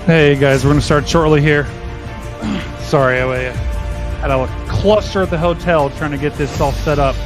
Hey guys, we're going to start shortly here. Sorry, I had a cluster at the hotel trying to get this all set up.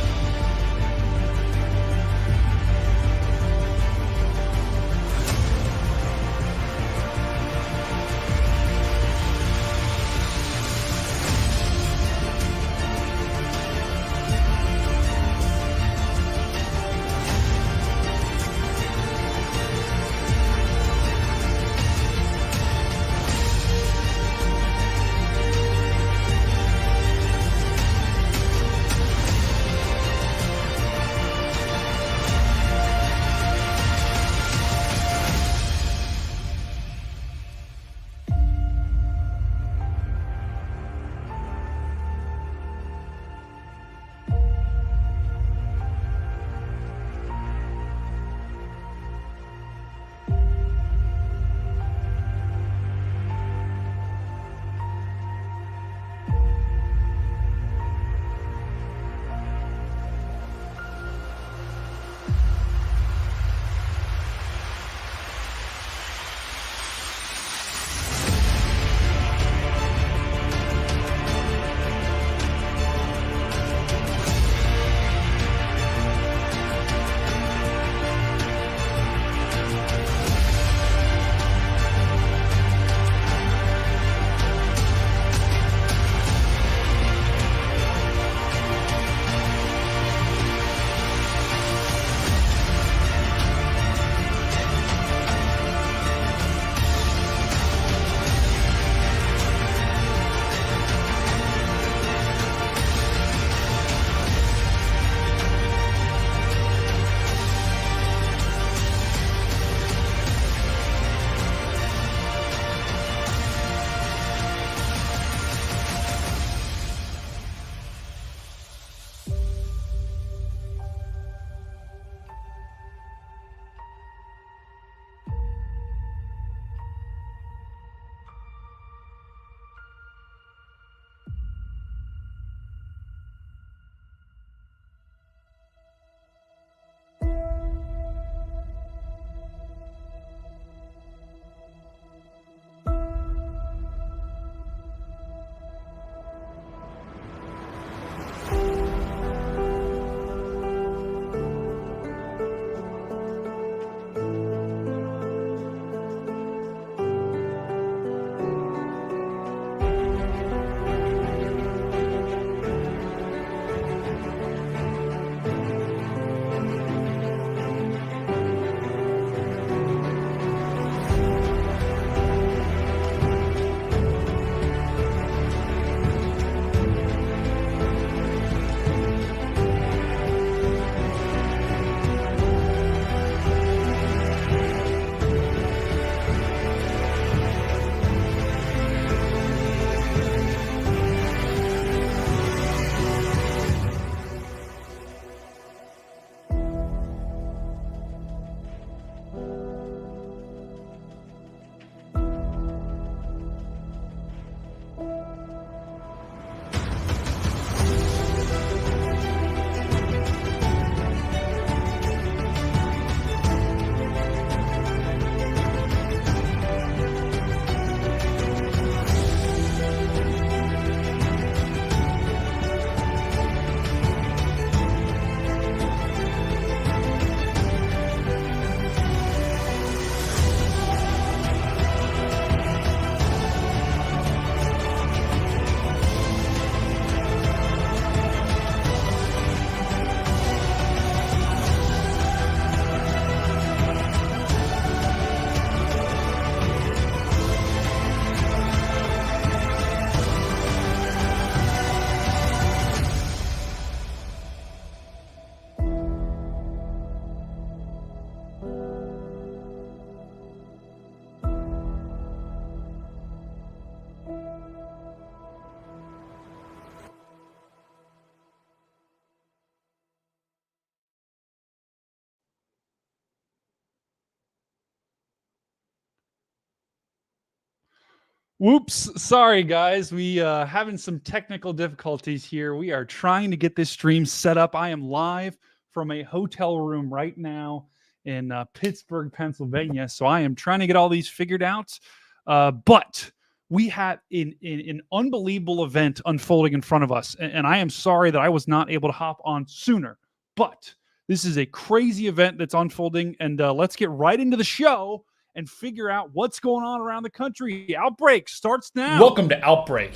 Whoops. Sorry, guys. We having some technical difficulties here. We are trying to get this stream set up. I am live from a hotel room right now in Pittsburgh, Pennsylvania. So I am trying to get all these figured out. But we have an unbelievable event unfolding in front of us. And I am sorry that I was not able to hop on sooner. But this is a crazy event that's unfolding. And let's get right into the show and figure out what's going on around the country. Outbreak starts now. Welcome to Outbreak,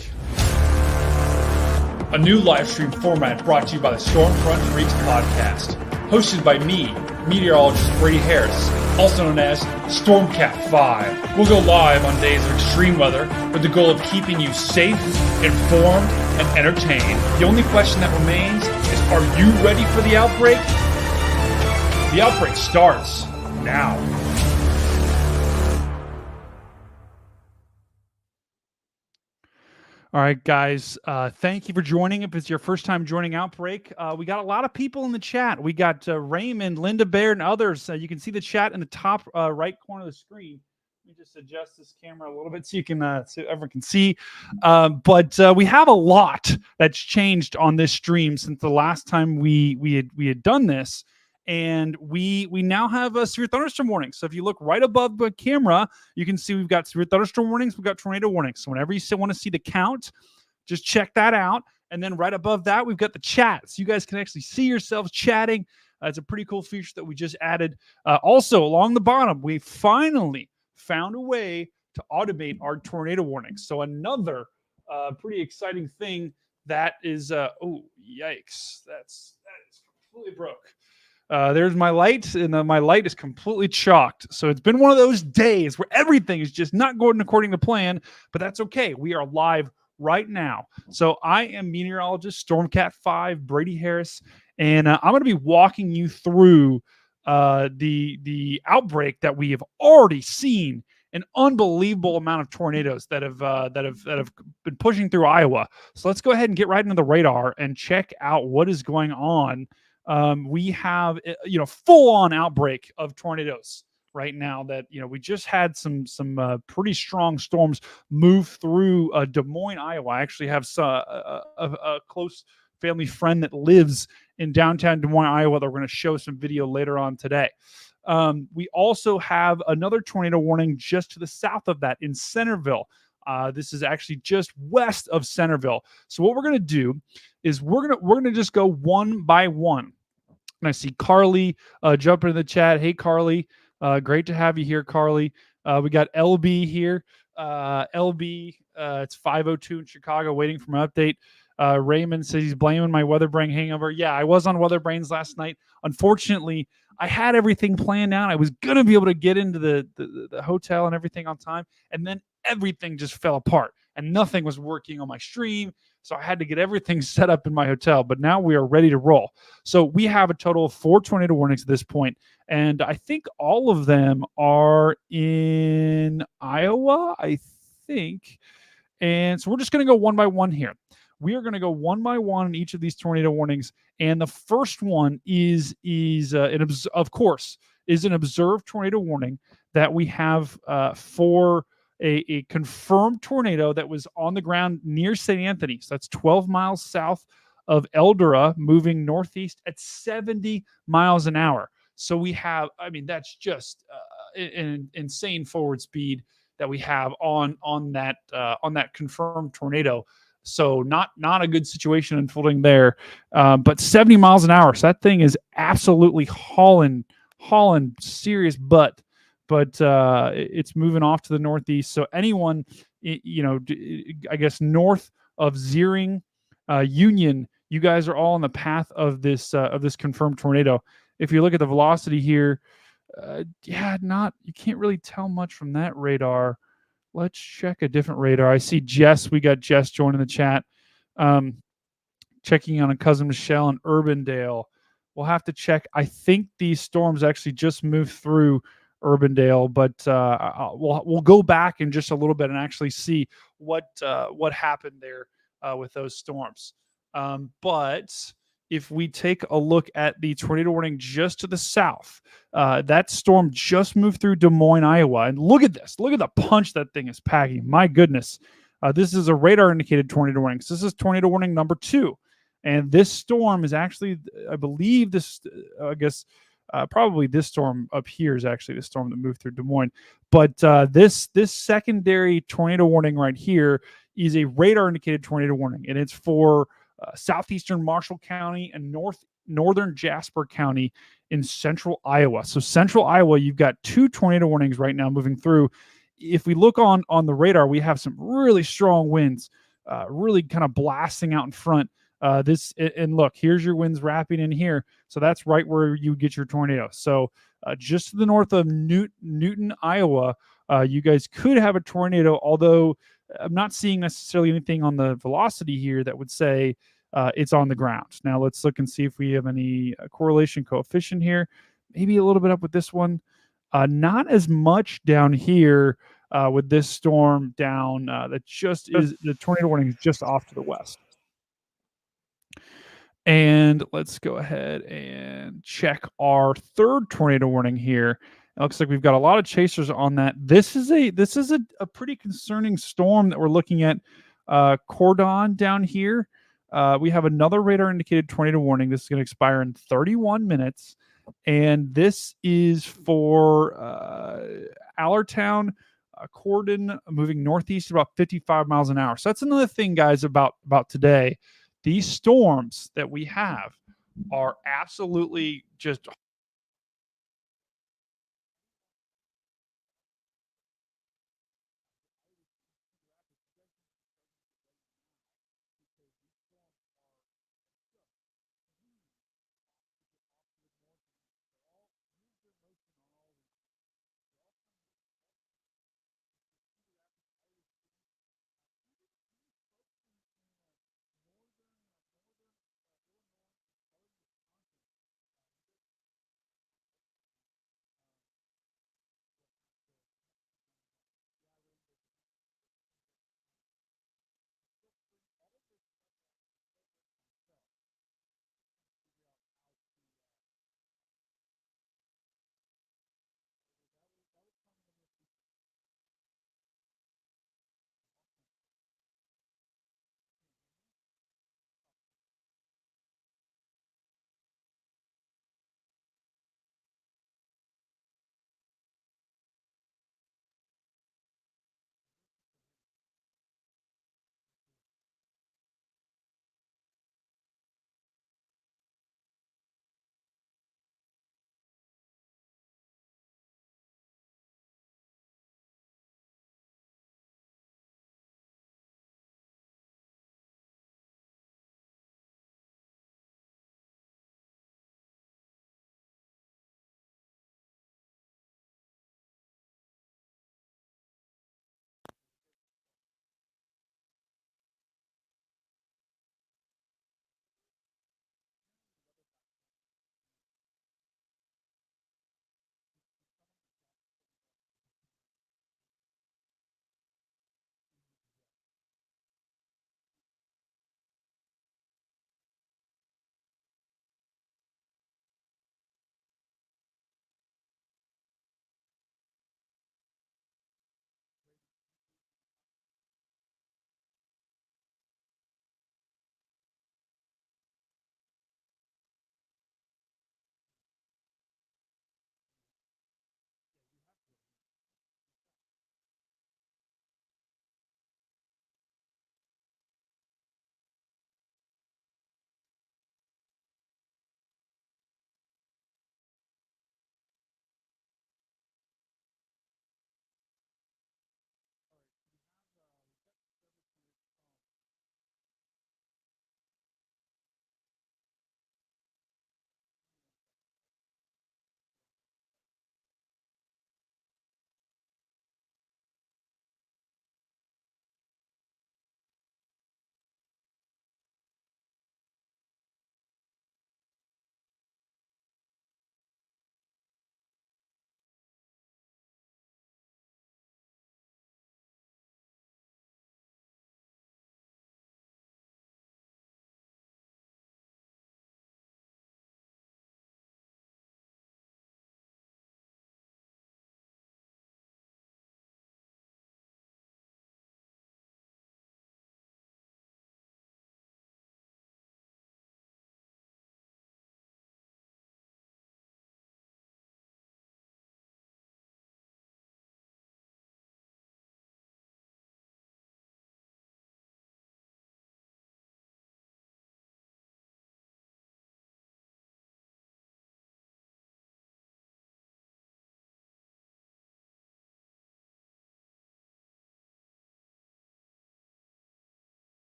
a new live stream format brought to you by the Stormfront Freaks podcast, hosted by me, meteorologist Brady Harris, also known as Stormcat 5. We'll go live on days of extreme weather with the goal of keeping you safe, informed, and entertained. The only question that remains is, are you ready for the outbreak? The outbreak starts now. All right, guys, thank you for joining. If it's your first time joining Outbreak, we got a lot of people in the chat. We got Raymond, Linda Baird, and others. You can see the chat in the top right corner of the screen. Let me just adjust this camera a little bit so you can so everyone can see. But we have a lot that's changed on this stream since the last time we had done this. And we now have severe thunderstorm warnings. So if you look right above the camera, you can see we've got severe thunderstorm warnings. We've got tornado warnings. So whenever you want to see the count, just check that out. And then right above that, we've got the chat. So you guys can actually see yourselves chatting. It's a pretty cool feature that we just added. Also, along the bottom, we finally found a way to automate our tornado warnings. So another pretty exciting thing that is, oh, yikes. That is completely broke. There's my light, and my light is completely chalked. So it's been one of those days where everything is just not going according to plan, but that's okay. We are live right now. So I am meteorologist Stormcat 5, Brady Harris, and I'm going to be walking you through the outbreak that we have already seen. An unbelievable amount of tornadoes that have been pushing through Iowa. So let's go ahead and get right into the radar and check out what is going on. We have, full on outbreak of tornadoes right now that, we just had some pretty strong storms move through Des Moines, Iowa. I actually have a close family friend that lives in downtown Des Moines, Iowa, that we're going to show some video later on today. We also have another tornado warning just to the south of that in Centerville. This is actually just west of Centerville. So what we're going to do is we're gonna just go one by one. And I see Carly jumping in the chat. Hey, Carly, great to have you here, Carly. We got LB here. LB, it's 5:02 in Chicago, waiting for my update. Raymond says he's blaming my weather brain hangover. Yeah, I was on weather brains last night. Unfortunately, I had everything planned out. I was going to be able to get into the hotel and everything on time. And then everything just fell apart and nothing was working on my stream. So I had to get everything set up in my hotel. But now we are ready to roll. So we have a total of 4 tornado warnings at this point. And I think all of them are in Iowa, I think. And so we're just going to go one by one here. We are going to go one by one in each of these tornado warnings. And the first one is an observed tornado warning that we have for a confirmed tornado that was on the ground near St. Anthony. So that's 12 miles south of Eldora, moving northeast at 70 miles an hour. So we have, that's just an insane forward speed that we have on that confirmed tornado. So not a good situation unfolding there, but 70 miles an hour. So that thing is absolutely hauling serious butt. But it's moving off to the northeast. So anyone, I guess north of Zeering, Union, you guys are all on the path of this confirmed tornado. If you look at the velocity here, you can't really tell much from that radar. Let's check a different radar. I see Jess. We got Jess joining the chat. Checking on a cousin Michelle in Urbandale. We'll have to check. I think these storms actually just moved through Urbandale, but we'll go back in just a little bit and actually see what happened there with those storms. But if we take a look at the tornado warning just to the south, that storm just moved through Des Moines, Iowa. And look at this. Look at the punch that thing is packing. My goodness. This is a radar indicated tornado warning. So this is tornado warning number 2. And this storm is actually, I believe this, Probably this storm up here is actually the storm that moved through Des Moines. But this secondary tornado warning right here is a radar indicated tornado warning, and it's for southeastern Marshall County and northern Jasper County in central Iowa. So central Iowa, you've got 2 tornado warnings right now moving through. If we look on the radar, we have some really strong winds, really kind of blasting out in front. And look, here's your winds wrapping in here. So that's right where you get your tornado. So just to the north of Newton, Iowa, you guys could have a tornado, although I'm not seeing necessarily anything on the velocity here that would say it's on the ground. Now let's look and see if we have any correlation coefficient here. Maybe a little bit up with this one. Not as much down here with this storm down. That just is the tornado warning is just off to the west. And let's go ahead and check our third tornado warning here. It looks like we've got a lot of chasers on that. This is a pretty concerning storm that we're looking at. Cordon down here. We have another radar indicated tornado warning. This is going to expire in 31 minutes. And this is for Allertown, Cordon, moving northeast about 55 miles an hour. So that's another thing, guys, about today. These storms that we have are absolutely just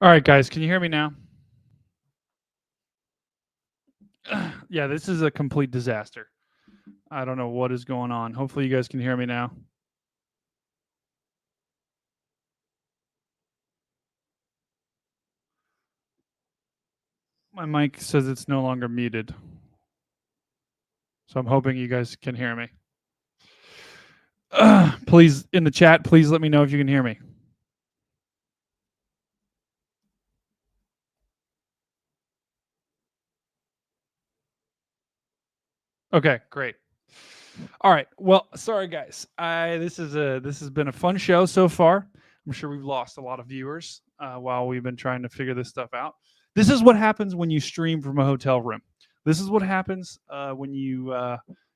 All right, guys, can you hear me now? Yeah, this is a complete disaster. I don't know what is going on. Hopefully, you guys can hear me now. My mic says it's no longer muted. So I'm hoping you guys can hear me. Please, in the chat, please let me know if you can hear me. Okay, great. All right. Well, sorry guys. This has been a fun show so far. I'm sure we've lost a lot of viewers while we've been trying to figure this stuff out. This is what happens when you stream from a hotel room. This is what happens when you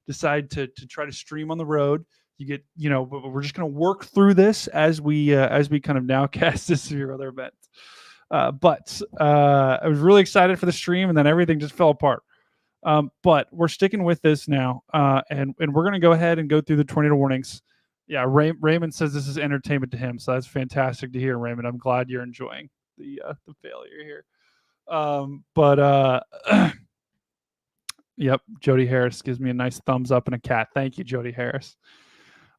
decide to try to stream on the road. You get, but we're just going to work through this as we kind of nowcast this to your other event. But I was really excited for the stream, and then everything just fell apart. But we're sticking with this now, and we're going to go ahead and go through the tornado warnings. Yeah, Raymond says this is entertainment to him, so that's fantastic to hear, Raymond. I'm glad you're enjoying the failure here. Yep, Jody Harris gives me a nice thumbs up and a cat. Thank you, Jody Harris.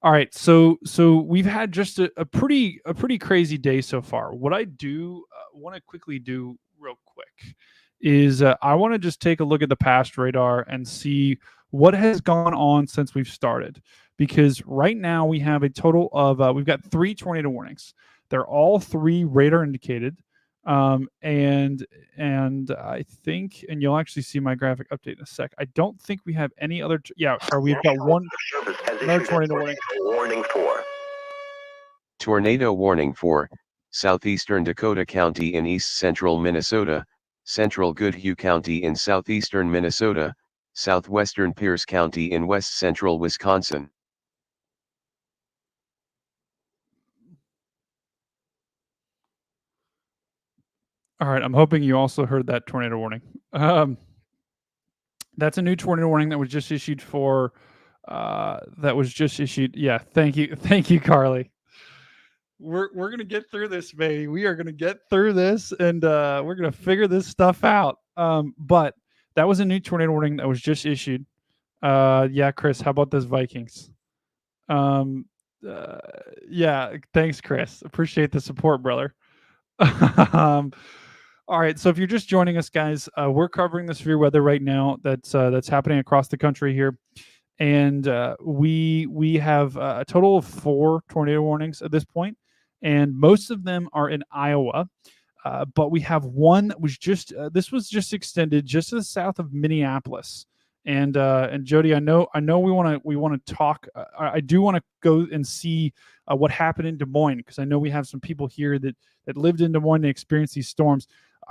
All right, so we've had just a pretty crazy day so far. What I do want to quickly do real quick is I want to just take a look at the past radar and see what has gone on since we've started. Because right now we have a total of we've got 3 tornado warnings. They're all 3 radar indicated. And I think, and you'll actually see my graphic update in a sec. I don't think we have any other. We've got one. Another tornado warning. Warning 4. Tornado warning for southeastern Dakota County in east central Minnesota, central Goodhue County in southeastern Minnesota, southwestern Pierce County in west central Wisconsin. All right, I'm hoping you also heard that tornado warning. That's a new tornado warning that was just issued for. Yeah, thank you, Carly. We're gonna get through this, baby. We are gonna get through this, and we're gonna figure this stuff out. But that was a new tornado warning that was just issued. Yeah, Chris, how about those Vikings? Yeah, thanks, Chris. Appreciate the support, brother. All right, so if you're just joining us, guys, we're covering the severe weather right now that's happening across the country here, and we have a total of 4 tornado warnings at this point, and most of them are in Iowa. But we have one that was just this was just extended just to the south of Minneapolis. And Jody, I know we want to talk. I do want to go and see what happened in Des Moines, because I know we have some people here that lived in Des Moines and experienced these storms.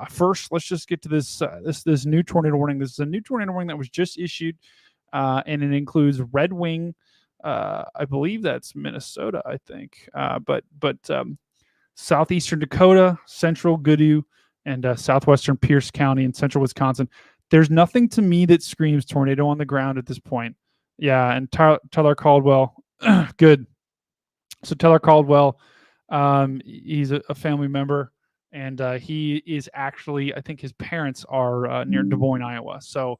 First, let's just get to this new tornado warning. This is a new tornado warning that was just issued, and it includes Red Wing. I believe that's Minnesota, I think. But southeastern Dakota, central Goodhue, and southwestern Pierce County in central Wisconsin. There's nothing to me that screams tornado on the ground at this point. Yeah, and Tyler Caldwell, good. So Tyler Caldwell, he's a family member, and he is actually, I think his parents are near Des Moines, Iowa. So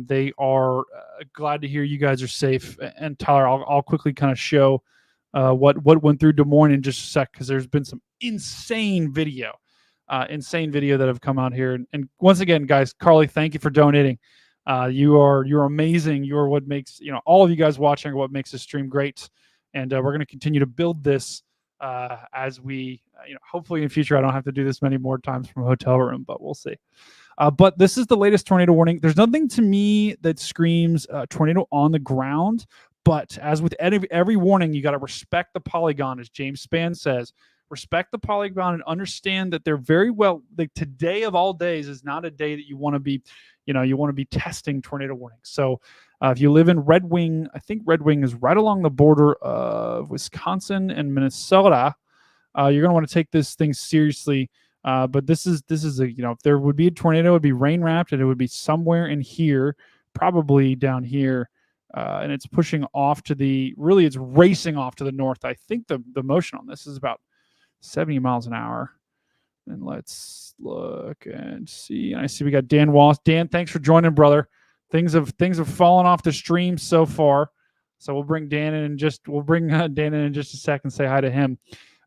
they are glad to hear you guys are safe. And Tyler, I'll quickly kind of show what went through Des Moines in just a sec, because there's been some insane video that have come out here. And once again, guys, Carly, thank you for donating. You're amazing. You're what makes, all of you guys watching are what makes this stream great. And we're going to continue to build this as we, hopefully in the future, I don't have to do this many more times from a hotel room, but we'll see. But this is the latest tornado warning. There's nothing to me that screams tornado on the ground. But as with every warning, you got to respect the polygon, as James Spann says. Respect the polygon and understand that they're very well. Like, today of all days is not a day that you want to be, testing tornado warnings. So if you live in Red Wing, I think Red Wing is right along the border of Wisconsin and Minnesota. You're going to want to take this thing seriously. But this is if there would be a tornado, it would be rain wrapped, and it would be somewhere in here, probably down here. And it's pushing off to it's racing off to the north. I think the motion on this is about 70 miles an hour. And let's look and see. I see we got Dan Wallace. Dan, thanks for joining, brother. Things have fallen off the stream so far. So we'll bring Dan in Dan in just a second. Say hi to him.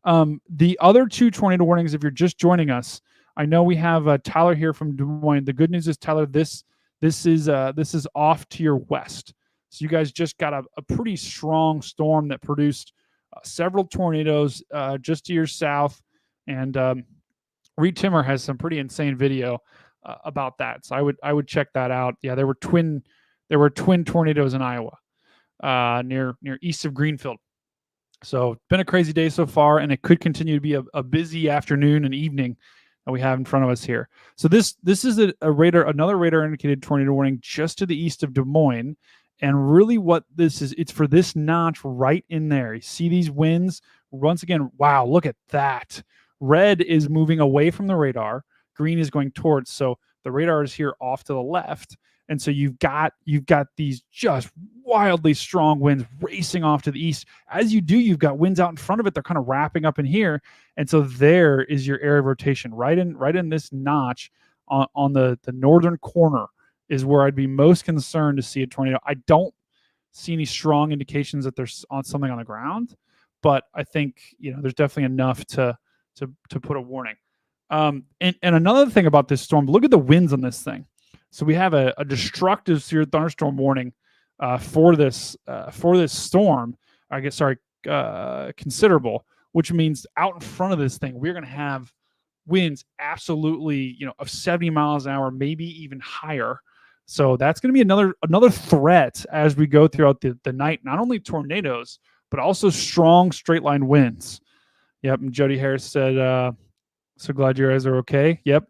The other two tornado warnings, if you're just joining us, I know we have Tyler here from Des Moines. The good news is, Tyler, this is off to your west. So you guys just got a pretty strong storm that produced several tornadoes just to your south. And Reed Timmer has some pretty insane video about that. So I would check that out. Yeah, there were twin tornadoes in Iowa, near east of Greenfield. So been a crazy day so far, and it could continue to be a busy afternoon and evening that we have in front of us here. So this is another radar indicated tornado warning just to the east of Des Moines. And really what this is, it's for this notch right in there. You see these winds? Once again, wow, look at that. Red is moving away from the radar. Green is going towards. So the radar is here off to the left. And so you've got these just wildly strong winds racing off to the east. As you do, you've got winds out in front of it. They're kind of wrapping up in here. And so there is your area of rotation right in this notch on the northern corner is where I'd be most concerned to see a tornado. I don't see any strong indications that there's something on the ground, but I think there's definitely enough to put a warning. And another thing about this storm, look at the winds on this thing. So we have a destructive severe thunderstorm warning for this storm. I guess, sorry, considerable, which means out in front of this thing, we're going to have winds absolutely, of 70 miles an hour, maybe even higher. So that's going to be another threat as we go throughout the night. Not only tornadoes, but also strong straight line winds. Yep. And Jody Harris said, so glad you guys are okay. Yep.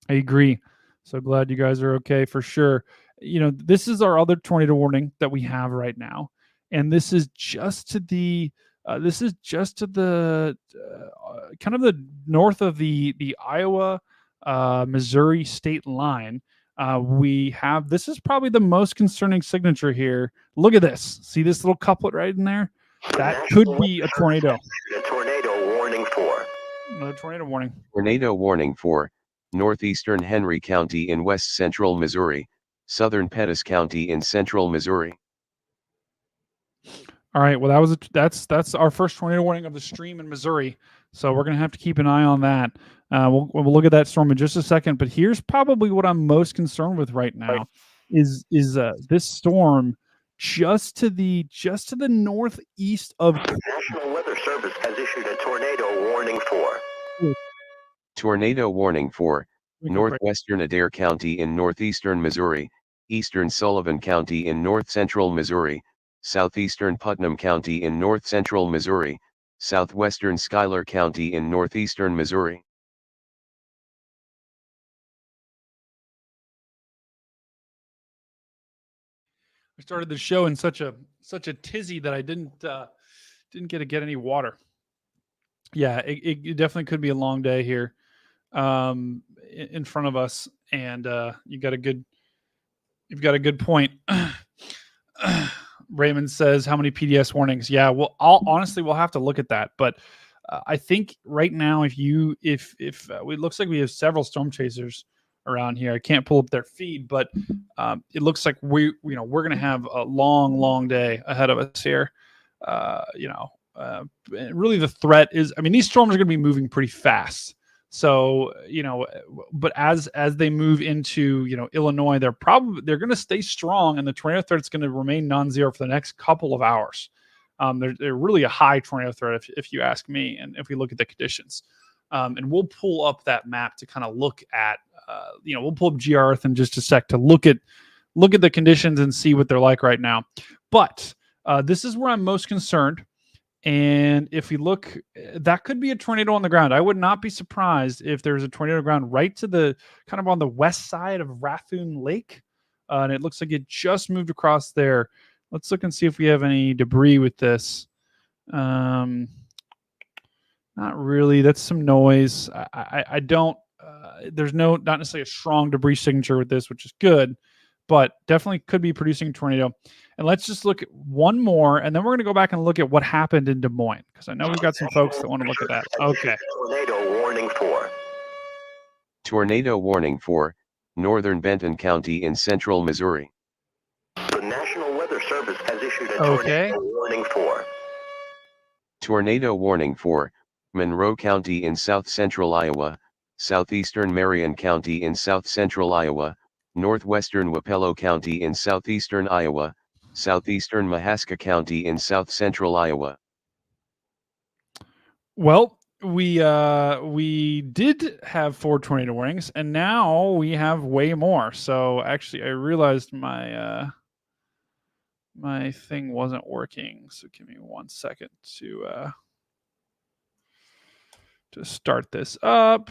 I agree. So glad you guys are okay for sure. This is our other tornado warning that we have right now. And this is just to the kind of the north of the Iowa, Missouri state line. This is probably the most concerning signature here. Look at this. See this little couplet right in there? That could be a tornado. A tornado warning for. Another tornado warning. Tornado warning for northeastern Henry County in west central Missouri, southern Pettis County in central Missouri. All right. Well, that's our first tornado warning of the stream in Missouri. So we're going to have to keep an eye on that. We'll look at that storm in just a second. But here's probably what I'm most concerned with right now is this storm just to the northeast of. National Weather Service has issued a tornado warning for. Tornado warning for northwestern Adair County in northeastern Missouri, eastern Sullivan County in north central Missouri, southeastern Putnam County in north central Missouri, southwestern Schuyler County in northeastern Missouri. I started the show in such a tizzy that I didn't get to get any water. Yeah, it definitely could be a long day here in front of us, and you've got a good point. Raymond says, how many PDS warnings? Yeah, well, we'll have to look at that. But I think right now, if it looks like we have several storm chasers around here. I can't pull up their feed, but it looks like we're going to have a long day ahead of us here. Really the threat is, these storms are going to be moving pretty fast. So, but as they move into, Illinois, they're going to stay strong, and the tornado threat is going to remain non-zero for the next couple of hours. They're really a high tornado threat, if you ask me, and if we look at the conditions. And we'll pull up that map to kind of look at, we'll pull up GeoEarth in just a sec to look at the conditions and see what they're like right now. But this is where I'm most concerned. And if we look, that could be a tornado on the ground. I would not be surprised if there's a tornado on the ground right to the kind of on the west side of Rathoon Lake. And it looks like it just moved across there. Let's look and see if we have any debris with this. Not really. That's some noise. I don't, there's not necessarily a strong debris signature with this, which is good, but definitely could be producing a tornado. And let's just look at one more, and then we're going to go back and look at what happened in Des Moines, because I know we've got some folks that want to look at that. Okay. Tornado warning for. Tornado warning for northern Benton County in central Missouri. The National Weather Service has issued a Okay. tornado warning for Tornado warning for Monroe County in south central Iowa, southeastern Marion County in south central Iowa, northwestern Wapello County in southeastern Iowa, southeastern Mahaska County in south central Iowa. Well, we did have 4 tornado warnings, and now we have way more. So actually, I realized my my thing wasn't working. So give me 1 second to start this up.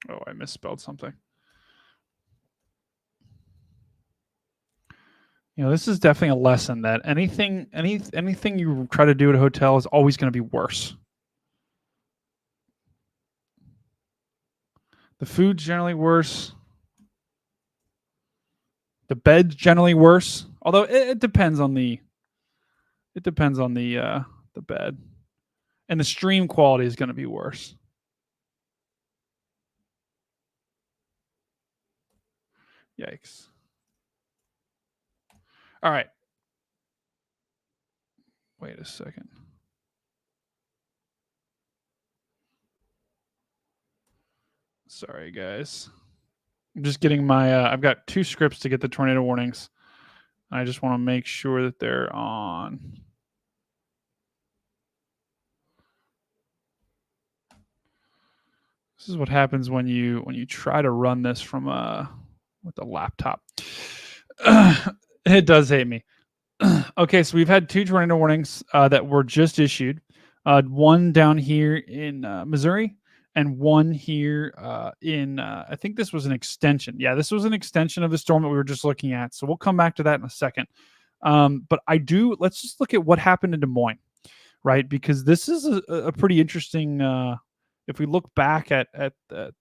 Oh, I misspelled something. You know, this is definitely a lesson that anything you try to do at a hotel is always going to be worse. The food's generally worse. The bed's generally worse. Although it depends on the the bed. And the stream quality is going to be worse. Yikes. All right. Wait a second. Sorry, guys. I'm just getting my I've got 2 scripts to get the tornado warnings. I just want to make sure that they're on. This is what happens when you try to run this from with a laptop. It does hate me. Okay, so we've had 2 tornado warnings that were just issued. One down here in Missouri, and one here in I think this was an extension. Yeah, this was an extension of the storm that we were just looking at. So we'll come back to that in a second. But let's just look at what happened in Des Moines, right? Because this is a pretty interesting. If we look back at the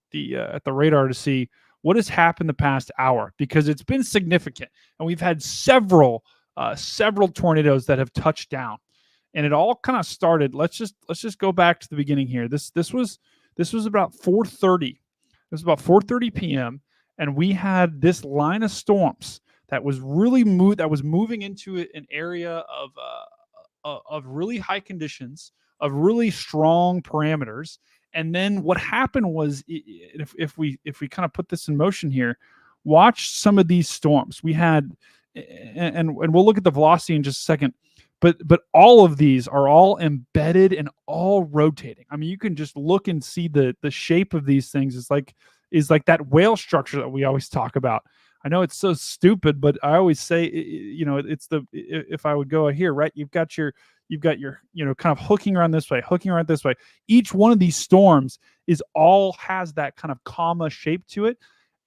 radar to see what has happened the past hour, because it's been significant, and we've had several tornadoes that have touched down, and it all kind of started. Let's just go back to the beginning here. This was about 4:30. It was about 4:30 p.m. and we had this line of storms that was really moving into an area of really high conditions, of really strong parameters. And then what happened was, if we kind of put this in motion here, watch some of these storms. We had, and we'll look at the velocity in just a second, but all of these are all embedded and all rotating. I mean, you can just look and see the shape of these things is like that whale structure that we always talk about. I know it's so stupid, but I always say, it's if I would go here, right? You've got your, kind of hooking around this way. Each one of these storms has that kind of comma shape to it.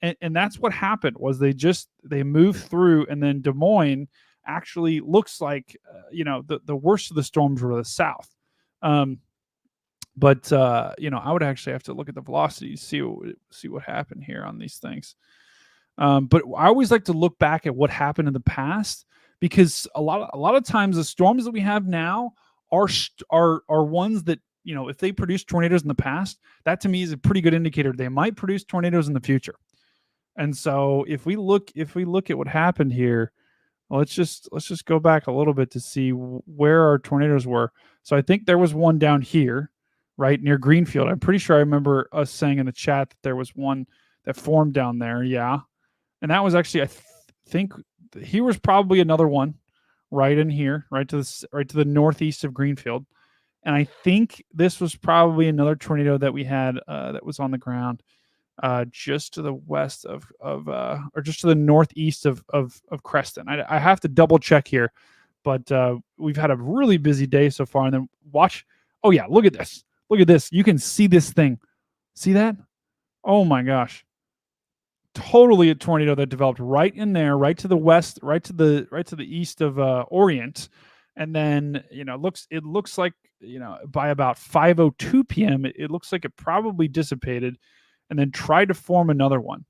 And that's what happened was they moved through, and then Des Moines actually looks like, the worst of the storms were the south. But I would actually have to look at the velocity to see what happened here on these things. But I always like to look back at what happened in the past, because a lot of times the storms that we have now are ones that, if they produced tornadoes in the past, that to me is a pretty good indicator they might produce tornadoes in the future. And so if we look at what happened here, let's just go back a little bit to see where our tornadoes were. So I think there was one down here, right near Greenfield. I'm pretty sure I remember us saying in the chat that there was one that formed down there. Yeah. And that was actually, I think here was probably another one right in here, right to the northeast of Greenfield. And I think this was probably another tornado that we had that was on the ground just to the west or just to the northeast of Creston. I have to double check here, but we've had a really busy day so far. And then watch. Oh yeah, look at this. Look at this. You can see this thing. See that? Oh my gosh. Totally a tornado that developed right in there, right to the west, right to the east of Orient. And then, it looks like, by about 5:02 p.m., it looks like it probably dissipated and then tried to form another one.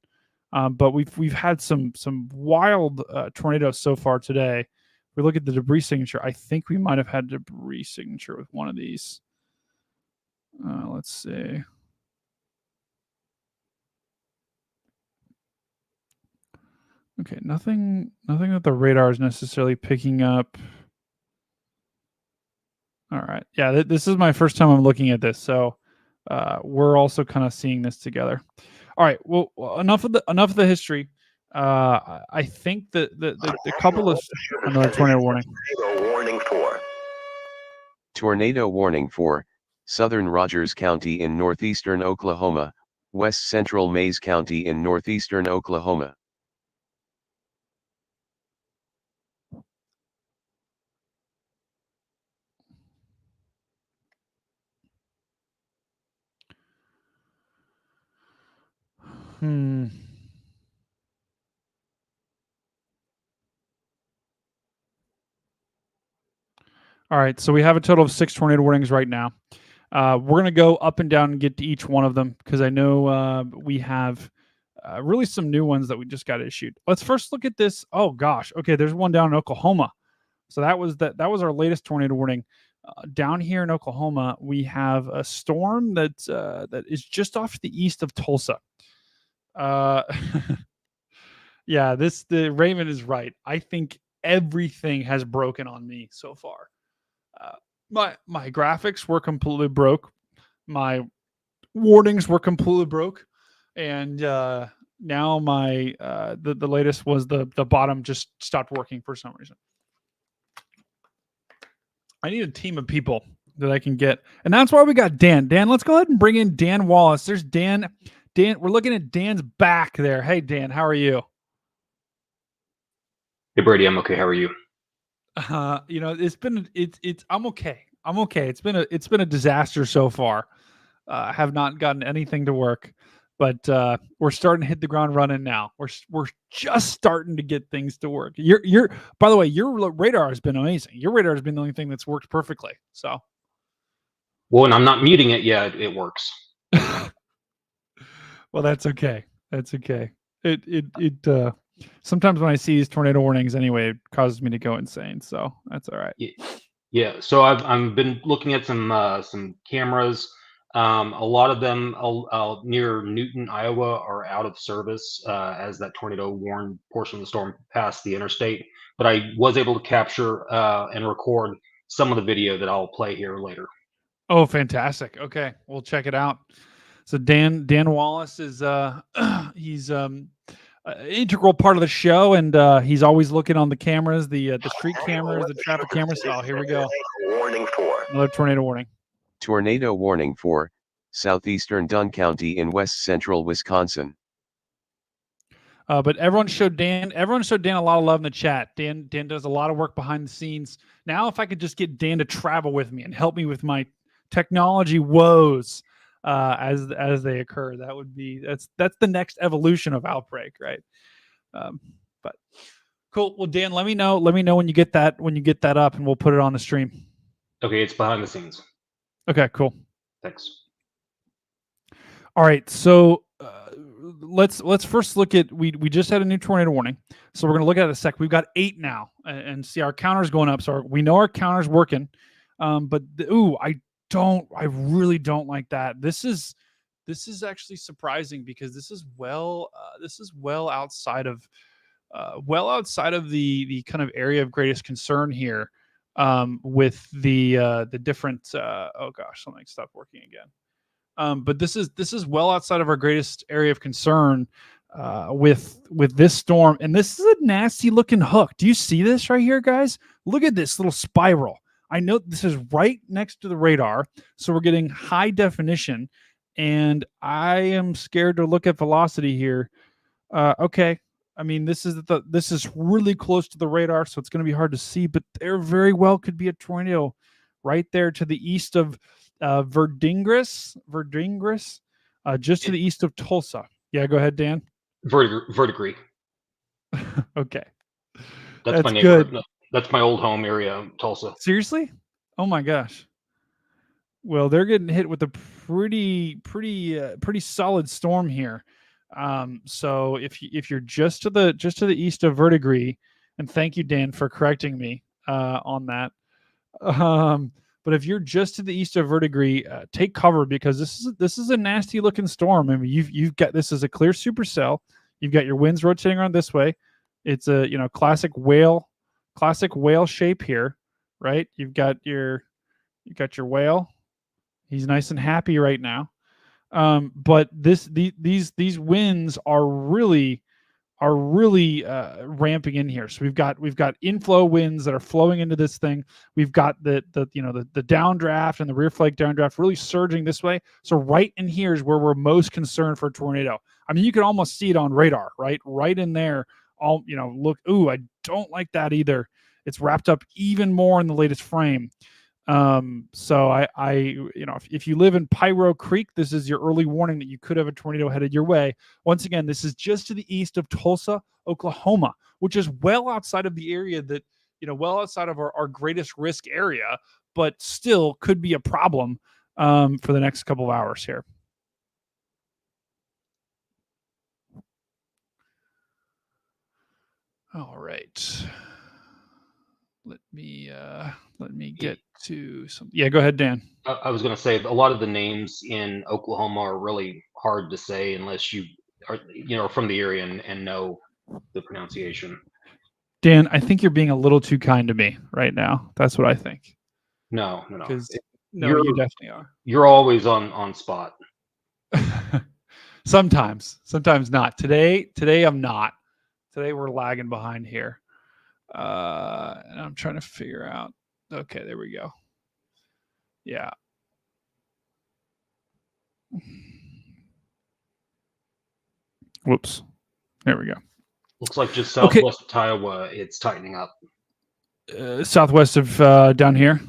But we've had some wild tornadoes so far today. we look at the debris signature, I think we might have had debris signature with one of these. Let's see. Okay, nothing that the radar is necessarily picking up. All right. Yeah, this is my first time I'm looking at this, so we're also kind of seeing this together. All right. Well, enough of the history. I think that the couple of another tornado warning. Tornado warning for Tornado warning for southern Rogers County in northeastern Oklahoma, west central Mays County in northeastern Oklahoma. All right, so we have a total of 6 tornado warnings right now. We're going to go up and down and get to each one of them because I know we have really some new ones that we just got issued. Let's first look at this. Oh gosh, okay, there's one down in Oklahoma. So that was our latest tornado warning. Down here in Oklahoma, we have a storm that is just off to the east of Tulsa. Yeah, the Raymond is right. I think everything has broken on me so far. My graphics were completely broke. My warnings were completely broke, and now my the latest was the bottom just stopped working for some reason. I need a team of people that I can get, and that's why we got Dan. Dan, let's go ahead and bring in Dan Wallace. There's Dan. Dan, we're looking at Dan's back there. Hey, Dan, how are you? Hey, Brady, I'm okay. How are you? I'm okay. I'm okay. It's been a disaster so far. I have not gotten anything to work, but we're starting to hit the ground running now. We're just starting to get things to work. By the way, your radar has been amazing. Your radar has been the only thing that's worked perfectly. So, well, and I'm not muting it yet. It works. Well, that's okay. That's okay. It sometimes when I see these tornado warnings anyway, it causes me to go insane. So that's all right. Yeah. So I've been looking at some cameras. A lot of them near Newton, Iowa, are out of service as that tornado warned portion of the storm passed the interstate. But I was able to capture and record some of the video that I'll play here later. Oh, fantastic. Okay, we'll check it out. So Dan Wallace is he's integral part of the show, and he's always looking on the cameras, the street cameras, the traffic cameras. Oh, here we go. warning for Another tornado warning. Tornado warning for southeastern Dunn County in west central Wisconsin. But everyone showed Dan a lot of love in the chat. Dan does a lot of work behind the scenes. Now, if I could just get Dan to travel with me and help me with my technology woes as they occur, that's the next evolution of Outbreak, right? But cool. Well, Dan, let me know when you get that up, and we'll put it on the stream. Okay, it's behind the scenes. Okay, cool. Thanks. All right, so let's first look at we just had a new tornado warning, so we're going to look at it in a sec. We've got 8 now, and see our counters going up. So we know our counters working, but I really don't like that. This is actually surprising because this is well outside of the kind of area of greatest concern here, with the different oh gosh, something stopped working again. But this is well outside of our greatest area of concern with this storm, and this is a nasty looking hook. Do you see this right here, guys? Look at this little spiral. I know this is right next to the radar, so we're getting high definition, and I am scared to look at velocity here. Okay, I mean this is really close to the radar, so it's going to be hard to see, but there very well could be a tornado right there to the east of Verdingris, just to the east of Tulsa. Yeah, go ahead, Dan. Verdigris. Okay, That's my neighborhood. Good. That's my old home area, Tulsa. Seriously? Oh my gosh. Well, they're getting hit with a pretty solid storm here. So if you're just to the east of Verdigris, and thank you, Dan, for correcting me. on that. But if you're just to the east of Verdigris, take cover, because this is a nasty looking storm. I mean, you've got, this is a clear supercell. You've got your winds rotating around this way. It's a classic whale shape here, right? You've got your whale. He's nice and happy right now. But these winds are really ramping in here. So we've got inflow winds that are flowing into this thing. We've got the downdraft and the rear flank downdraft really surging this way. So right in here is where we're most concerned for a tornado. I mean, you can almost see it on radar, right? Right in there. Look, ooh, I don't like that either. It's wrapped up even more in the latest frame. So if you live in Pyro Creek, this is your early warning that you could have a tornado headed your way. Once again, this is just to the east of Tulsa, Oklahoma, which is well outside of the area that, well outside of our greatest risk area, but still could be a problem, for the next couple of hours here. All right. Let me get to some. Yeah, go ahead, Dan. I was going to say a lot of the names in Oklahoma are really hard to say unless you are from the area and know the pronunciation. Dan, I think you're being a little too kind to me right now. That's what I think. No. You definitely are. You're always on spot. Sometimes not. Today I'm not. Today we're lagging behind here. And I'm trying to figure out. Okay, there we go. Yeah. Whoops. There we go. Looks like just southwest of Iowa, it's tightening up. Southwest of down here.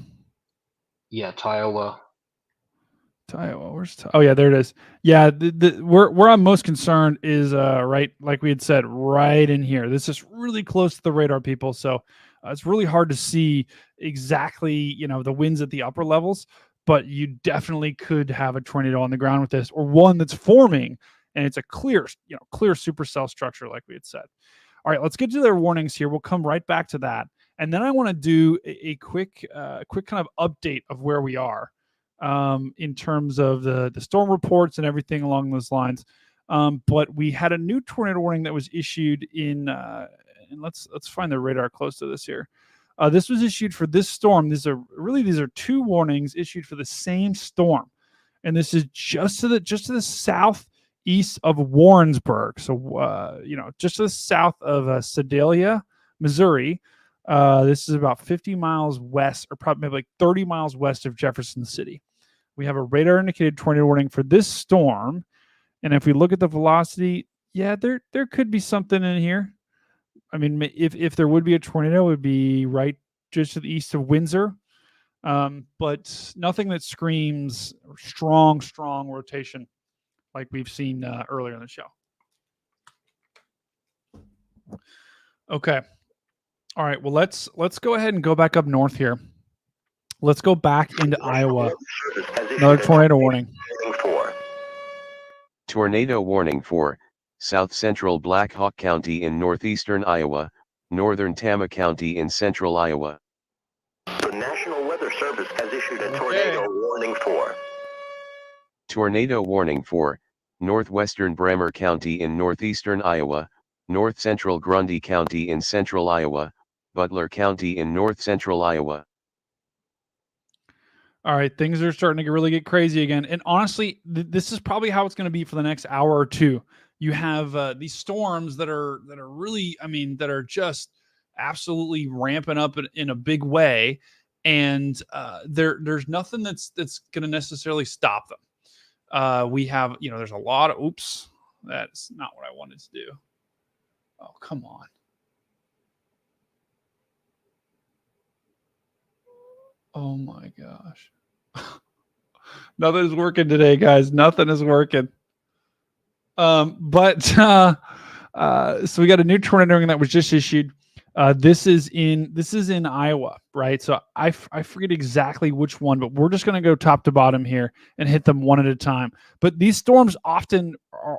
Yeah, Iowa. Where's oh yeah, there it is. Yeah, where I'm most concerned is right, like we had said, right in here. This is really close to the radar, people. So it's really hard to see exactly the winds at the upper levels, but you definitely could have a tornado on the ground with this, or one that's forming, and it's a clear supercell structure, like we had said. All right, let's get to their warnings here. We'll come right back to that, and then I want to do a quick kind of update of where we are. In terms of the storm reports and everything along those lines. But we had a new tornado warning that was issued and let's find the radar close to this here. This was issued for this storm. These are two warnings issued for the same storm. And this is just to the southeast of Warrensburg. So, just to the south of Sedalia, Missouri. This is about 50 miles west, or probably maybe like 30 miles west of Jefferson City. We have a radar indicated tornado warning for this storm. And if we look at the velocity, yeah, there could be something in here. I mean, if there would be a tornado, it would be right just to the east of Windsor. But nothing that screams strong rotation like we've seen earlier in the show. Okay. All right. Well, let's go ahead and go back up north here. Let's go back into Iowa. Another tornado warning. Tornado warning for South Central Black Hawk County in northeastern Iowa, northern Tama County in central Iowa. The National Weather Service has issued a tornado warning for. Tornado warning for northwestern Bremer County in northeastern Iowa, north central Grundy County in central Iowa, Butler County in north central Iowa. All right, things are starting to really get crazy again. And honestly, this is probably how it's going to be for the next hour or two. You have these storms that are really, that are just absolutely ramping up in a big way, and there's nothing that's going to necessarily stop them. We have, there's a lot of oops. That's not what I wanted to do. Oh, come on. Oh my gosh. Nothing is working today, guys. Nothing is working. So we got a new tornado warning that was just issued. This is in Iowa, right? So I forget exactly which one, but we're just going to go top to bottom here and hit them one at a time. But these storms often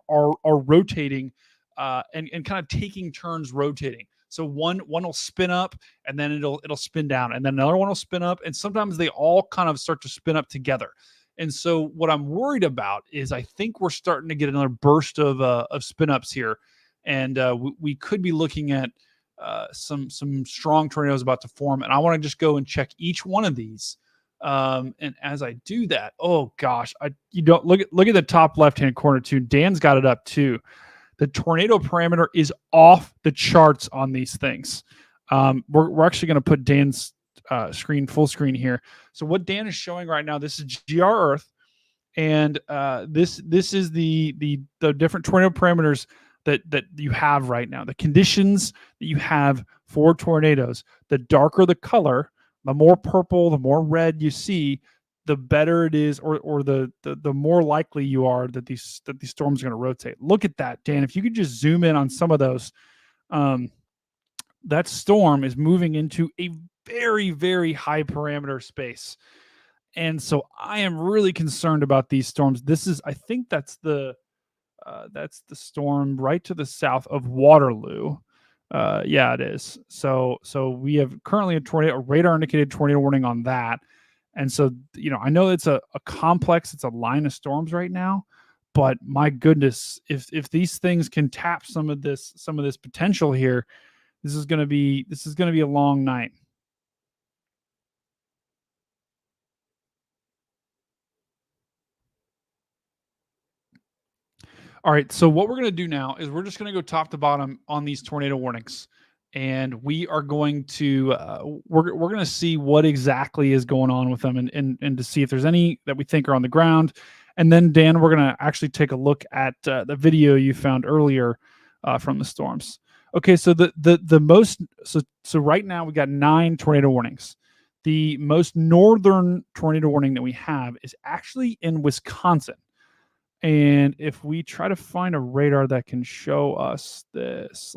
are rotating and kind of taking turns rotating. So one will spin up, and then it'll spin down, and then another one will spin up, and sometimes they all kind of start to spin up together. And so what I'm worried about is I think we're starting to get another burst of spin ups here, and we could be looking at some strong tornadoes about to form. And I want to just go and check each one of these. And as I do that, oh gosh, you don't look at the top left hand corner too. Dan's got it up too. The tornado parameter is off the charts on these things. We're actually going to put Dan's screen full screen here. So what Dan is showing right now, this is GR Earth, and this is the different tornado parameters that you have right now. The conditions that you have for tornadoes. The darker the color, the more purple, the more red you see, the better it is, or the more likely you are that these storms are going to rotate. Look at that, Dan. If you could just zoom in on some of those, that storm is moving into a very, very high parameter space. And so I am really concerned about these storms. I think that's the storm right to the south of Waterloo. Yeah, it is. So we have currently a radar indicated tornado warning on that. And so, I know it's a complex, it's a line of storms right now, but my goodness, if these things can tap some of this potential here, this is going to be a long night. All right, so what we're going to do now is we're just going to go top to bottom on these tornado warnings, and we are going to we're going to see what exactly is going on with them, and to see if there's any that we think are on the ground. And then Dan, we're going to actually take a look at the video you found earlier from the storms. Okay, so the most so right now we got 9 tornado warnings. The most northern tornado warning that we have is actually in Wisconsin. And if we try to find a radar that can show us this,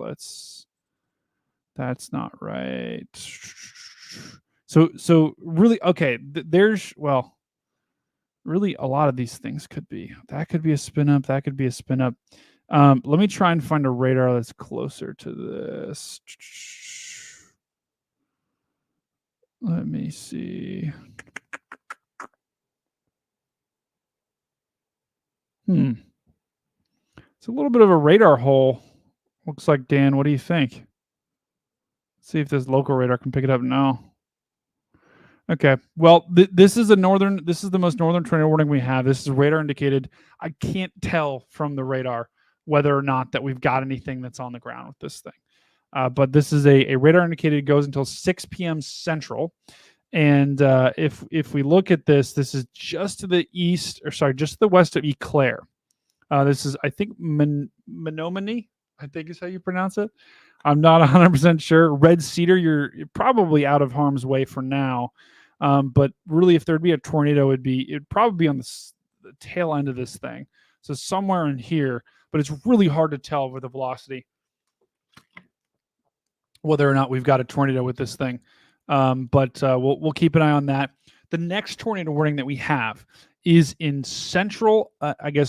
that's not right. So really, okay, really a lot of these things could be. That could be a spin up. That could be a spin up. Let me try and find a radar that's closer to this. Let me see. It's a little bit of a radar hole. Looks like, Dan, what do you think? Let's see if this local radar can pick it up. No. Okay. Well, this is the most northern tornado warning we have. This is radar indicated. I can't tell from the radar whether or not that we've got anything that's on the ground with this thing. But this is a radar indicated. It goes until 6 p.m. Central. And if we look at this is just to the east, just to the west of Eau Claire. This is, I think, Menominee, I think is how you pronounce it. I'm not 100% sure. Red Cedar, you're probably out of harm's way for now. But really, if there'd be a tornado, it'd probably be on the tail end of this thing. So somewhere in here, but it's really hard to tell with the velocity whether or not we've got a tornado with this thing. But we'll keep an eye on that. The next tornado warning that we have is in central,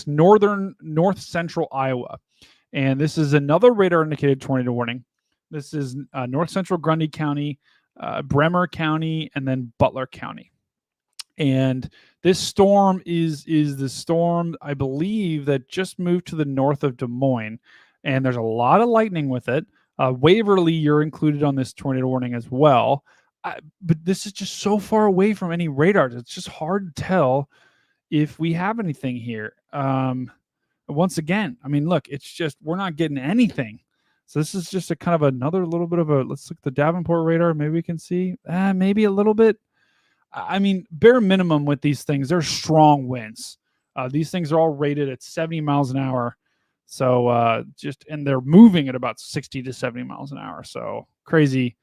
north central Iowa. And this is another radar indicated tornado warning. This is north central Grundy County, Bremer County, and then Butler County. And this storm is the storm, I believe, that just moved to the north of Des Moines. And there's a lot of lightning with it. Waverly, you're included on this tornado warning as well. But this is just so far away from any radars. It's just hard to tell if we have anything here. Once again, I mean, look, it's just we're not getting anything. So this is just a kind of another little bit of a, let's look at the Davenport radar. Maybe we can see maybe a little bit. I mean, bare minimum with these things, they're strong winds. These things are all rated at 70 miles an hour. So and they're moving at about 60 to 70 miles an hour. So crazy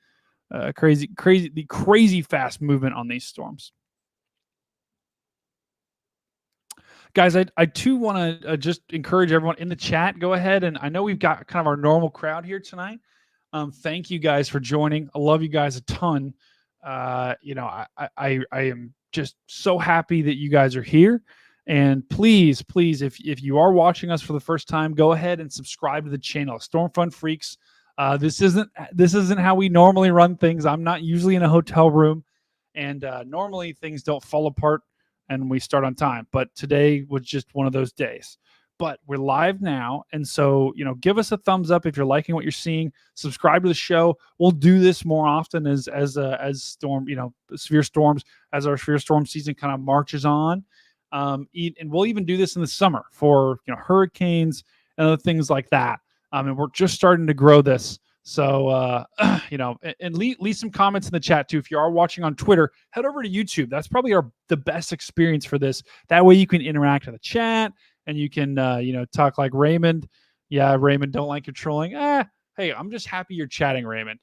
fast movement on these storms. Guys, I too want to just encourage everyone in the chat. Go ahead, and I know we've got kind of our normal crowd here tonight. Thank you guys for joining. I love you guys a ton. I am just so happy that you guys are here. And please, if you are watching us for the first time, go ahead and subscribe to the channel, Stormfront Freaks. This isn't how we normally run things. I'm not usually in a hotel room, and normally things don't fall apart and we start on time. But today was just one of those days. But we're live now, and so give us a thumbs up if you're liking what you're seeing. Subscribe to the show. We'll do this more often as storm, severe storms, as our severe storm season kind of marches on. And we'll even do this in the summer for hurricanes and other things like that. And we're just starting to grow this. So, and leave some comments in the chat too. If you are watching on Twitter, head over to YouTube. That's probably the best experience for this. That way you can interact in the chat and you can, talk like Raymond. Yeah, Raymond, don't like your trolling. Hey, I'm just happy you're chatting, Raymond.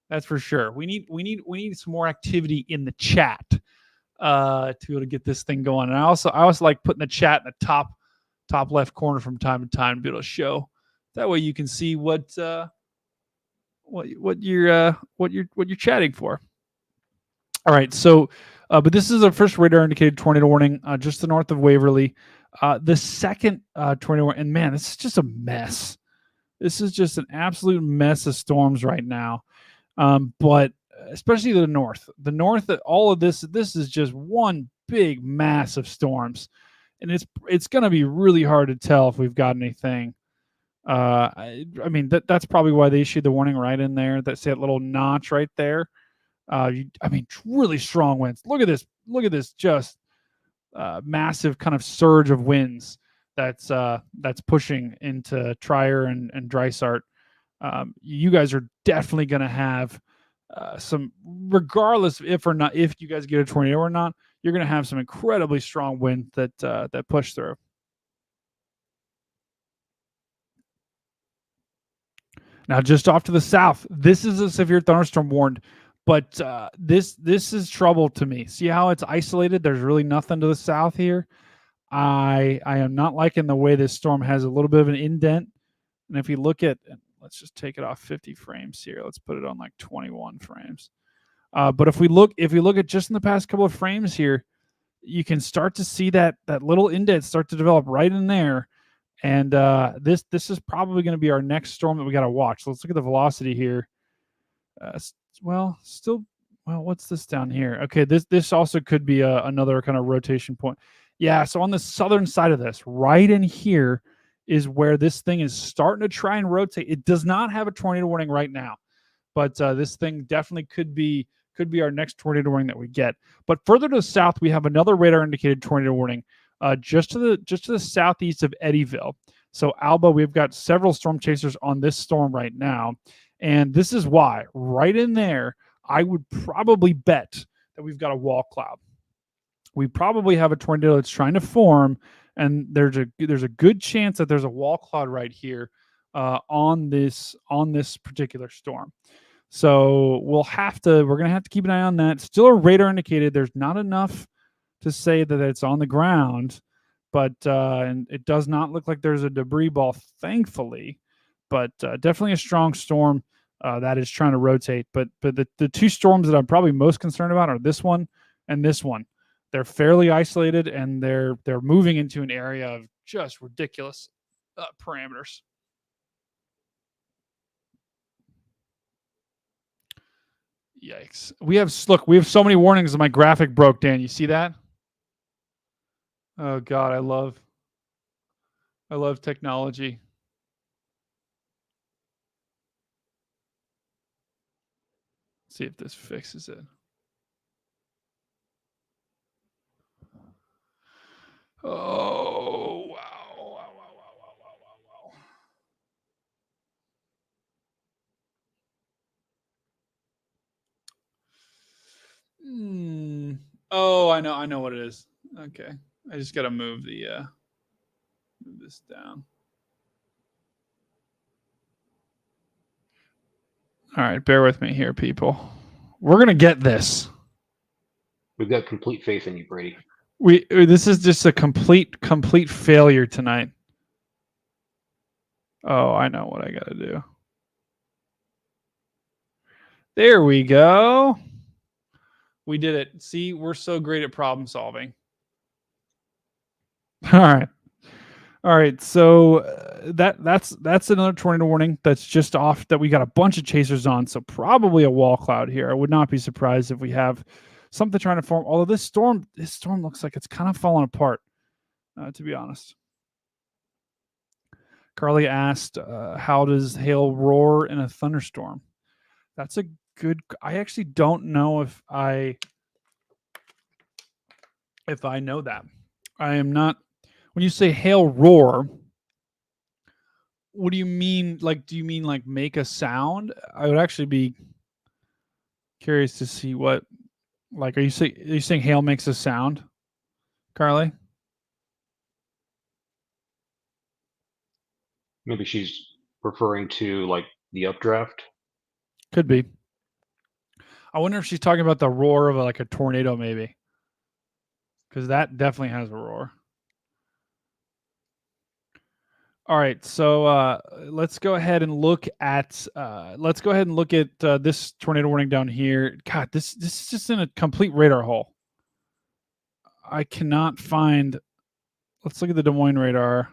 That's for sure. We need some more activity in the chat to be able to get this thing going. And I also like putting the chat in the top left corner from time to time to be able to show. That way you can see what you're chatting for. All right, so but this is our first radar indicated tornado warning just to the north of Waverly. The second tornado warning, and man, this is just a mess. This is just an absolute mess of storms right now. But especially the north, all of this is just one big mass of storms, and it's going to be really hard to tell if we've got anything. I mean that's probably why they issued the warning right in there. That's that little notch right there. Really strong winds. Look at this, just massive kind of surge of winds that's pushing into Trier and Dysart. You guys are definitely going to have some, regardless if you guys get a tornado or not, you're going to have some incredibly strong wind that push through. Now, just off to the south, this is a severe thunderstorm warned, but this is trouble to me. See how it's isolated? There's really nothing to the south here. I am not liking the way this storm has a little bit of an indent. And if you look at, let's just take it off 50 frames here. Let's put it on like 21 frames. But if we look at just in the past couple of frames here, you can start to see that little indent start to develop right in there. And this is probably going to be our next storm that we got to watch. So let's look at the velocity here. What's this down here? Okay, this also could be another kind of rotation point. Yeah, so on the southern side of this, right in here, is where this thing is starting to try and rotate. It does not have a tornado warning right now, but this thing definitely could be our next tornado warning that we get. But further to the south, we have another radar indicated tornado warning. Just to the southeast of Eddyville. So Alba, we've got several storm chasers on this storm right now. And this is why. Right in there, I would probably bet that we've got a wall cloud. We probably have a tornado that's trying to form, and there's a good chance that there's a wall cloud right here on this particular storm. So we're gonna have to keep an eye on that. Still a radar indicated. There's not enough to say that it's on the ground, but and it does not look like there's a debris ball, thankfully, but definitely a strong storm that is trying to rotate. But the two storms that I'm probably most concerned about are this one and this one. They're fairly isolated, and they're moving into an area of just ridiculous parameters. Yikes. We have so many warnings and my graphic broke, Dan. You see that? Oh God, I love technology. Let's see if this fixes it. Oh, wow. Oh, I know what it is. Okay. I just got to move this down. All right, bear with me here, people. We're going to get this. We've got complete faith in you, Brady. This is just a complete failure tonight. Oh, I know what I got to do. There we go. We did it. See, we're so great at problem solving. All right. All right, so that's another tornado warning that's just off that we got a bunch of chasers on, so probably a wall cloud here. I would not be surprised if we have something trying to form. Although this storm looks like it's kind of falling apart, to be honest. Carly asked, "How does hail roar in a thunderstorm?" That's a good. I actually don't know if I know that. I am not. When you say hail roar, what do you mean? Like, do you mean like make a sound? I would actually be curious to see what. Like, are you saying hail makes a sound, Carly? Maybe she's referring to like the updraft. Could be. I wonder if she's talking about the roar of like a tornado, maybe, because that definitely has a roar. All right, so let's go ahead and look at this tornado warning down here. God, this is just in a complete radar hole. I cannot find. Let's look at the Des Moines radar.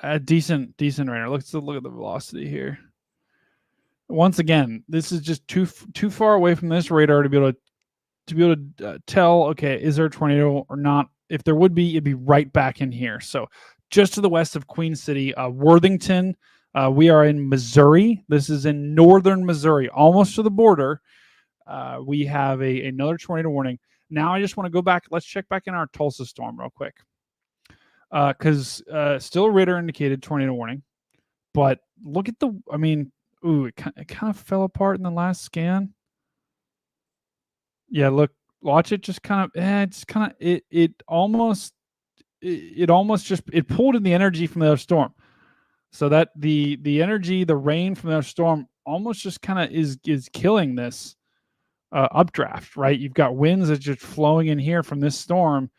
A decent radar. Let's look at the velocity here. Once again, this is just too far away from this radar to be able to tell. Okay, is there a tornado or not? If there would be, it'd be right back in here. So just to the west of Queen City, Worthington. We are in Missouri. This is in northern Missouri, almost to the border. We have another tornado warning. Now I just want to go back. Let's check back in our Tulsa storm real quick. Because still radar indicated tornado warning. But look at it kind of fell apart in the last scan. Yeah, look, watch it just kind of, it almost pulled in the energy from the other storm. So that the energy, the rain from the other storm almost just kind of is killing this updraft, right? You've got winds that's just flowing in here from this storm,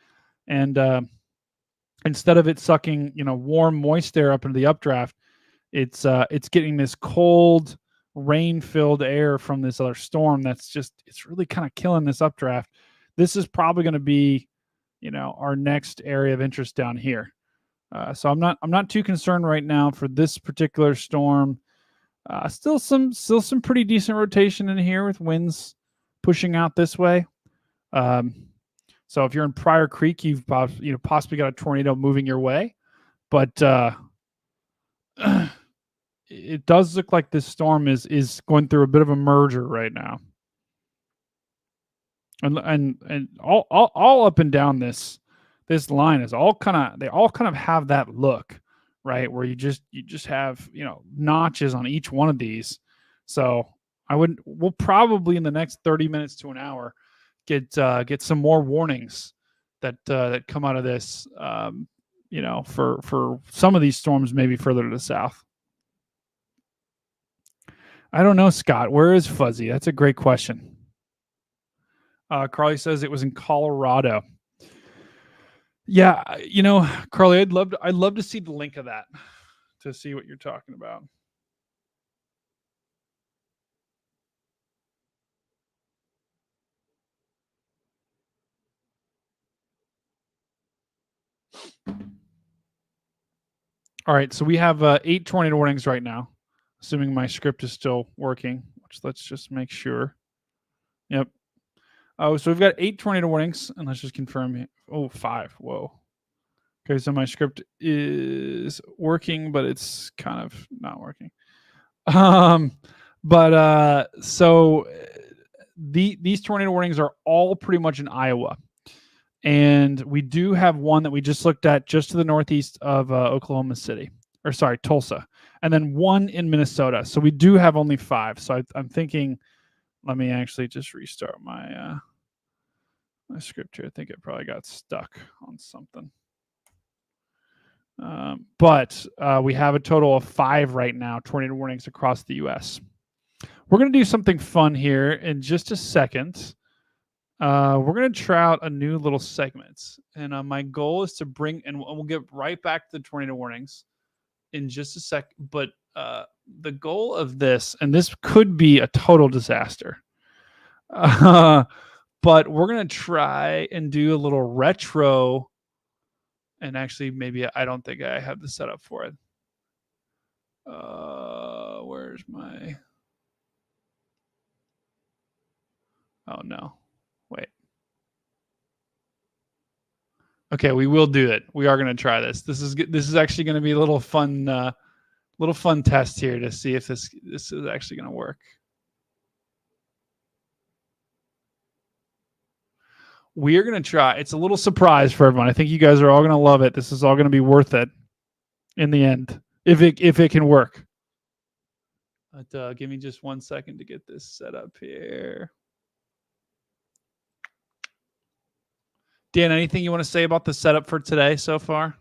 and instead of it sucking, warm, moist air up into the updraft, it's getting this cold, rain-filled air from this other storm it's really kind of killing this updraft. This is probably going to be, our next area of interest down here. So I'm not too concerned right now for this particular storm. Still some pretty decent rotation in here with winds pushing out this way. So if you're in Pryor Creek, you've possibly got a tornado moving your way, but it does look like this storm is going through a bit of a merger right now, and all up and down this line is all kind of have that look, right, where you just have notches on each one of these. So we'll probably in the next 30 minutes to an hour get some more warnings that come out of this, for some of these storms maybe further to the south. I don't know, Scott. Where is Fuzzy? That's a great question. Carly says it was in Colorado. Yeah, Carly, I'd love to see the link of that to see what you're talking about. All right, so we have 8 tornado warnings right now, assuming my script is still working, which let's just make sure. Yep. Oh, so we've got 8 tornado warnings, and let's just confirm. 5. Whoa. Okay, so my script is working, but it's kind of not working. So these tornado warnings are all pretty much in Iowa. And we do have one that we just looked at just to the northeast of Tulsa, and then one in Minnesota. So we do have only 5. So I'm thinking, let me actually just restart my script here. I think it probably got stuck on something. But we have a total of 5 right now, tornado warnings across the U.S. We're going to do something fun here in just a second. We're going to try out a new little segment. And my goal is to bring, and we'll get right back to the tornado warnings in just a sec. But the goal of this, and this could be a total disaster, but we're going to try and do a little retro And actually, maybe I don't think I have the setup for it. Where's my... Oh, no. Wait. Okay, we will do it. We are going to try this. This is actually going to be a little fun test here to see if this is actually going to work. We are going to try. It's a little surprise for everyone. I think you guys are all going to love it. This is all going to be worth it in the end, if it can work. But give me just 1 second to get this set up here. Dan, anything you want to say about the setup for today so far?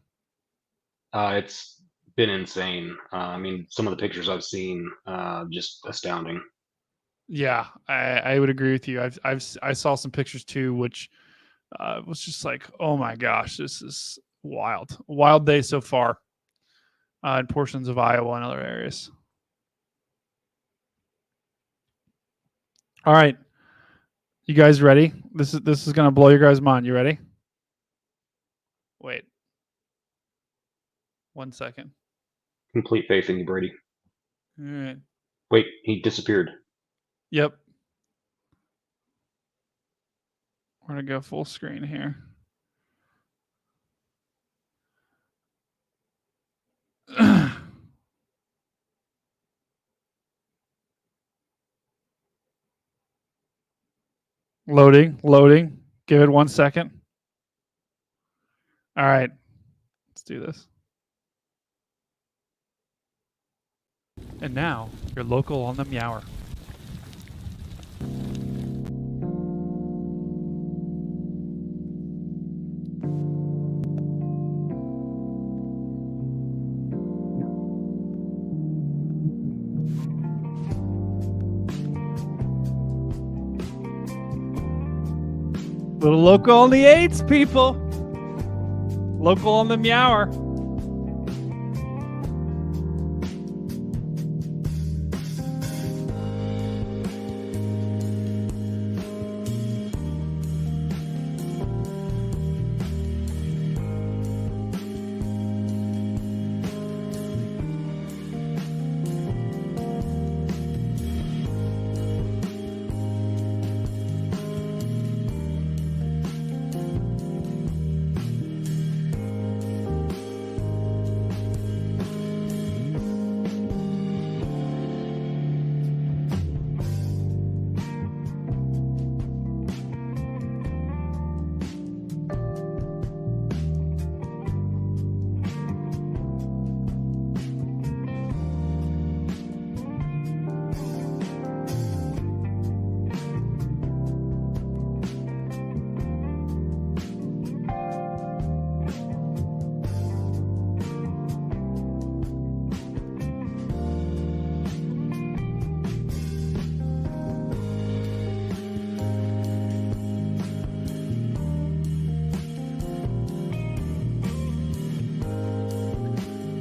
It's been insane. I mean, some of the pictures I've seen, just astounding. Yeah, I would agree with you. I saw some pictures too, which was just like, oh my gosh, this is wild. Wild day so far in portions of Iowa and other areas. All right. You guys ready? This is going to blow your guys' mind. You ready? Wait. 1 second. Complete faith in you, Brady. All right. Wait, he disappeared. Yep. We're going to go full screen here. Loading. Give it 1 second. All right. Let's do this. And now, your local on the Meower. Little local on the 8s, people. Local on the Meower.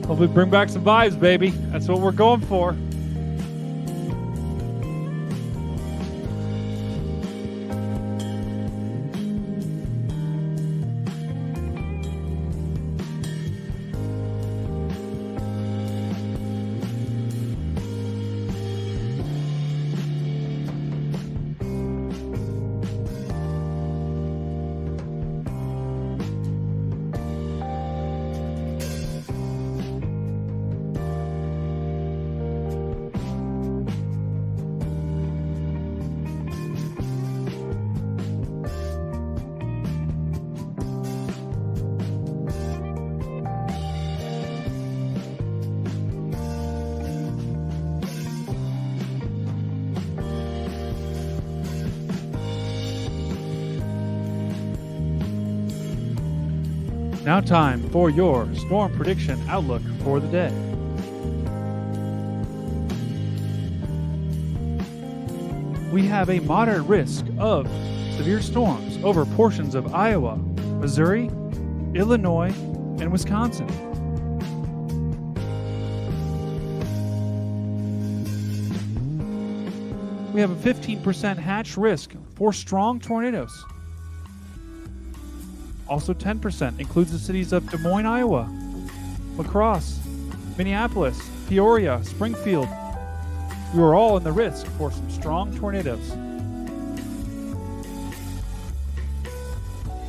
Hopefully bring back some vibes, baby. That's what we're going for. Now time for your storm prediction outlook for the day. We have a moderate risk of severe storms over portions of Iowa, Missouri, Illinois, and Wisconsin. We have a 15% hatch risk for strong tornadoes. also 10%. Includes the cities of Des Moines, Iowa, La Crosse, Minneapolis, Peoria, Springfield. You are all in the risk for some strong tornadoes.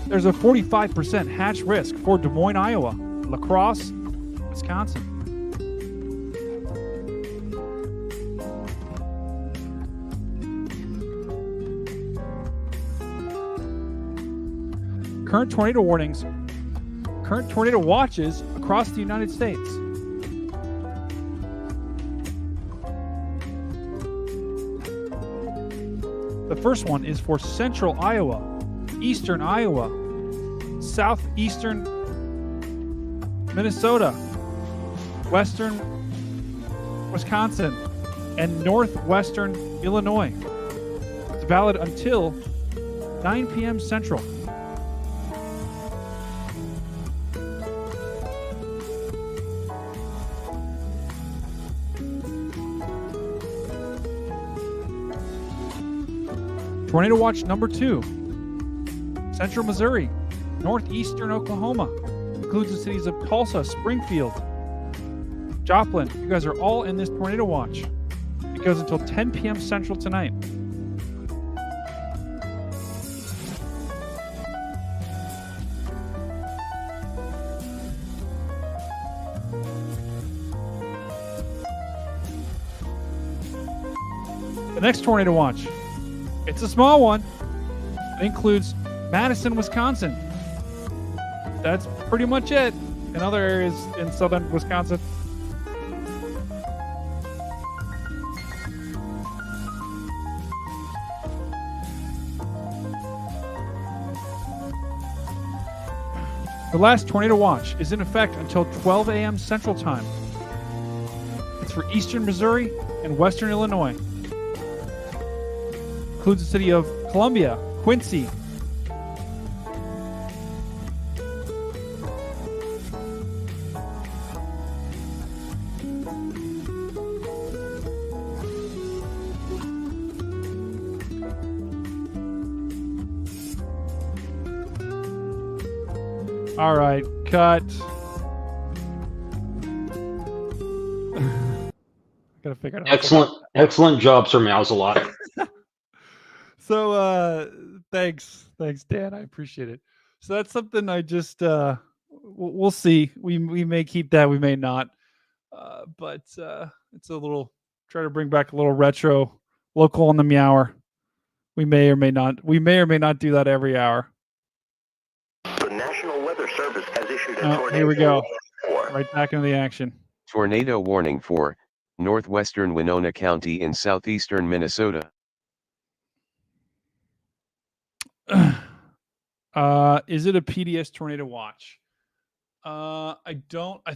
There's a 45% hatch risk for Des Moines, Iowa, La Crosse, Wisconsin. Current tornado warnings, current tornado watches across the United States. The first one is for central Iowa, eastern Iowa, southeastern Minnesota, western Wisconsin, and northwestern Illinois. It's valid until 9 p.m. Central. Tornado watch number 2, central Missouri, northeastern Oklahoma, includes the cities of Tulsa, Springfield, Joplin. You guys are all in this tornado watch. It goes until 10 p.m. Central tonight. The next tornado watch, it's a small one. It includes Madison, Wisconsin. That's pretty much it. In other areas in southern Wisconsin. The last tornado watch is in effect until 12 a.m. Central Time. It's for eastern Missouri and western Illinois. Includes the city of Columbia, Quincy. All right, cut. Gotta figure it out. Excellent job, Sir Mouse-a-Lot. So thanks Dan, I appreciate it. So that's something I just we'll see. We may keep that, we may not, but it's a little, try to bring back a little retro local on the meower. We may or may not do that every hour. The National Weather Service has issued a tornado here we go, warning. right back into the action. Tornado warning for northwestern Winona County in southeastern Minnesota. Is it a PDS tornado watch? I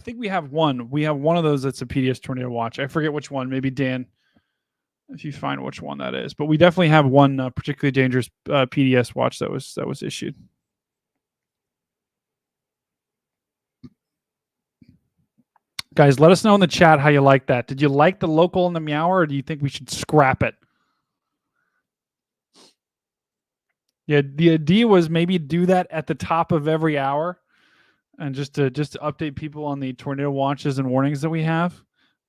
think we have one. We have one of those that's a PDS tornado watch. I forget which one. Maybe Dan, if you find which one that is. But we definitely have one particularly dangerous PDS watch that was issued. Guys, let us know in the chat how you like that. Did you like the local in the meower, or do you think we should scrap it? Yeah, the idea was maybe do that at the top of every hour, and just to update people on the tornado watches and warnings that we have.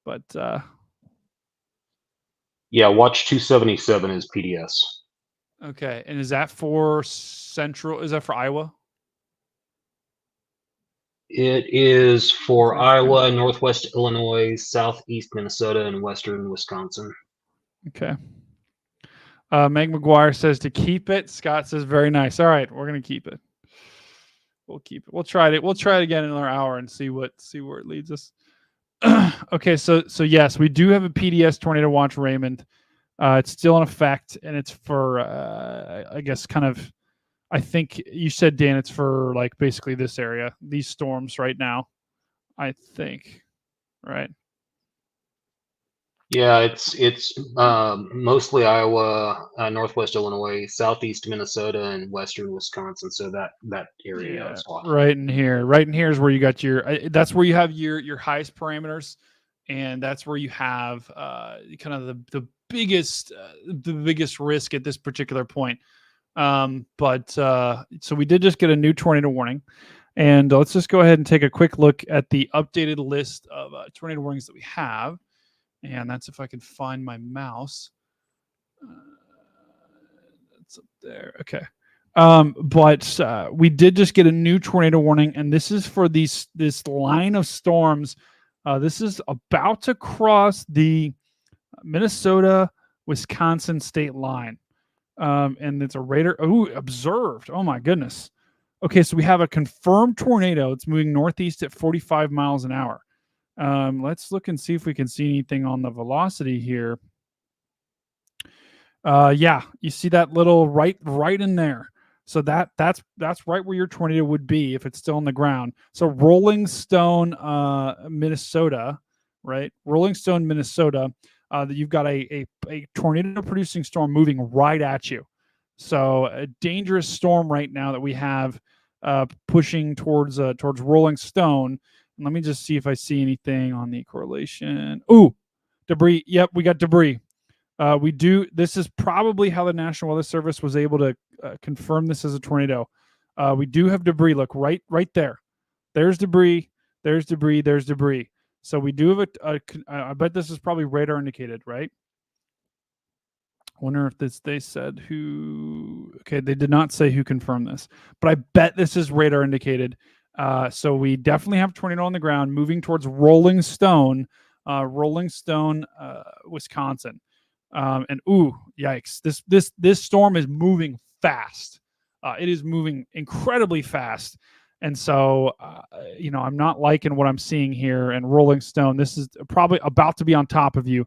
But yeah, watch 277 is PDS. Okay, and is that for Central? Is that for Iowa? It is for Iowa, Northwest Illinois, Southeast Minnesota, and Western Wisconsin. Okay. Meg McGuire says to keep it. Scott says very nice. All right, we're gonna keep it. We'll keep it. We'll try it. We'll try it again in another hour and see where it leads us. Okay, so yes, we do have a PDS tornado watch, Raymond. It's still in effect, and it's for I guess kind of. I think you said, Dan, it's for like basically this area, these storms right now. I think, right? Yeah, it's mostly Iowa, Northwest Illinois, Southeast Minnesota, and Western Wisconsin. So that area. Yeah, is off. right in here. Right in here is where you got your. That's where you have your highest parameters, and that's where you have kind of the biggest risk at this particular point. But so we did just get a new tornado warning. And let's just go ahead and take a quick look at the updated list of tornado warnings that we have. And that's if I can find my mouse. It's up there. Okay. But we did just get a new tornado warning, and this is for this line of storms. This is about to cross the Minnesota-Wisconsin state line. And it's a radar. Oh, observed. Oh my goodness. Okay, so we have a confirmed tornado. It's moving northeast at 45 miles an hour. Let's look and see if we can see anything on the velocity here. Yeah, you see that little right in there. So that's right where your tornado would be if it's still on the ground. So Rolling Stone, Minnesota, right? Rolling Stone, Minnesota. That you've got a tornado producing storm moving right at you. So a dangerous storm right now that we have pushing towards Rolling Stone. And let me just see if I see anything on the correlation. Ooh, debris. Yep, we got debris. We do. This is probably how the National Weather Service was able to confirm this as a tornado. We do have debris. Look right there. There's debris. There's debris. There's debris. So we do have I bet this is probably radar indicated, right? I wonder if they said who. Okay, they did not say who confirmed this, but I bet this is radar indicated. So we definitely have tornado on the ground moving towards Rolling Stone, Wisconsin. And ooh, yikes! This storm is moving fast. It is moving incredibly fast. And so, I'm not liking what I'm seeing here. And Rolling Stone, this is probably about to be on top of you.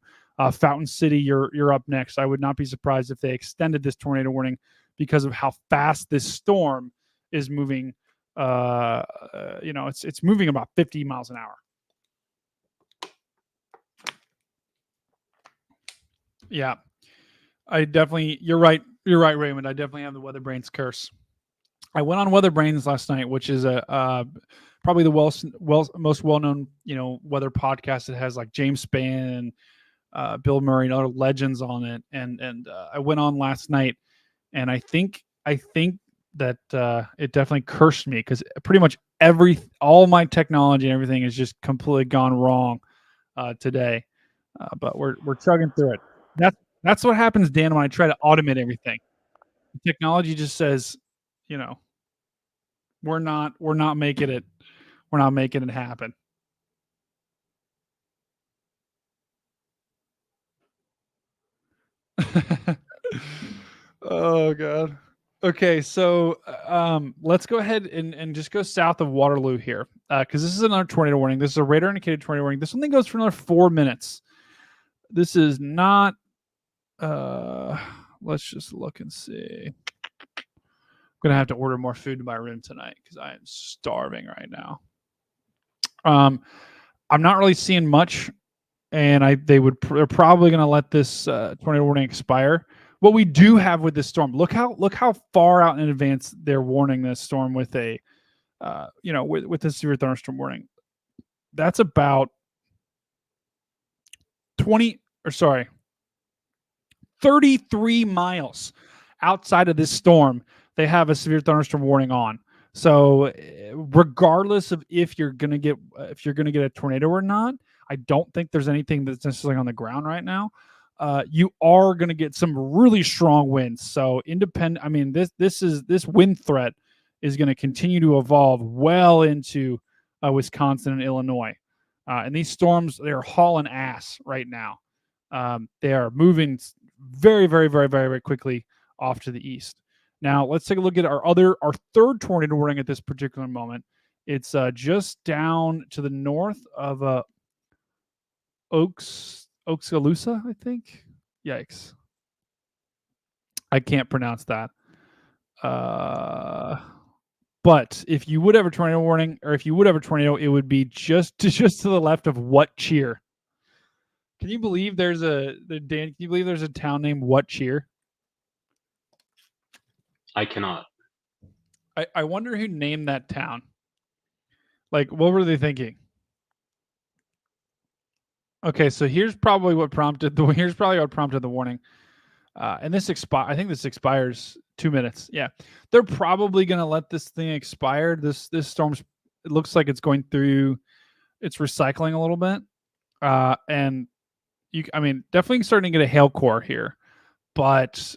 Fountain City, you're up next. I would not be surprised if they extended this tornado warning because of how fast this storm is moving. It's moving about 50 miles an hour. Yeah, you're right, Raymond. I definitely have the Weather Brains curse. I went on Weather Brains last night, which is probably the most well-known, weather podcast. It has like James Spann, Bill Murray, and other legends on it. And I went on last night, and I think that it definitely cursed me because pretty much all my technology and everything has just completely gone wrong today. But we're chugging through it. That's what happens, Dan, when I try to automate everything. The technology just says, we're not making it happen. Oh God. Okay, so let's go ahead and just go south of Waterloo here, because this is another tornado warning. This is a radar indicated tornado warning. This one goes for another 4 minutes. This is not. Let's just look and see. I'm gonna have to order more food to my room tonight because I am starving right now. I'm not really seeing much, and they're probably gonna let this tornado warning expire. What we do have with this storm, look how far out in advance they're warning this storm with a, with the severe thunderstorm warning. That's about 33 miles outside of this storm. They have a severe thunderstorm warning on. So regardless of if you're gonna get a tornado or not, I don't think there's anything that's necessarily on the ground right now. You are gonna get some really strong winds. So independent. I mean, this wind threat is going to continue to evolve well into Wisconsin and Illinois. And these storms, they're hauling ass right now. They are moving very, very, very, very, very quickly off to the east. Now, let's take a look at our third tornado warning at this particular moment. It's just down to the north of Oxaloosa, I think. Yikes. I can't pronounce that. But if you would have a tornado warning, or if you would have a tornado, it would be just to the left of What Cheer. Can you believe there's a town named What Cheer? I cannot. I wonder who named that town. Like, what were they thinking? Okay, so here's probably what prompted the warning. And I think this expires 2 minutes. Yeah. They're probably going to let this thing expire. This storm's, it looks like it's going through, it's recycling a little bit. And I mean, definitely starting to get a hail core here, but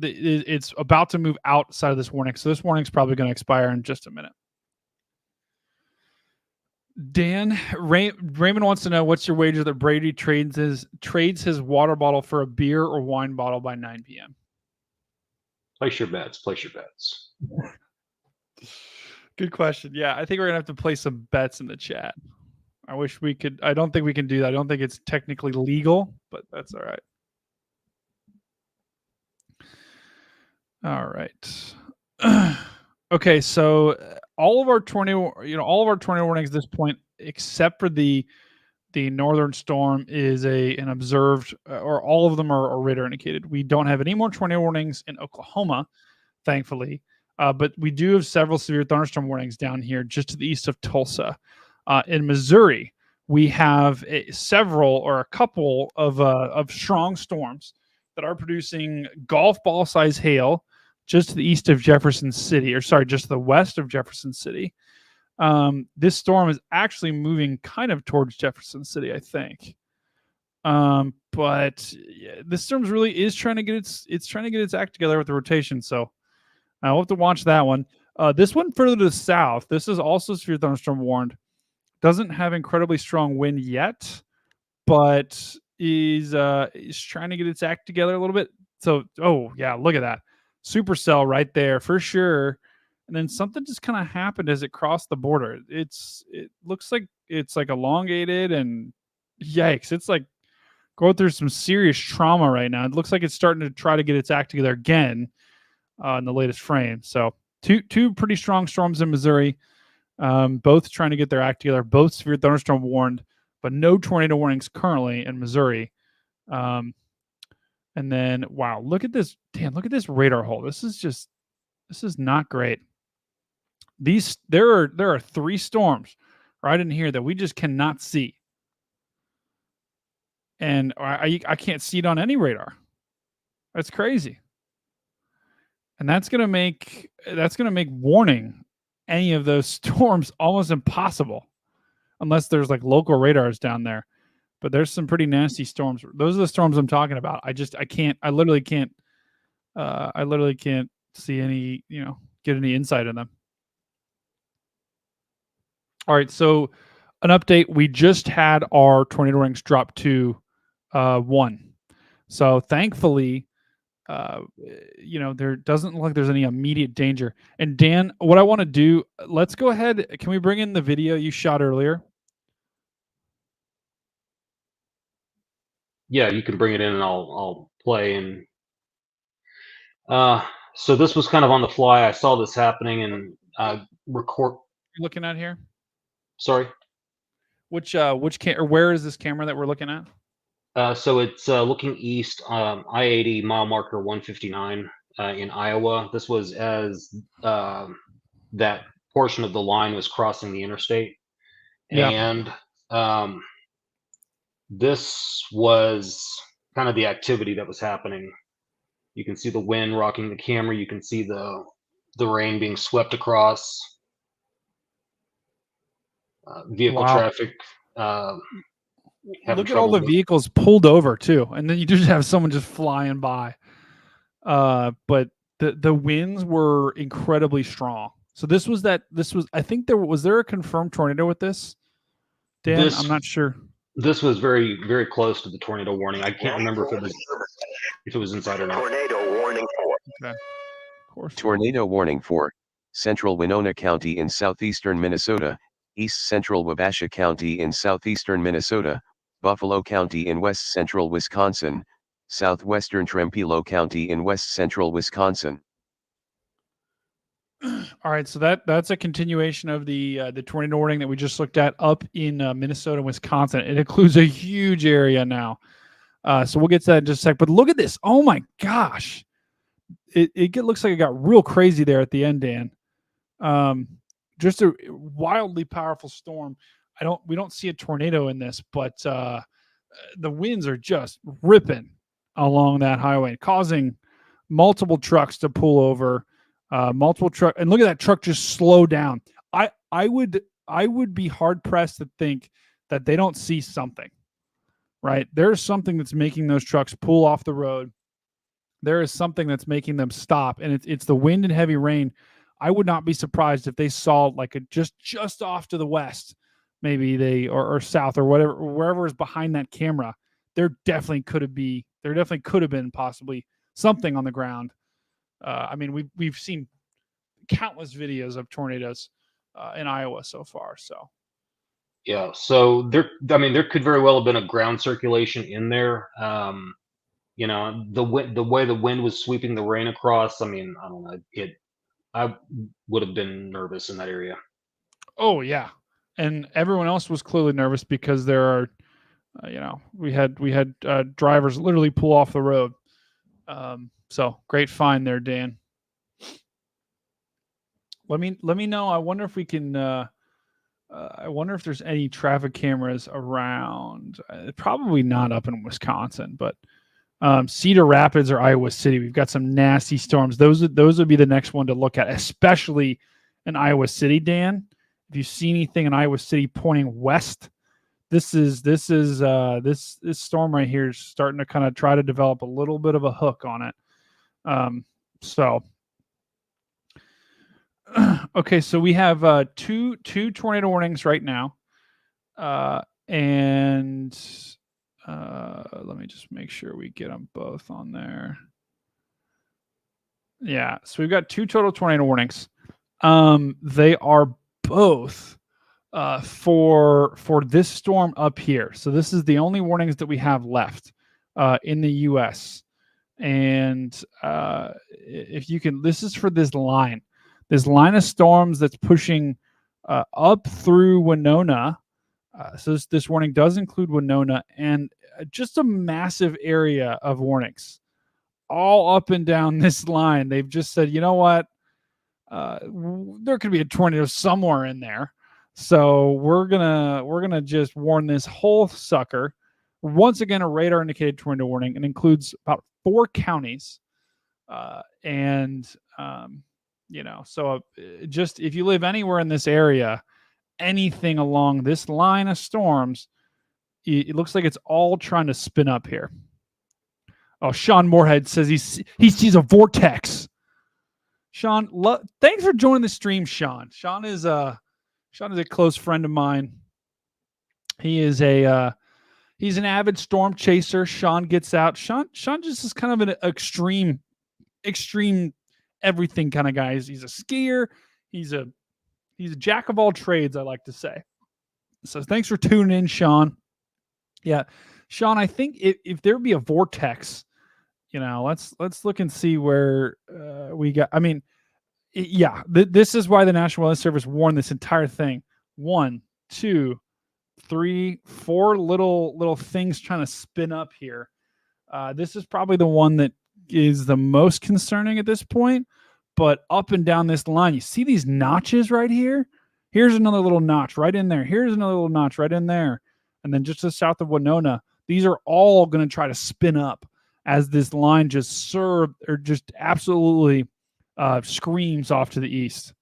it's about to move outside of this warning. So this warning is probably going to expire in just a minute. Dan, Raymond wants to know, what's your wager that Brady trades his water bottle for a beer or wine bottle by 9 p.m.? Place your bets. Place your bets. Good question. Yeah, I think we're going to have to place some bets in the chat. I wish we could. I don't think we can do that. I don't think it's technically legal, but that's all right. All right. Okay, so all of our tornado warnings at this point, except for the northern storm, is an observed, or all of them are radar indicated. We don't have any more tornado warnings in Oklahoma, thankfully, but we do have several severe thunderstorm warnings down here just to the east of Tulsa. In Missouri, we have several or a couple of strong storms that are producing golf ball size hail just to the east of Jefferson City, or sorry, just to the west of Jefferson City. This storm is actually moving kind of towards Jefferson City, I think. But yeah, this storm really is trying to get its act together with the rotation. So we'll have to watch that one. This one further to the south, this is also severe thunderstorm warned. Doesn't have incredibly strong wind yet, but is trying to get its act together a little bit. So, oh yeah, look at that. Supercell right there for sure. And then something just kind of happened as it crossed the border. It looks like it's like elongated, and yikes, it's like going through some serious trauma right now. It looks like it's starting to try to get its act together again in the latest frame. So two pretty strong storms in Missouri, both trying to get their act together, both severe thunderstorm warned, but no tornado warnings currently in Missouri. And then, wow, look at this. Dan, look at this radar hole. This is not great. There are 3 storms right in here that we just cannot see. And I can't see it on any radar. That's crazy. And that's going to make warning any of those storms almost impossible, unless there's like local radars down there. But there's some pretty nasty storms. Those are the storms I'm talking about. I literally can't see any, get any insight in them. All right. So an update. We just had our tornado rings drop to 1. So thankfully, there doesn't look like there's any immediate danger. And Dan, what I want to do, let's go ahead. Can we bring in the video you shot earlier? Yeah, you can bring it in and I'll play. And so this was kind of on the fly. I saw this happening and record. You're looking at here? Sorry. Where is this camera that we're looking at? So it's looking east, I-80 mile marker 159 in Iowa. This was as that portion of the line was crossing the interstate. Yeah. And this was kind of the activity that was happening. You can see the wind rocking the camera. You can see the rain being swept across. Vehicle traffic. Look at all the vehicles pulled over too, and then you just have someone just flying by. But the winds were incredibly strong. So this was I think was there a confirmed tornado with this? Dan, I'm not sure. This was very, very close to the tornado warning. I can't remember if it was inside or not. Tornado warning 4. Okay. Of course. Tornado warning 4, central Winona County in southeastern Minnesota, east central Wabasha County in southeastern Minnesota, Buffalo County in west central Wisconsin, southwestern Trempealeau County in west central Wisconsin. All right, so that's a continuation of the tornado warning that we just looked at up in Minnesota and Wisconsin. It includes a huge area now. So we'll get to that in just a sec. But look at this. Oh my gosh. It looks like it got real crazy there at the end, Dan. Just a wildly powerful storm. We don't see a tornado in this, but the winds are just ripping along that highway, causing multiple trucks to pull over, multiple truck, and look at that truck just slow down. I would be hard pressed to think that they don't see something, right? There's something that's making those trucks pull off the road. There is something that's making them stop, and it's the wind and heavy rain. I would not be surprised if they saw like a just off to the west, maybe they or south or whatever, wherever is behind that camera. There definitely could have been possibly something on the ground. I mean, we've seen countless videos of tornadoes in Iowa so far. So Yeah, so there could very well have been a ground circulation in there. The way the wind was sweeping the rain across. I mean, I don't know. I would have been nervous in that area. oh yeah, and everyone else was clearly nervous because there are, we had drivers literally pull off the road. So great find there, Dan. Let me know. I wonder if we can. I wonder if there's any traffic cameras around. Probably not up in Wisconsin, but Cedar Rapids or Iowa City. We've got some nasty storms. Those would be the next one to look at, especially in Iowa City, Dan. If you see anything in Iowa City pointing west, this storm right here is starting to kind of try to develop a little bit of a hook on it. So okay, so we have two tornado warnings right now, and let me just make sure we get them both on there. Yeah, so we've got two total tornado warnings. They are both for this storm up here. So this is the only warnings that we have left in the U.S. And if you can, this is for this line of storms that's pushing up through Winona. So this warning does include Winona and just a massive area of warnings all up and down this line. They've just said, you know what? There could be a tornado somewhere in there. So we're gonna just warn this whole sucker. Once again, a radar indicated tornado warning. It includes about 4 counties. So just if you live anywhere in this area, anything along this line of storms, it looks like it's all trying to spin up here. Oh, Sean Moorhead says he sees a vortex. Sean, thanks for joining the stream, Sean. Sean is a close friend of mine. He is he's an avid storm chaser. Sean gets out. Sean just is kind of an extreme everything kind of guy. He's a skier. He's a jack of all trades, I like to say. So thanks for tuning in, Sean. Yeah, Sean, I think if there be a vortex, let's look and see where we got. I mean, this is why the National Weather Service warned this entire thing. 1, 2, 3, 4 little things trying to spin up here. This is probably the one that is the most concerning at this point. But up and down this line, you see these notches right here? Here's another little notch right in there. Here's another little notch right in there. And then just to the south of Winona, these are all going to try to spin up as this line just absolutely screams off to the east.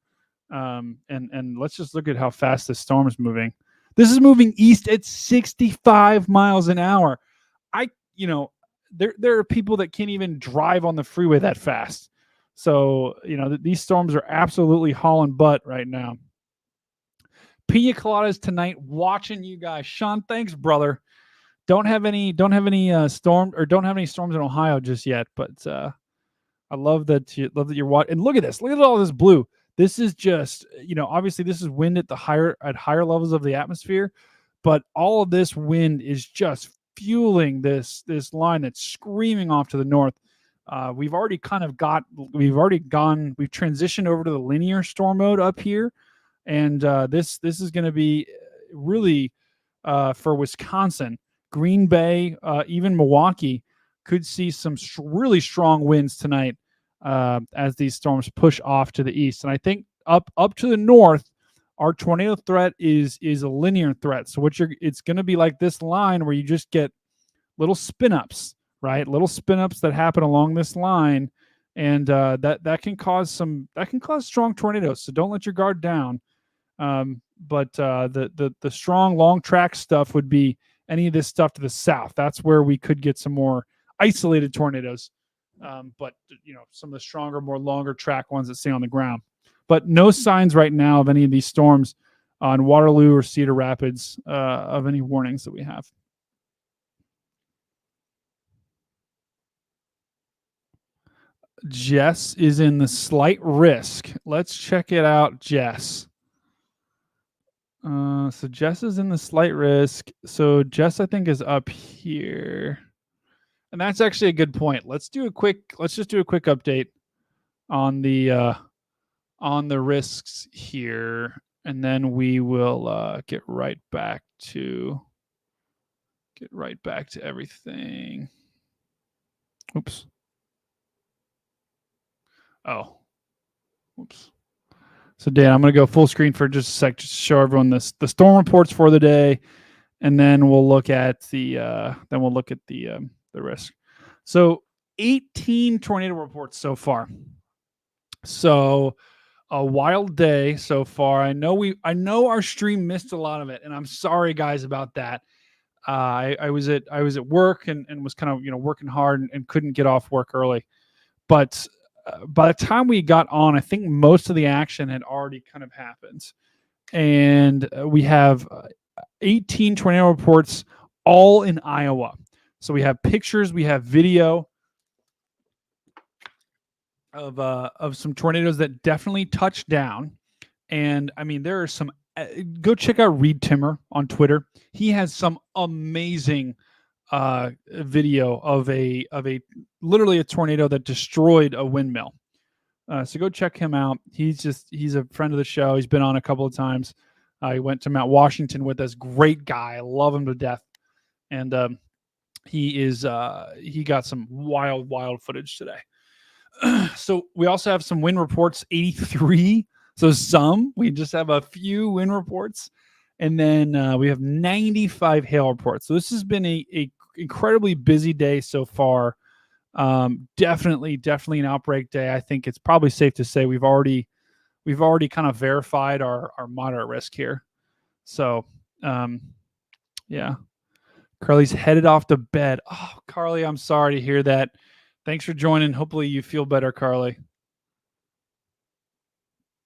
And let's just look at how fast this storm is moving. This is moving east at 65 miles an hour. There are people that can't even drive on the freeway that fast. So, these storms are absolutely hauling butt right now. Pina coladas tonight, watching you guys. Sean, thanks, brother. Don't have any storms in Ohio just yet, but I love that you're watching. And look at this. Look at all this blue. This is just, obviously this is wind at higher levels of the atmosphere, but all of this wind is just fueling this line that's screaming off to the north. We've transitioned over to the linear storm mode up here. And this is going to be really for Wisconsin, Green Bay, even Milwaukee could see some really strong winds tonight as these storms push off to the east. And I think up to the north, our tornado threat is a linear threat. So it's going to be like this line where you just get little spin ups, right? Little spin ups that happen along this line and that can cause strong tornadoes. So don't let your guard down. But the strong long track stuff would be any of this stuff to the south. That's where we could get some more isolated tornadoes. But some of the stronger, more longer track ones that stay on the ground. But no signs right now of any of these storms on Waterloo or Cedar Rapids of any warnings that we have. Jess is in the slight risk. Let's check it out, Jess. So Jess is in the slight risk. So Jess, I think, is up here. And that's actually a good point. Let's just do a quick update on the risks here. And then we will get right back to everything. Oops. Oh. Oops. So Dan, I'm going to go full screen for just a sec, just to show everyone the storm reports for the day, and then we'll look at the risk. So 18 tornado reports so far. So a wild day so far. I know our stream missed a lot of it, and I'm sorry guys about that. I was at work and was kind of working hard and couldn't get off work early, but by the time we got on, I think most of the action had already kind of happened. And we have 18 tornado reports, all in Iowa. So we have pictures, we have video of some tornadoes that definitely touched down. And I mean, there are some. Go check out Reed Timmer on Twitter. He has some amazing video of a literally a tornado that destroyed a windmill. So go check him out. He's a friend of the show. He's been on a couple of times. He went to Mount Washington with us. Great guy. I love him to death. And he got some wild footage today. So we also have some wind reports, 83. So we just have a few wind reports. And then we have 95 hail reports. So this has been a incredibly busy day so far. Definitely an outbreak day. I think it's probably safe to say we've already kind of verified our moderate risk here. So yeah. Carly's headed off to bed. Oh, Carly, I'm sorry to hear that. Thanks for joining. Hopefully you feel better, Carly.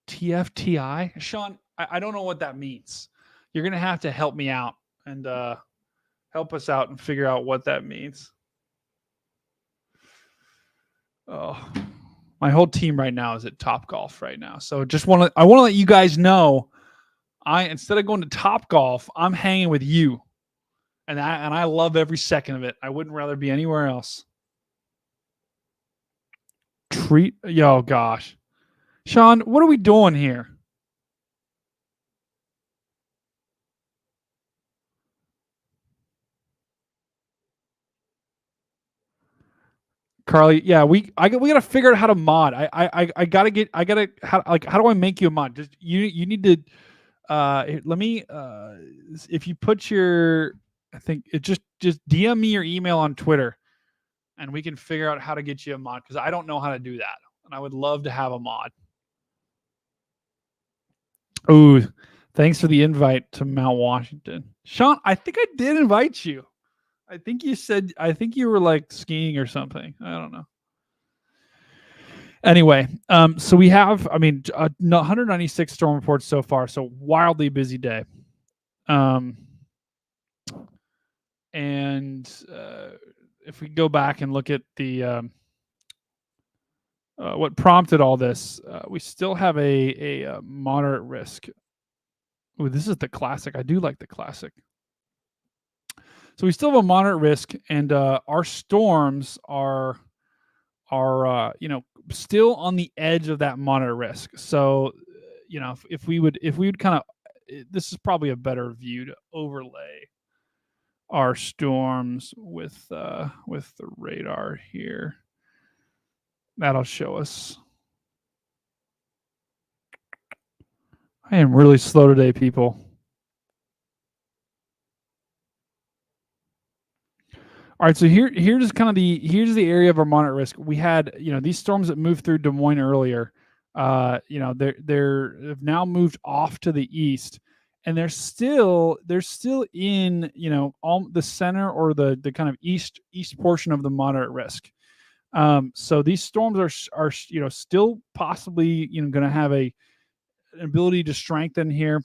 TFTI? Sean, I don't know what that means. You're going to have to help me out and help us out and figure out what that means. Oh, my whole team right now is at Topgolf right now. So I want to let you guys know, instead of going to Topgolf, I'm hanging with you. And I love every second of it. I wouldn't rather be anywhere else. Yo, gosh. Sean, what are we doing here? Carly, yeah, we gotta figure out how to mod. How do I make you a mod? Just you need to let me if you put your, I think it just DM me your email on Twitter and we can figure out how to get you a mod, because I don't know how to do that. And I would love to have a mod. Oh, thanks for the invite to Mount Washington. Sean, I think I did invite you. I think you were like skiing or something. I don't know. Anyway, so we have, 196 storm reports so far. So wildly busy day. And if we go back and look at the what prompted all this, we still have a moderate risk. Oh, this is the classic. I do like the classic. So we still have a moderate risk, and our storms are still on the edge of that moderate risk. So if we would kind of, this is probably a better view to overlay our storms with the radar here. That'll show us. I am really slow today, people. All right, so here's kind of here's the area of our moderate risk. We had, these storms that moved through Des Moines earlier. They're have now moved off to the east, and they're still in, all the center or the kind of east portion of the moderate risk. So these storms are still possibly going to have an ability to strengthen here,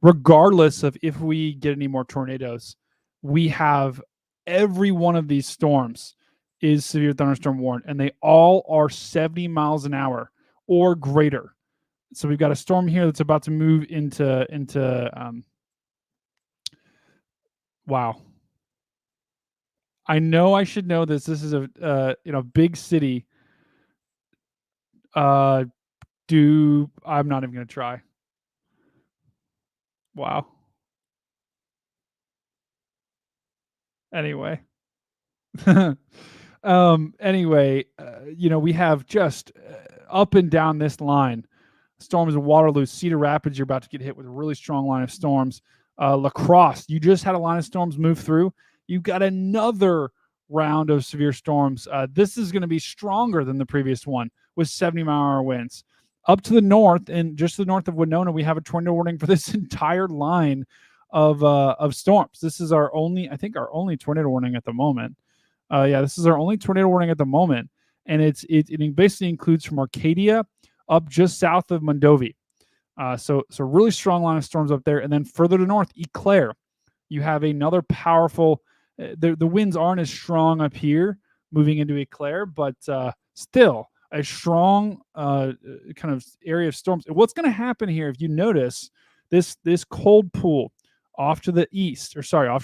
regardless of if we get any more tornadoes. We have every one of these storms is severe thunderstorm warned, and they all are 70 miles an hour or greater. So we've got a storm here that's about to move into wow. I know I should know this. This is a big city. I'm not even going to try. Wow. Anyway. We have just up and down this line. Storms in Waterloo, Cedar Rapids, you're about to get hit with a really strong line of storms. La Crosse, you just had a line of storms move through. You've got another round of severe storms. This is going to be stronger than the previous one with 70-mile-an-hour winds. Up to the north, and just to the north of Winona, we have a tornado warning for this entire line of storms. This is our only tornado warning at the moment. This is our only tornado warning at the moment, and it basically includes from Arcadia up just south of Mondovi. So really strong line of storms up there, and then further to north, Eau Claire, you have another powerful. The winds aren't as strong up here moving into Eau Claire, but still a strong kind of area of storms. What's going to happen here, if you notice, this cold pool off to the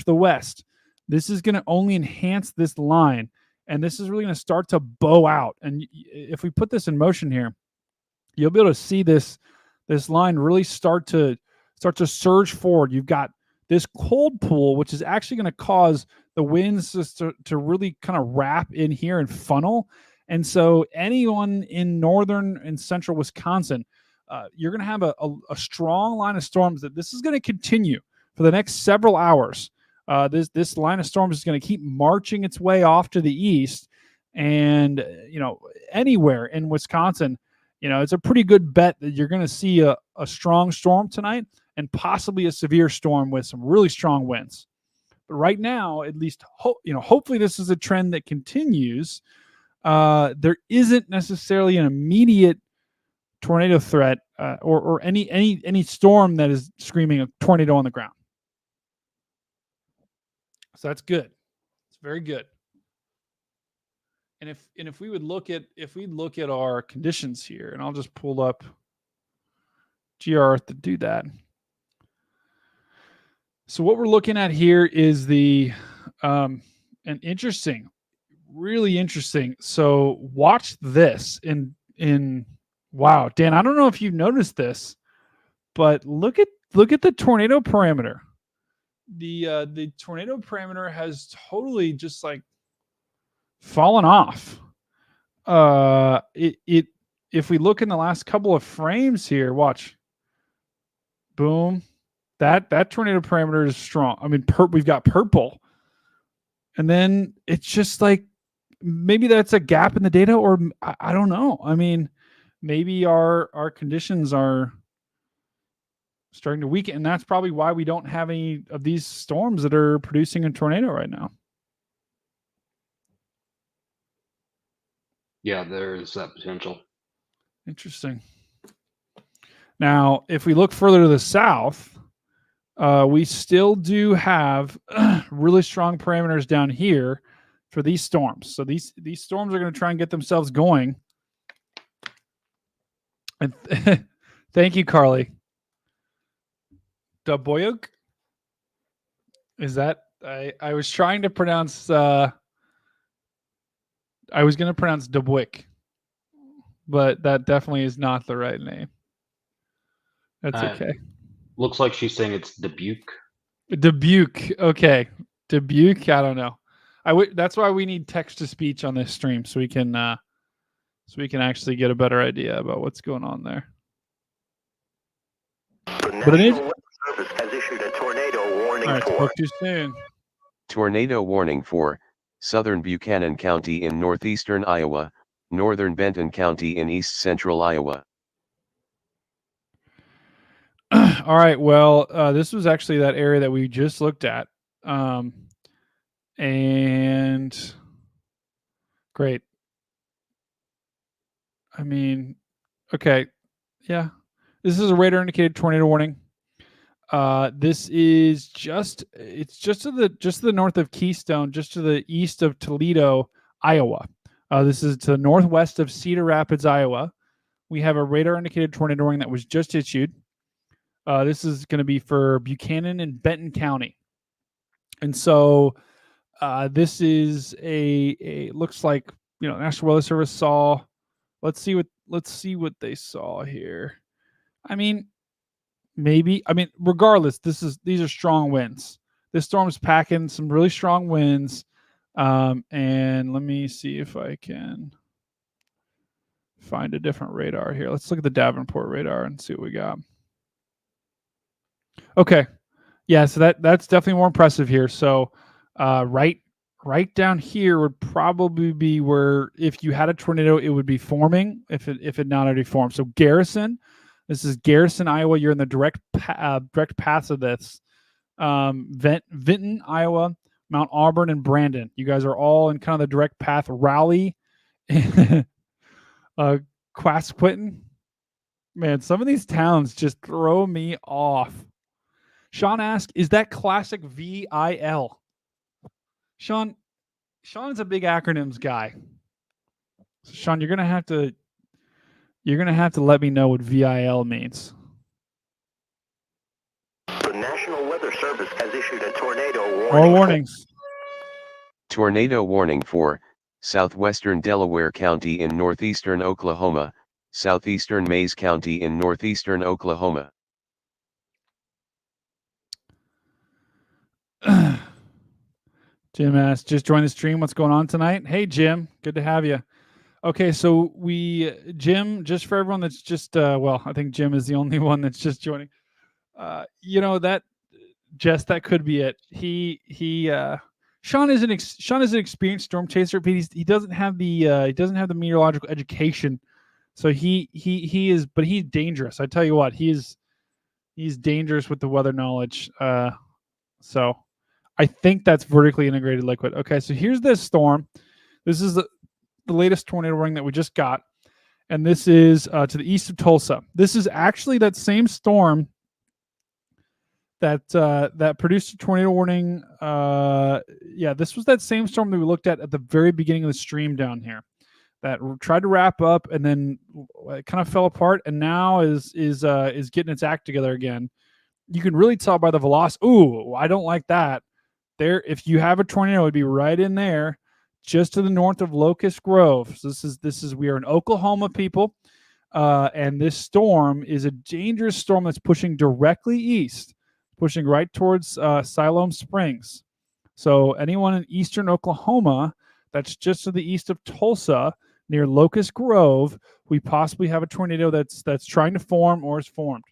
west, this is going to only enhance this line, and this is really going to start to bow out. And if we put this in motion here, you'll be able to see this line really start to surge forward. You've got this cold pool, which is actually going to cause the winds to really kind of wrap in here and funnel. And so anyone in northern and central Wisconsin, you're going to have a strong line of storms that this is going to continue for the next several hours. This line of storms is going to keep marching its way off to the east, and anywhere in Wisconsin, it's a pretty good bet that you're going to see a strong storm tonight and possibly a severe storm with some really strong winds. But right now, at least, hopefully this is a trend that continues. There isn't necessarily an immediate tornado threat or any storm that is screaming a tornado on the ground. So that's good. It's very good. And if we look at our conditions here, and I'll just pull up GR to do that. So what we're looking at here is really interesting. So watch this in wow, Dan, I don't know if you've noticed this, but look at the tornado parameter. The tornado parameter has totally just like fallen off. If we look in the last couple of frames here, watch. Boom. That tornado parameter is strong. I mean, we've got purple. And then it's just like maybe that's a gap in the data, or I don't know. I mean, maybe our conditions are starting to weaken, and that's probably why we don't have any of these storms that are producing a tornado right now. Yeah, there's that potential. Interesting. Now, if we look further to the south, we still do have really strong parameters down here for these storms. So these storms are going to try and get themselves going. And thank you, Carly. Daboyuk? Is that I was trying to pronounce I was going to pronounce Dabuik, but that definitely is not the right name. That's okay. Looks like she's saying it's Dubuque. Dubuque. Okay. Dubuque. I don't know. That's why we need text to speech on this stream, so we can actually get a better idea about what's going on there. The National Weather Service has issued a tornado warning All right, for. spoke too soon. Tornado warning for southern Buchanan County in northeastern Iowa, northern Benton County in east central Iowa. All right. Well, this was actually that area that we just looked at. And great. I mean, okay. Yeah. This is a radar indicated tornado warning. This is just to the north of Keystone, just to the east of Toledo, Iowa. This is to the northwest of Cedar Rapids, Iowa. We have a radar indicated tornado warning that was just issued. This is going to be for Buchanan and Benton County. And so this is a looks like, National Weather Service saw. Let's see what they saw here. I mean, maybe. I mean, regardless, these are strong winds. This storm's packing some really strong winds. And let me see if I can find a different radar here. Let's look at the Davenport radar and see what we got. Okay. Yeah, so that's definitely more impressive here. So right down here would probably be where, if you had a tornado, it would be forming if it not already formed. So Garrison, this is Garrison, Iowa. You're in the direct paths of this. Vinton, Iowa, Mount Auburn, and Brandon. You guys are all in kind of the direct path. Raleigh, Quasquinton. Man, some of these towns just throw me off. Sean asked, is that classic VIL? Sean is a big acronyms guy. So Sean, you're gonna have to let me know what VIL means. The National Weather Service has issued a tornado warning. More warnings. Tornado warning for southwestern Delaware County in northeastern Oklahoma, southeastern Mays County in northeastern Oklahoma. Jim asked, just join the stream. What's going on tonight? Hey, Jim. Good to have you. Okay, so Jim, just for everyone that's just, I think Jim is the only one that's just joining. That could be it. Sean is an experienced storm chaser, but he doesn't have the meteorological education. So he is, but he's dangerous. I tell you what, he's dangerous with the weather knowledge. So I think that's vertically integrated liquid. Okay, so here's this storm. This is the latest tornado warning that we just got, and this is to the east of Tulsa. This is actually that same storm that produced a tornado warning. This was that same storm that we looked at the very beginning of the stream down here, that tried to wrap up and then it kind of fell apart, and now is getting its act together again. You can really tell by the velocity. Ooh, I don't like that. There, if you have a tornado, it'd be right in there, just to the north of Locust Grove. So we are in Oklahoma, people, and this storm is a dangerous storm that's pushing directly east, pushing right towards Siloam Springs. So anyone in eastern Oklahoma, that's just to the east of Tulsa, near Locust Grove, we possibly have a tornado that's trying to form or is formed.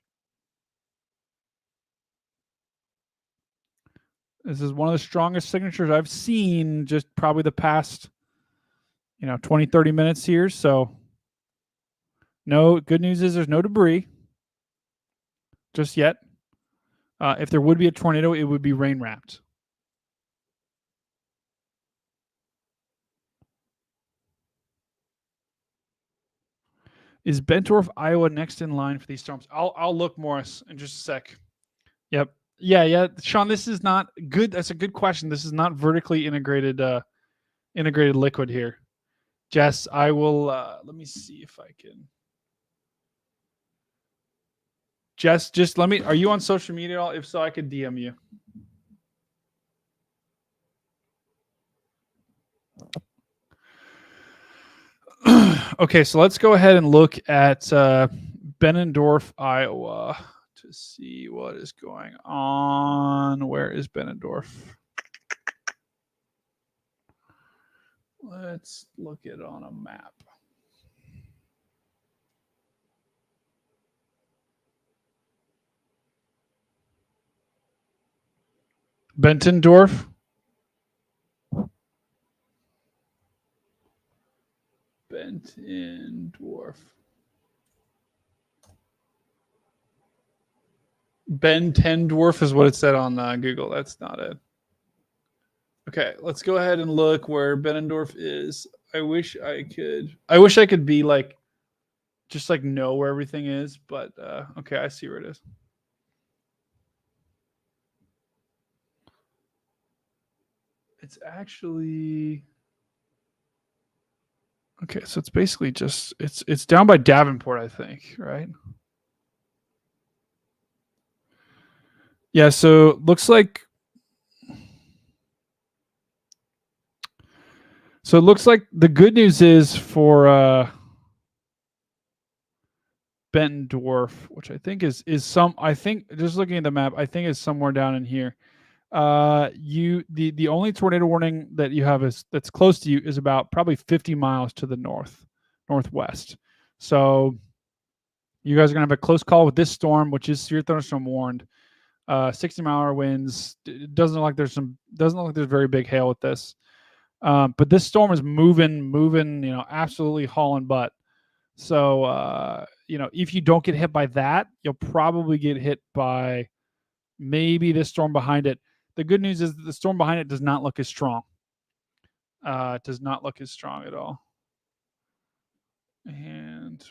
This is one of the strongest signatures I've seen just probably the past, 20, 30 minutes here. So no, good news is there's no debris just yet. If there would be a tornado, it would be rain wrapped. Is Bentorf, Iowa next in line for these storms? I'll look, Morris, in just a sec. Yep. Yeah. Sean, this is not good. That's a good question. This is not vertically integrated liquid here. Jess, I will let me see if I can. Jess, just let me, are you on social media at all? If so, I could DM you. Okay, so let's go ahead and look at Benendorf, Iowa, to see what is going on. Where is Benendorf? Let's look it on a map. Bentendorf. Bettendorf. Bettendorf is what it said on Google. That's not it. Okay, let's go ahead and look where Bettendorf is. I wish I could be like, just like know where everything is, but okay, I see where it is. It's actually okay. So it's basically just it's down by Davenport, I think, right? Yeah. So looks like. So it looks like the good news is for Bettendorf, which I think is some. I think just looking at the map, I think is somewhere down in here. The only tornado warning that you have that's close to you is about probably 50 miles to the northwest. So you guys are gonna have a close call with this storm, which is severe thunderstorm warned. 60-mile-an-hour winds. It doesn't look like there's very big hail with this. But this storm is moving, absolutely hauling butt. So, if you don't get hit by that, you'll probably get hit by maybe this storm behind it. The good news is that the storm behind it does not look as strong. It does not look as strong at all. And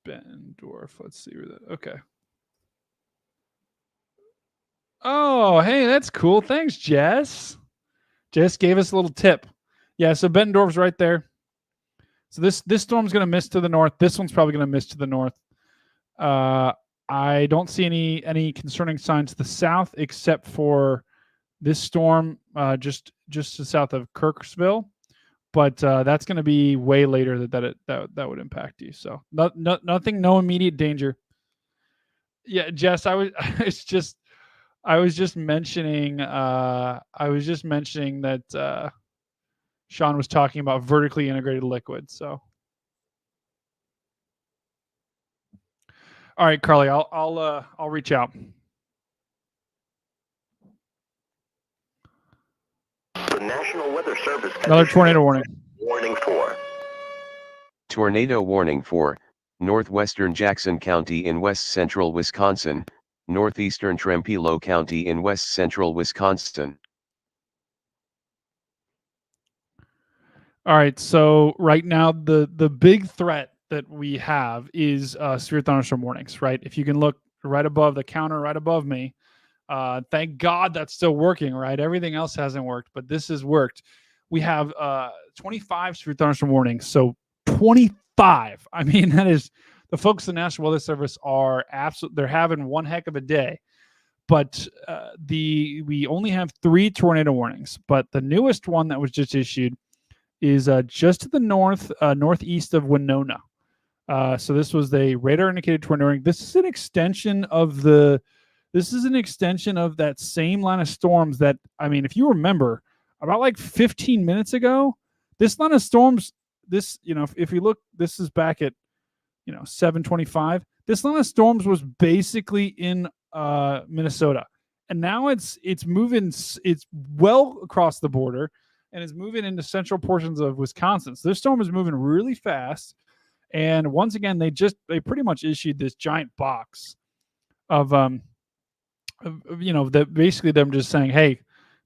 Bettendorf, let's see where that. Okay. Oh, hey, that's cool. Thanks, Jess. Jess gave us a little tip. Yeah, so Bettendorf's right there. So this storm's going to miss to the north. This one's probably going to miss to the north. I don't see any concerning signs to the south, except for this storm just to south of Kirksville. But that's going to be way later that would impact you. So nothing, no immediate danger. Yeah, Jess, I was just mentioning that Sean was talking about vertically integrated liquid. So, all right, Carly, I'll reach out. The National Weather Service has Another issued tornado a warning. warning for Tornado warning for northwestern Jackson County in west central Wisconsin, northeastern Trempealeau County in west central Wisconsin. All right, so right now the big threat that we have is severe thunderstorm warnings, right? If you can look right above the counter, right above me, thank God that's still working, right? Everything else hasn't worked, but this has worked. We have 25 severe thunderstorm warnings, so 25. I mean, that is, the folks at the National Weather Service are they're having one heck of a day. But we only have 3 tornado warnings, but the newest one that was just issued is just to the northeast of Winona. So this was a radar indicated tornado warning. This is an extension of that same line of storms that, I mean, if you remember, about like 15 minutes ago, this line of storms, if you look, this is back at 7:25. This line of storms was basically in Minnesota, and now it's moving. It's well across the border, and is moving into central portions of Wisconsin. So this storm is moving really fast. And once again, they pretty much issued this giant box of that basically them just saying, hey,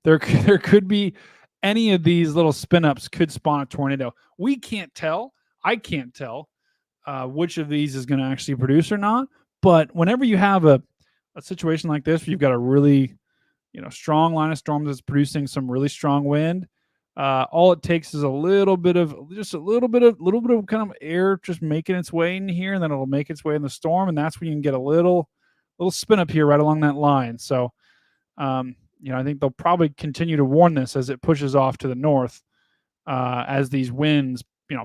there could be any of these little spin ups could spawn a tornado. We can't tell. I can't tell which of these is going to actually produce or not. But whenever you have a situation like this, where you've got a really strong line of storms that's producing some really strong wind, all it takes is a little bit of kind of air just making its way in here, and then it'll make its way in the storm, and that's when you can get a little spin up here right along that line. So I think they'll probably continue to warn this as it pushes off to the north, as these winds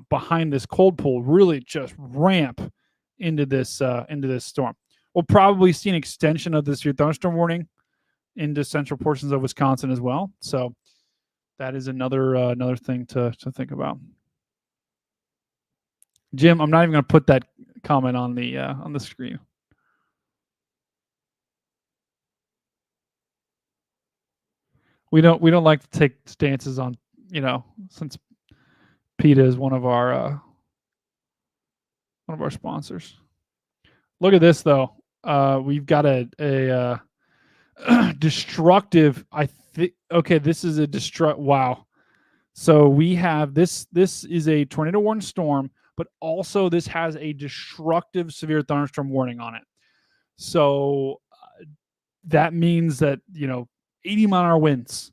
behind this cold pool really just ramp into this storm. We'll probably see an extension of this thunderstorm warning into central portions of Wisconsin as well. So that is another thing to think about. Jim, I'm not even going to put that comment on the screen. We don't like to take stances on, since PETA is one of our One of our sponsors. Look at this though. We've got a destructive. I think. Okay, this is a destruct. Wow. So we have this. This is a tornado warning storm, but also this has a destructive severe thunderstorm warning on it. So that means that 80-mile-an-hour winds.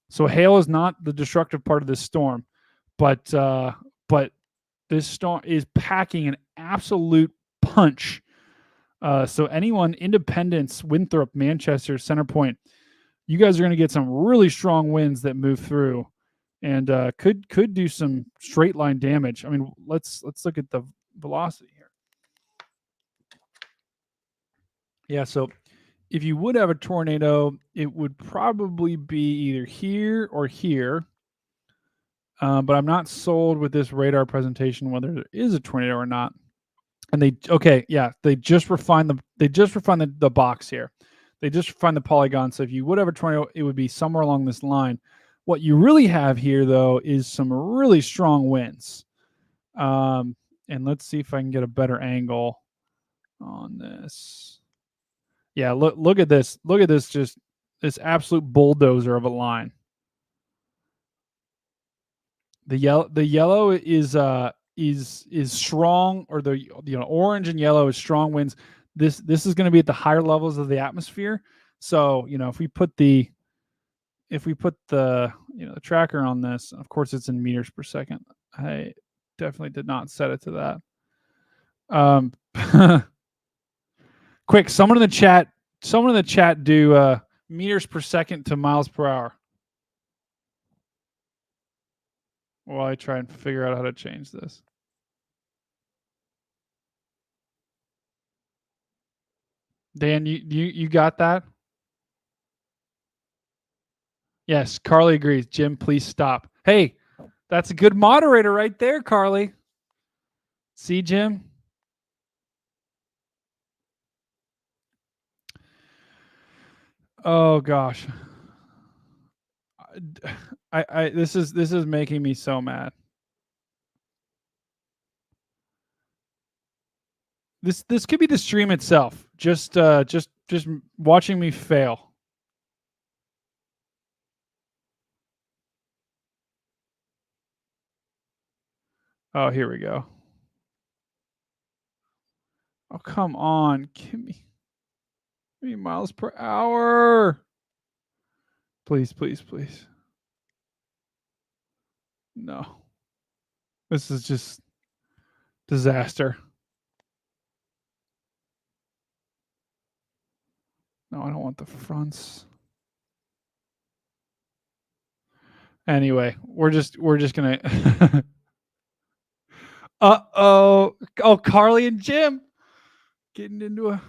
So hail is not the destructive part of this storm, but this storm is packing an absolute punch. So anyone, Independence, Winthrop, Manchester, Centerpoint, you guys are going to get some really strong winds that move through, and could do some straight line damage. I mean, let's look at the velocity here. Yeah, so if you would have a tornado, it would probably be either here or here. But I'm not sold with this radar presentation whether there is a tornado or not. And they just refined the box here. They just refined the polygon. So if you would have a tornado, it would be somewhere along this line. What you really have here, though, is some really strong winds. And let's see if I can get a better angle on this. Yeah, look at this. Look at this, just this absolute bulldozer of a line. The yellow is strong, or the orange and yellow is strong winds. This is going to be at the higher levels of the atmosphere. So if we put the the tracker on this, of course it's in meters per second. I definitely did not set it to that. Quick, someone in the chat do meters per second to miles per hour. While I try and figure out how to change this. Dan, you got that? Yes, Carly agrees. Jim, please stop. Hey, that's a good moderator right there, Carly. See, Jim? Oh gosh. This is making me so mad. This could be the stream itself. Just watching me fail. Oh, here we go. Oh, come on. Give me miles per hour. Please, please, please. No. This is just disaster. No, I don't want the fronts. Anyway, we're just gonna Uh-oh. Oh, Carly and Jim getting into a...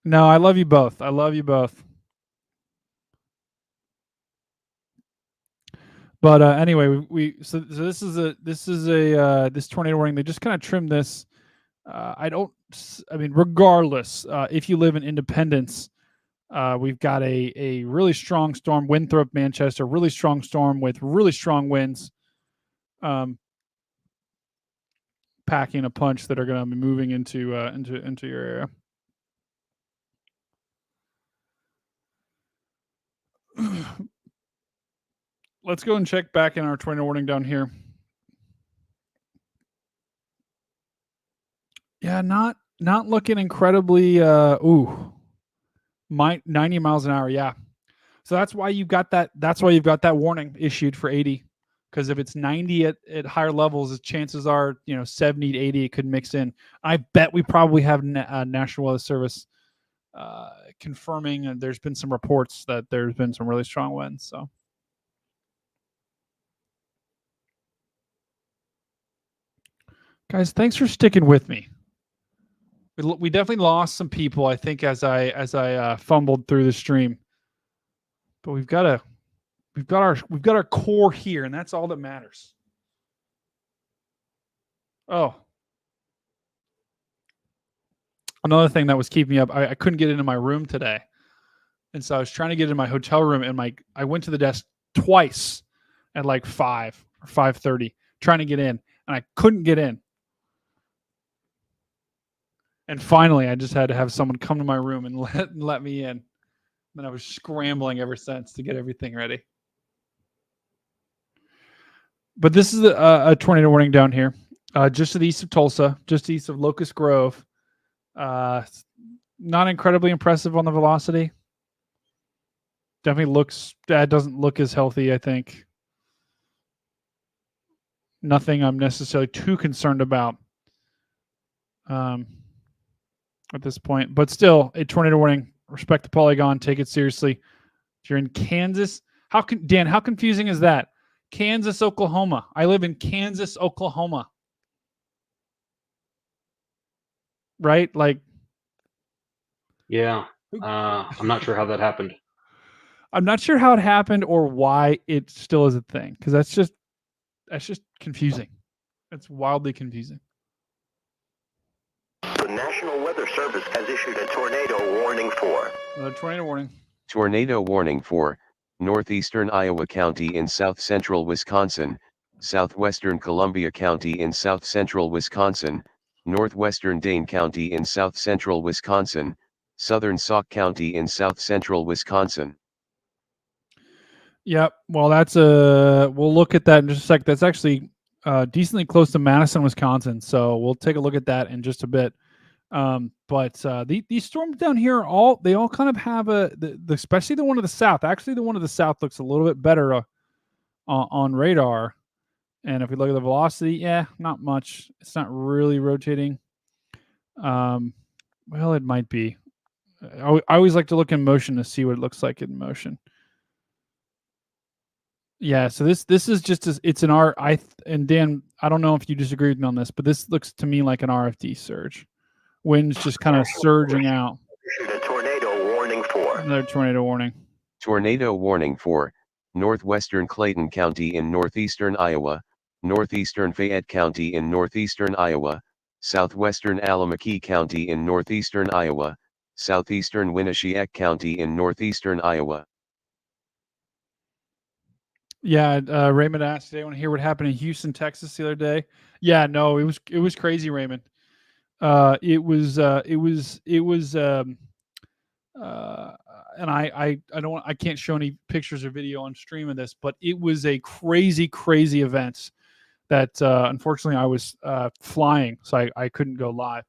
No, I love you both. I love you both. But anyway, so this is a this tornado warning. They just kind of trimmed this. I mean, regardless, if you live in Independence, we've got a really strong storm, Winthrop, Manchester, really strong storm with really strong winds, packing a punch that are going to be moving into your area. Let's go and check back in our tornado warning down here. Yeah, not looking incredibly 90 miles an hour. Yeah. So that's why you've got that. That's why you've got that warning issued for 80. Because if it's 90 at higher levels, chances are 70 to 80 it could mix in. I bet we probably have National Weather Service confirming, and there's been some reports that there's been some really strong winds. So. Guys, thanks for sticking with me. We definitely lost some people, I think, as I fumbled through the stream. But we've got our core here, and that's all that matters. Oh, another thing that was keeping me up, I couldn't get into my room today, and so I was trying to get in my hotel room, and I went to the desk twice at like 5 or 5:30 trying to get in, and I couldn't get in. And finally, I just had to have someone come to my room and let me in. And I was scrambling ever since to get everything ready. But this is a tornado warning down here, just to the east of Tulsa, just east of Locust Grove. Not incredibly impressive on the velocity. Definitely doesn't look as healthy, I think. Nothing I'm necessarily too concerned about at this point. But still, a tornado warning. Respect the polygon. Take it seriously. If you're in Kansas, Dan, how confusing is that? Kansas, Oklahoma. I live in Kansas, Oklahoma. Right? Like, yeah. I'm not sure how that happened. I'm not sure how it happened or why it still is a thing, because that's just confusing. It's wildly confusing. The National Weather Service has issued a tornado warning for. Another tornado warning. Tornado warning for northeastern Iowa County in south-central Wisconsin, southwestern Columbia County in south-central Wisconsin, northwestern Dane County in south-central Wisconsin, southern Sauk County in south-central Wisconsin. Yep. Well, we'll look at that in just a sec. That's actually decently close to Madison, Wisconsin. So we'll take a look at that in just a bit. But these storms down here they all kind of have especially the one to the south. Actually, the one to the south looks a little bit better on radar. And if we look at the velocity, yeah, not much. It's not really rotating. Well, it might be. I always like to look in motion to see what it looks like in motion. Yeah, so this is just it's an and Dan, I don't know if you disagree with me on this, but this looks to me like an RFD surge. Wind's just kind of surging out. Issued a tornado warning for. Another tornado warning. Tornado warning for northwestern Clayton County in northeastern Iowa, northeastern Fayette County in northeastern Iowa, southwestern Allamakee County in northeastern Iowa, southeastern Winneshiek County in northeastern Iowa. Yeah, Raymond asked, "Did anyone hear what happened in Houston, Texas the other day?" Yeah, no, it was crazy, Raymond. It was and I can't show any pictures or video on stream of this, but it was a crazy event that unfortunately I was flying, so I couldn't go live.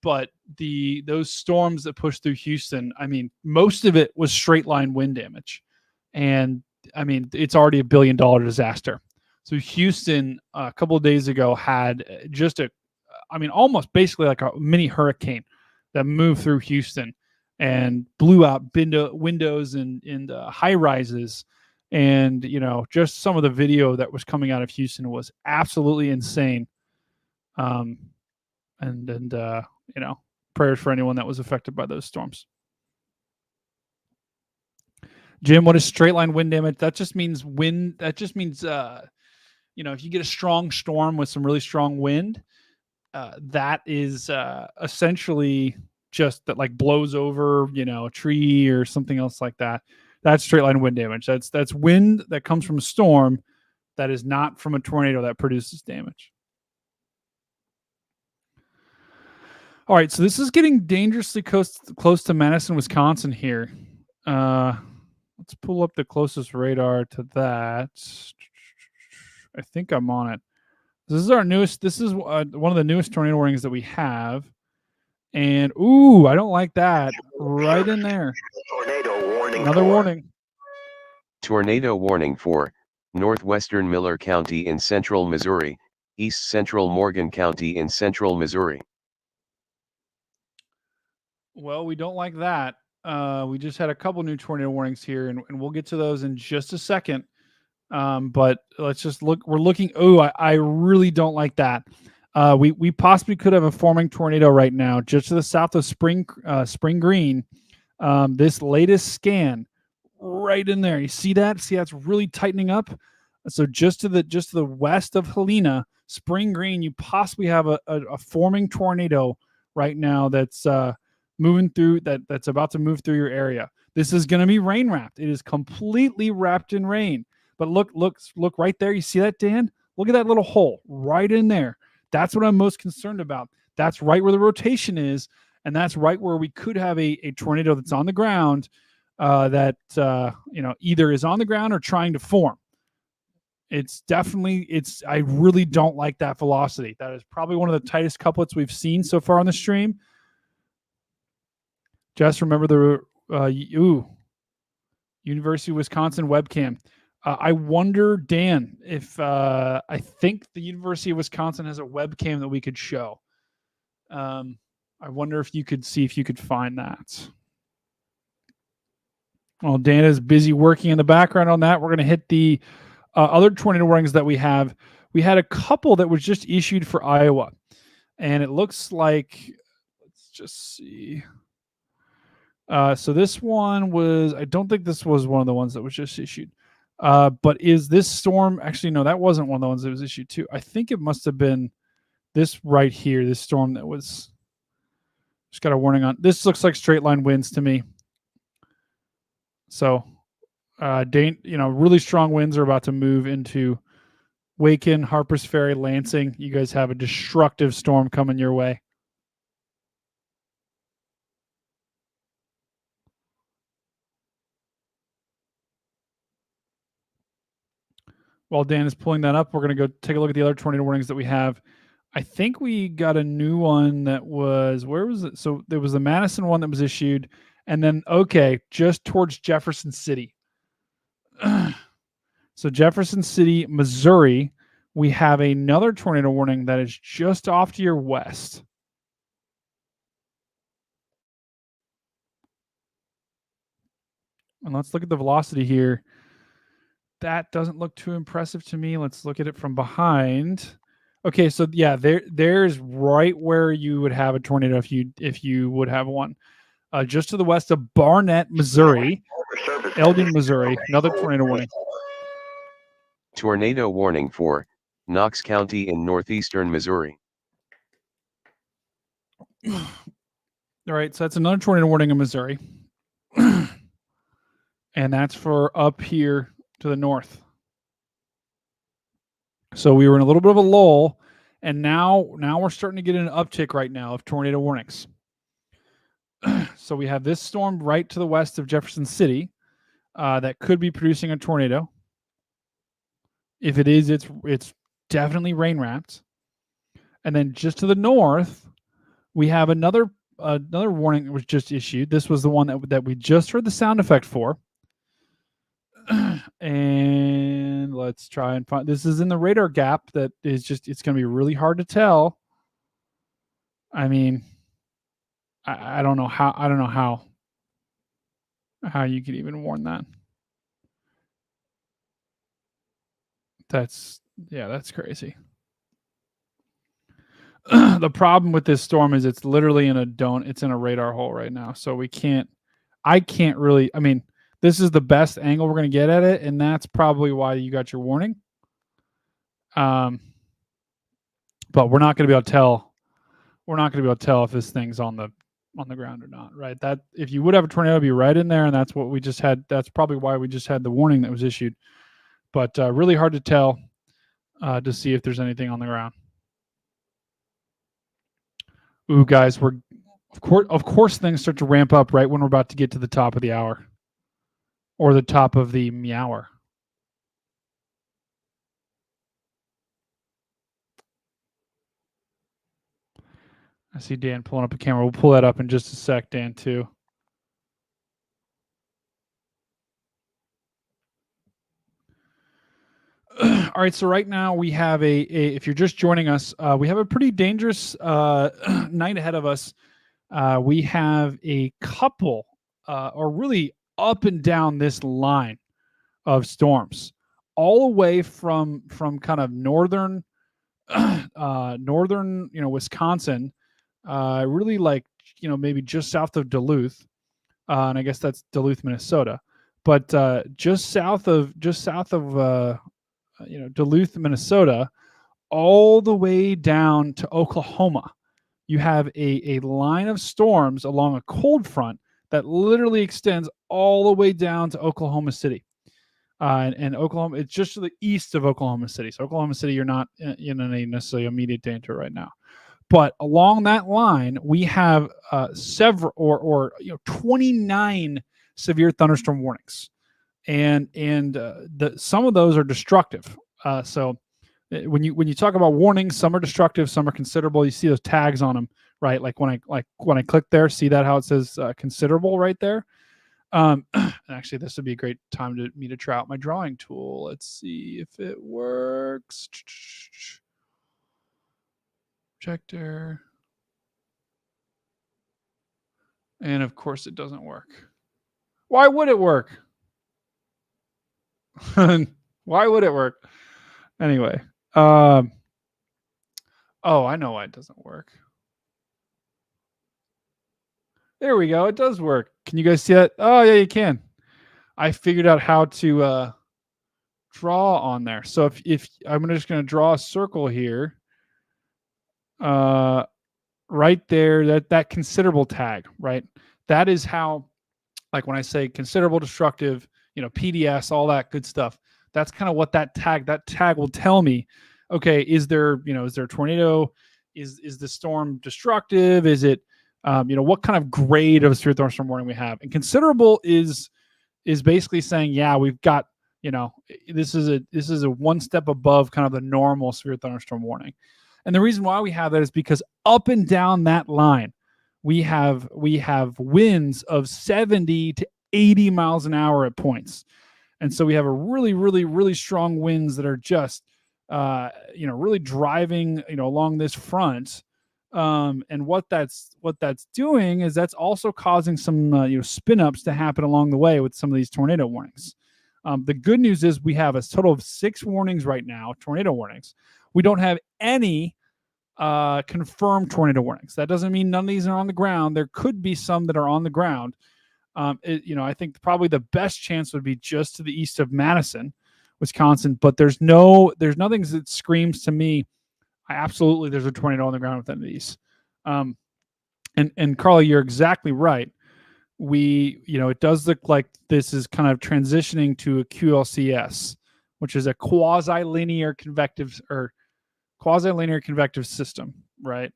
But those storms that pushed through Houston, I mean, most of it was straight line wind damage, and I mean, it's already $1 billion disaster. So Houston a couple of days ago had just almost basically like a mini hurricane that moved through Houston and blew out windows and high rises. And, just some of the video that was coming out of Houston was absolutely insane. Prayers for anyone that was affected by those storms. Jim, what is straight line wind damage? That just means wind. That just means, if you get a strong storm with some really strong wind, that is essentially just that like blows over, a tree or something else like that. That's straight line wind damage. That's wind that comes from a storm that is not from a tornado that produces damage. All right, so this is getting dangerously close to Madison, Wisconsin here. Let's pull up the closest radar to that. I think I'm on it. This is our newest. This is one of the newest tornado warnings that we have. And ooh, I don't like that. Right in there. Tornado warning. Another warning. Tornado warning for northwestern Miller County in central Missouri, east central Morgan County in central Missouri. Well, we don't like that. We just had a couple new tornado warnings here, and we'll get to those in just a second. But let's just look. We're looking. Oh, I really don't like that. We possibly could have a forming tornado right now, just to the south of Spring Green. This latest scan, right in there. You see that? See that's really tightening up. So just to the west of Helena, Spring Green, you possibly have a forming tornado right now that's moving through. That's about to move through your area. This is going to be rain wrapped. It is completely wrapped in rain. But look right there. You see that, Dan? Look at that little hole right in there. That's what I'm most concerned about. That's right where the rotation is, and that's right where we could have a tornado that's on the ground that either is on the ground or trying to form. It's definitely I really don't like that velocity. That is probably one of the tightest couplets we've seen so far on the stream. Just remember the University of Wisconsin webcam. I wonder, Dan, if I think the University of Wisconsin has a webcam that we could show. I wonder if you could see if you could find that. Well, Dan is busy working in the background on that. We're going to hit the other tornado warnings that we have. We had a couple that was just issued for Iowa, and it looks like, let's just see. So this one was, I don't think this was one of the ones that was just issued. But is this storm, actually, no, that wasn't one of the ones that was issued too. I think it must have been this right here, this storm that was, just got a warning on. This looks like straight line winds to me. So, really strong winds are about to move into Waken, Harpers Ferry, Lansing. You guys have a destructive storm coming your way. While Dan is pulling that up, we're going to go take a look at the other tornado warnings that we have. I think we got a new one that was, where was it? So there was the Madison one that was issued, and then, just towards Jefferson City. So Jefferson City, Missouri, we have another tornado warning that is just off to your west. And let's look at the velocity here. That doesn't look too impressive to me. Let's look at it from behind. Okay, so yeah, there's right where you would have a tornado if you would have one. Just to the west of Barnett, Missouri, Eldon, Missouri, another tornado warning. Tornado warning for Knox County in northeastern Missouri. All right, so that's another tornado warning in Missouri. And that's for up here to the north. So we were in a little bit of a lull, and now we're starting to get an uptick right now of tornado warnings. So we have this storm right to the west of Jefferson City that could be producing a tornado. If it is, it's definitely rain wrapped. And then just to the north, we have another warning that was just issued. This was the one that we just heard the sound effect for. And let's try and find, this is in the radar gap that is just, it's going to be really hard to tell. I mean, I don't know how you could even warn that. That's crazy. The problem with this storm is it's literally it's in a radar hole right now. So I can't really, I mean, this is the best angle we're going to get at it, and that's probably why you got your warning. But we're not going to be able to tell. We're not going to be able to tell if this thing's on the ground or not, right? That if you would have a tornado, it'd be right in there, and that's what we just had. That's probably why we just had the warning that was issued. But really hard to tell to see if there's anything on the ground. Ooh, guys, we're of course things start to ramp up right when we're about to get to the top of the hour. Or the top of the meower. I see Dan pulling up a camera. We'll pull that up in just a sec, Dan, too. All right, so right now we have if you're just joining us, we have a pretty dangerous night ahead of us. We have a couple, or really up and down this line of storms, all the way from kind of northern, Wisconsin, really like, maybe just south of Duluth, and I guess that's Duluth, Minnesota, but just south of Duluth, Minnesota, all the way down to Oklahoma. You have a line of storms along a cold front that literally extends all the way down to Oklahoma City. And Oklahoma, it's just to the east of Oklahoma City. So Oklahoma City, you're not in any necessarily immediate danger right now. But along that line, we have several or 29 severe thunderstorm warnings, and some of those are destructive. So when you talk about warnings, some are destructive, some are considerable. You see those tags on them, right? Like when I click there, see that how it says considerable right there. Actually, this would be a great time to me to try out my drawing tool. Let's see if it works. Projector. And of course it doesn't work. Why would it work? Why would it work? Anyway. Oh, I know why it doesn't work. There we go. It does work. Can you guys see that? Oh, yeah, you can. I figured out how to draw on there. So if I'm just going to draw a circle here, right there, that considerable tag, right? That is how, like when I say considerable, destructive, PDS, all that good stuff. That's kind of what that tag will tell me. Okay, is there a tornado? Is the storm destructive? Is it, what kind of grade of severe thunderstorm warning we have? And considerable is basically saying, yeah, we've got, this is a one step above kind of the normal severe thunderstorm warning. And the reason why we have that is because up and down that line, we have winds of 70 to 80 miles an hour at points. And so we have a really, really, really strong winds that are just, really driving, along this front. And what that's doing is that's also causing some, spin ups to happen along the way with some of these tornado warnings. The good news is we have a total of 6 warnings right now, tornado warnings. We don't have any confirmed tornado warnings. That doesn't mean none of these are on the ground. There could be some that are on the ground. I think probably the best chance would be just to the east of Madison, Wisconsin. But there's nothing that screams to me, absolutely, there's a tornado on the ground within these. And Carly, you're exactly right. It does look like this is kind of transitioning to a QLCS, which is a quasi-linear convective system, right?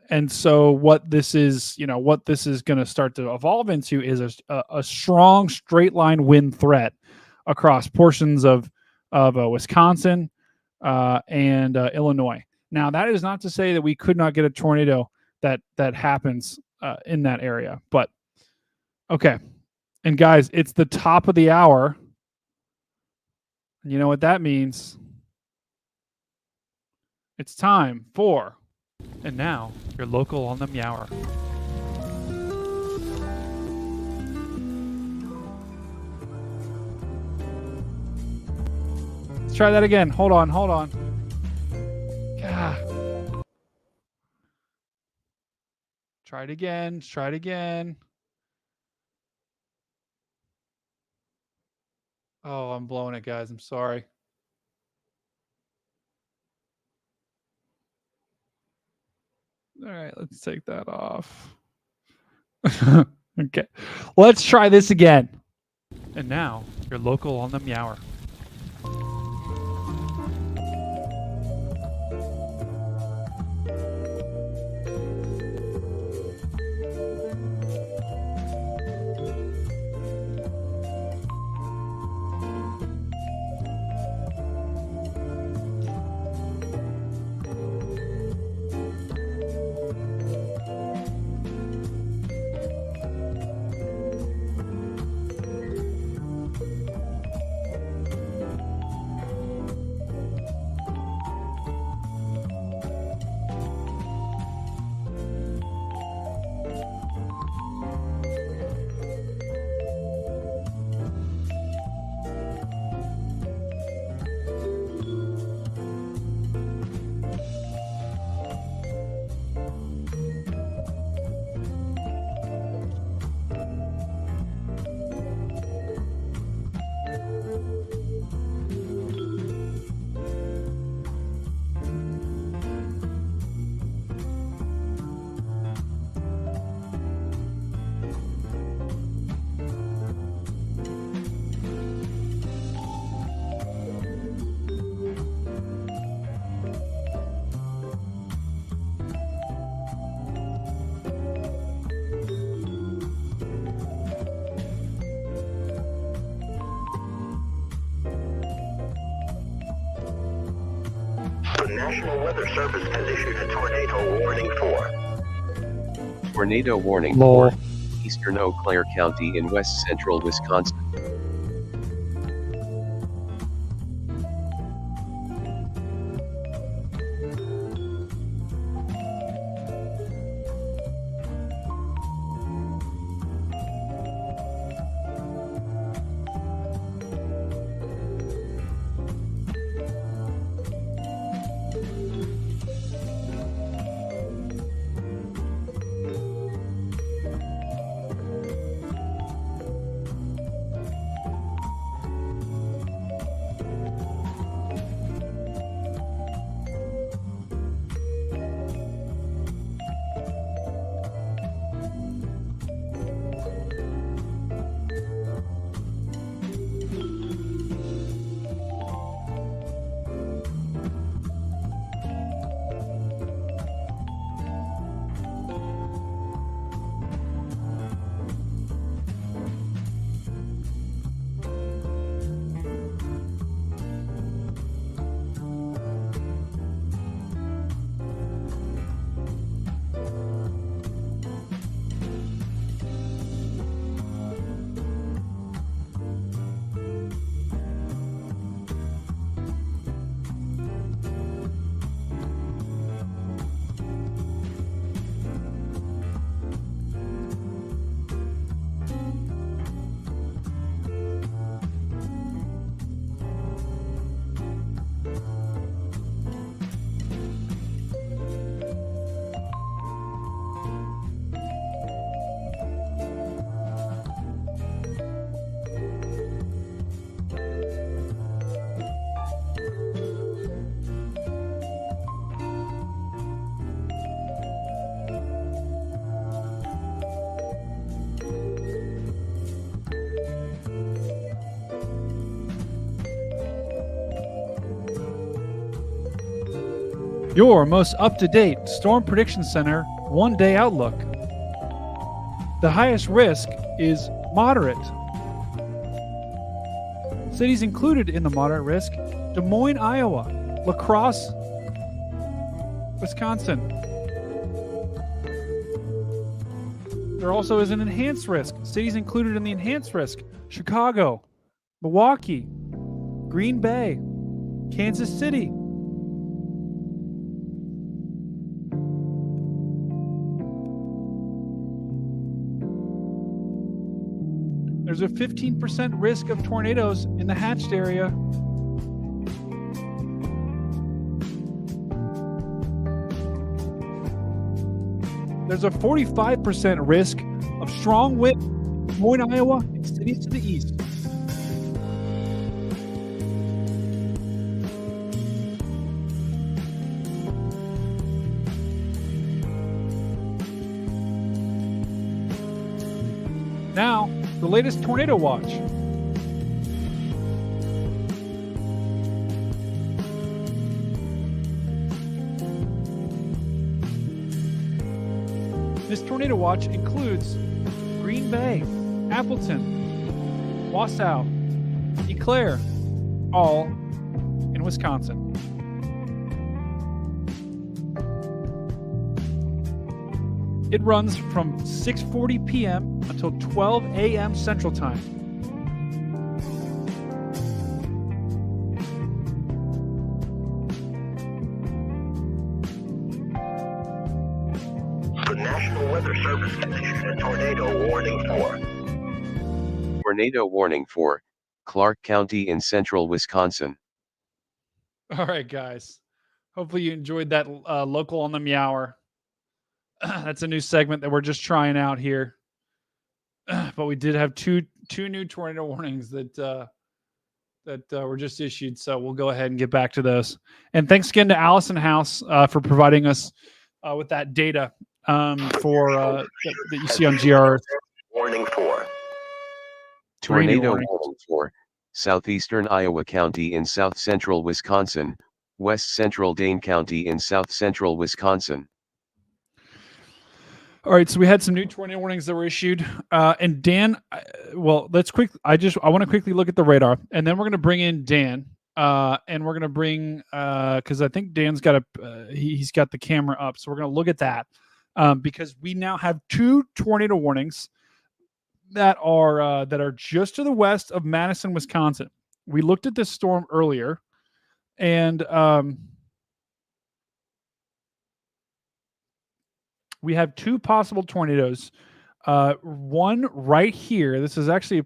And so what this is going to start to evolve into is a strong straight line wind threat across portions of Wisconsin and Illinois. Now, that is not to say that we could not get a tornado that happens in that area, but okay. And guys, it's the top of the hour. You know what that means? It's time for, and now your local on the Meower. Let's try that again. Hold on. God. Try it again. Oh, I'm blowing it, guys. I'm sorry. All right, let's take that off. Okay, let's try this again. And now, your local on the Meower. National Weather Service has issued a tornado warning for Tornado warning Lol. for eastern Eau Claire County in west central Wisconsin. Your most up-to-date Storm Prediction Center one-day outlook. The highest risk is moderate. Cities included in the moderate risk: Des Moines, Iowa; La Crosse, Wisconsin. There also is an enhanced risk. Cities included in the enhanced risk: Chicago, Milwaukee, Green Bay, Kansas City. There's a 15% risk of tornadoes in the hatched area. There's a 45% risk of strong wind in Des Moines, Iowa, and cities to the east. Now, the latest tornado watch. This tornado watch includes Green Bay, Appleton, Wausau, Eau Claire, all in Wisconsin. It runs from 6:40 p.m. until 12 a.m. Central Time. the National Weather Service has issued a tornado warning for Tornado warning for Clark County in central Wisconsin. All right, guys. Hopefully you enjoyed that local on the meower. That's a new segment that we're just trying out here. But we did have two new tornado warnings that were just issued, so we'll go ahead and get back to those. And thanks again to Allison House for providing us with that data that you see on GR. warning for Tornado warning. warning for southeastern Iowa County in south central Wisconsin, west central Dane County in south central Wisconsin. All right, so we had some new tornado warnings that were issued. And Dan, well, let's quick. I want to quickly look at the radar, and then we're going to bring in Dan, And we're gonna bring because I think Dan's got he's got the camera up, so we're gonna look at that because we now have 2 tornado warnings that are just to the west of Madison, Wisconsin. We looked at this storm earlier, and we have 2 possible tornadoes. One right here. This is actually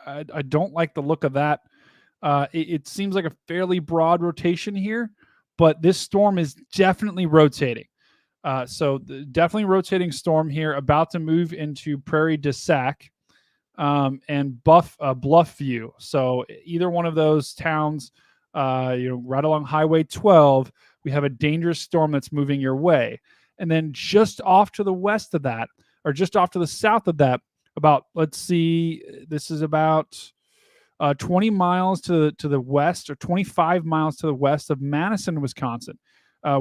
I don't like the look of that. It seems like a fairly broad rotation here, but this storm is definitely rotating. So definitely rotating storm here, about to move into Prairie du Sac and Bluffview. So either one of those towns, right along Highway 12, we have a dangerous storm that's moving your way. And then just off to the west of that, or just off to the south of that, let's see, this is about 20 miles to the west, or 25 miles to the west of Madison, Wisconsin.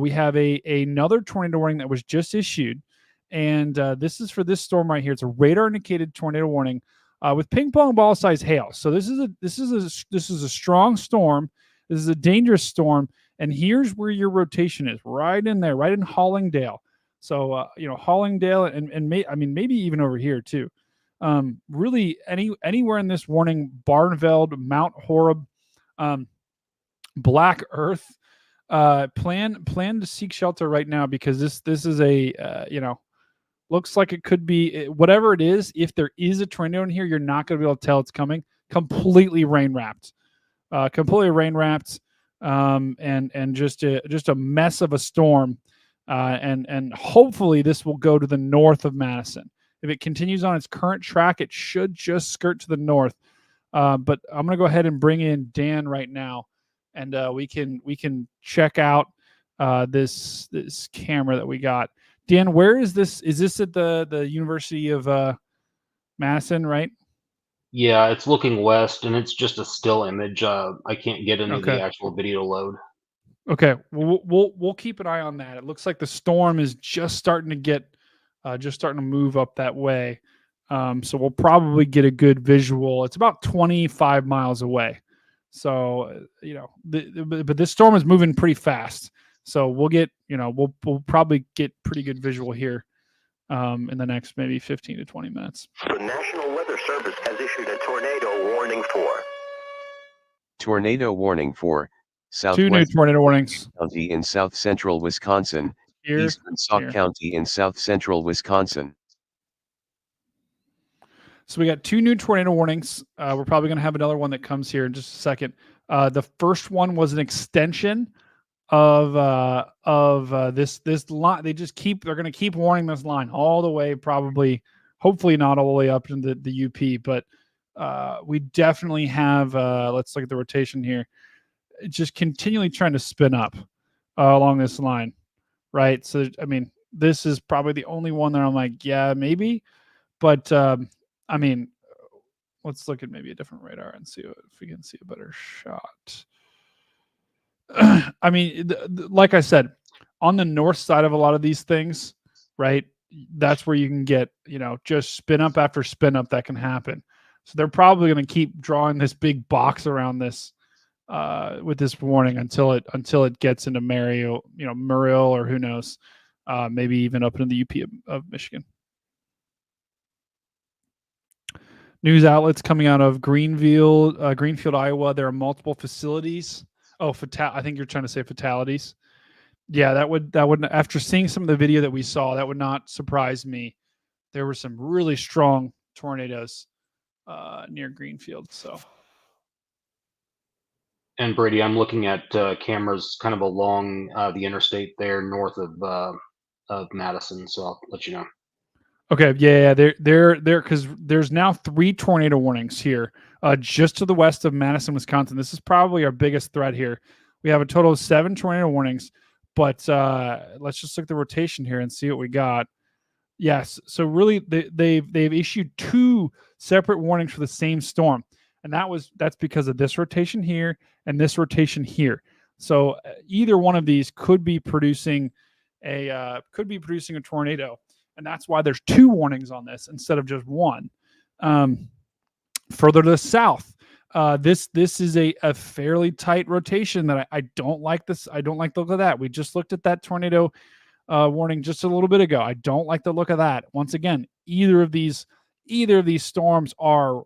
We have another tornado warning that was just issued, and this is for this storm right here. It's a radar indicated tornado warning with ping pong ball size hail. So this is a strong storm. This is a dangerous storm, and here's where your rotation is, right in there, right in Hollingdale. So Hollingdale, and maybe even over here too. Really anywhere in this warning: Barnveld, Mount Horeb, Black Earth. Plan to seek shelter right now, because this is looks like it could be whatever it is. If there is a tornado in here, you're not going to be able to tell it's coming. Completely rain wrapped, and just a mess of a storm. And hopefully this will go to the north of Madison. If it continues on its current track, it should just skirt to the north. But I'm going to go ahead and bring in Dan right now, and we can check out this camera that we got. Dan, where is this? Is this at the University of Madison, right? Yeah, it's looking west, and it's just a still image. I can't get any of Okay. the actual video to load. Okay, we'll keep an eye on that. It looks like the storm is just starting to move up that way. So we'll probably get a good visual. It's about 25 miles away. So, but this storm is moving pretty fast. So we'll get, we'll probably get pretty good visual here in the next maybe 15 to 20 minutes. The National Weather Service has issued a tornado warning for. Tornado warning for 2 new Southwest tornado warnings. County in south central Wisconsin, eastern Sauk County in south central Wisconsin. So we got 2 new tornado warnings. We're probably going to have another one that comes here in just a second. The first one was an extension of this line. They're going to keep warning this line all the way, hopefully not all the way up into the UP, but we definitely have, let's look at the rotation here. Just continually trying to spin up along this line, right? So, this is probably the only one that I'm like, yeah, maybe. But, let's look at maybe a different radar and see if we can see a better shot. Like I said, on the north side of a lot of these things, right? That's where you can get, just spin up after spin up that can happen. So they're probably going to keep drawing this big box around this with this warning until it gets into Muriel, or who knows, maybe even up into the UP of Michigan. News outlets coming out of Greenfield, Iowa. There are multiple facilities. Oh, I think you're trying to say fatalities. Yeah, that would after seeing some of the video that we saw, that would not surprise me. There were some really strong tornadoes near Greenfield. So. And Brady, I'm looking at cameras kind of along the interstate there north of Madison. So I'll let you know. Okay. Yeah. They're because there's now 3 tornado warnings here, just to the west of Madison, Wisconsin. This is probably our biggest threat here. We have a total of 7 tornado warnings, but let's just look at the rotation here and see what we got. Yes. So really, they've issued 2 separate warnings for the same storm, and that's because of this rotation here and this rotation here. So either one of these could be producing a tornado. And that's why there's 2 warnings on this instead of just 1. Further to the south, This is a fairly tight rotation that I don't like this. I don't like the look of that. We just looked at that tornado warning just a little bit ago. I don't like the look of that. Once again, either of these storms are,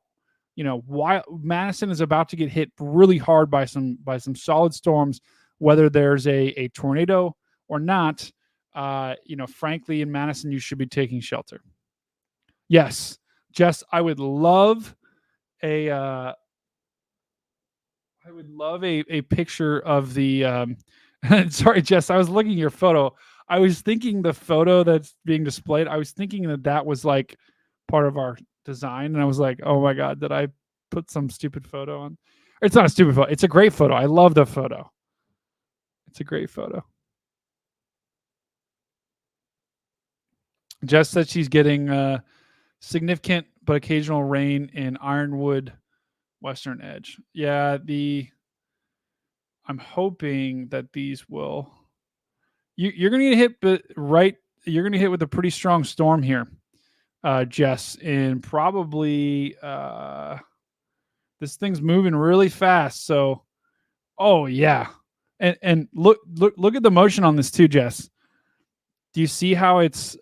while Madison is about to get hit really hard by some solid storms, whether there's a tornado or not. Frankly, in Madison, you should be taking shelter. Yes, Jess, I would love a picture of the sorry, Jess, I was looking at your photo. I was thinking the photo that's being displayed, I was thinking that was like part of our design, and I was like, oh my god, did I put some stupid photo on? It's not a stupid photo. It's a great photo. I love the photo. It's a great photo. Jess said she's getting significant but occasional rain in Ironwood, Western Edge. Yeah, I'm hoping that these will. You're going to get hit, but you're going to hit with a pretty strong storm here, Jess, and probably this thing's moving really fast. So, oh yeah, and look at the motion on this too, Jess. Do you see how it's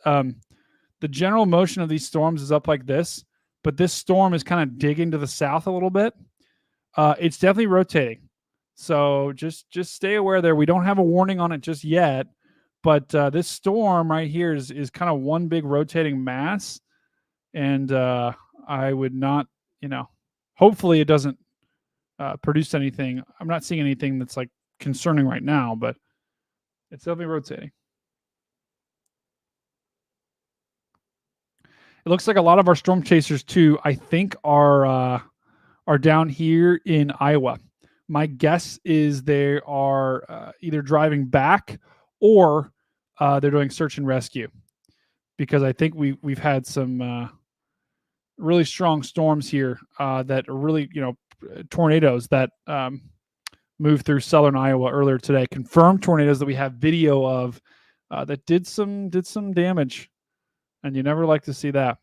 the general motion of these storms is up like this, but this storm is kind of digging to the south a little bit. It's definitely rotating. So just stay aware there. We don't have a warning on it just yet, but this storm right here is kind of one big rotating mass, and I would not, hopefully it doesn't produce anything. I'm not seeing anything that's like concerning right now, but it's definitely rotating. It looks like a lot of our storm chasers too, I think, are down here in Iowa. My guess is they are either driving back or they're doing search and rescue, because I think we've had some really strong storms here that are really, tornadoes that moved through southern Iowa earlier today. Confirmed tornadoes that we have video of that did some damage, and you never like to see that.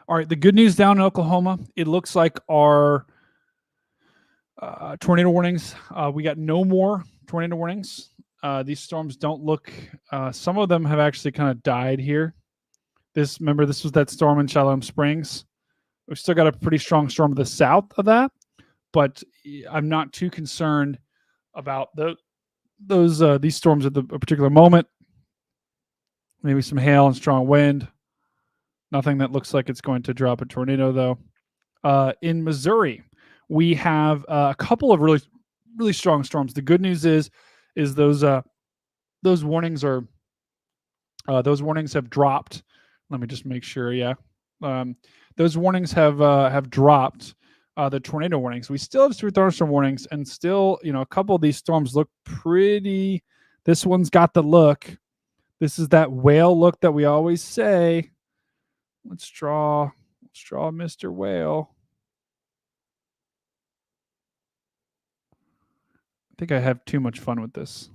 All right, the good news down in Oklahoma, it looks like our tornado warnings, we got no more tornado warnings. These storms don't look, some of them have actually kind of died here. Remember, this was that storm in Shalom Springs. We've still got a pretty strong storm to the south of that, but I'm not too concerned about these storms at a particular moment. Maybe some hail and strong wind. Nothing that looks like it's going to drop a tornado, though. In Missouri, we have a couple of really, really strong storms. The good news is those warnings have dropped. Let me just make sure. Yeah, those warnings have dropped. The tornado warnings. We still have thunderstorm warnings, and still, a couple of these storms look pretty. This one's got the look. This is that whale look that we always say. Let's draw Mr. Whale. I think I have too much fun with this.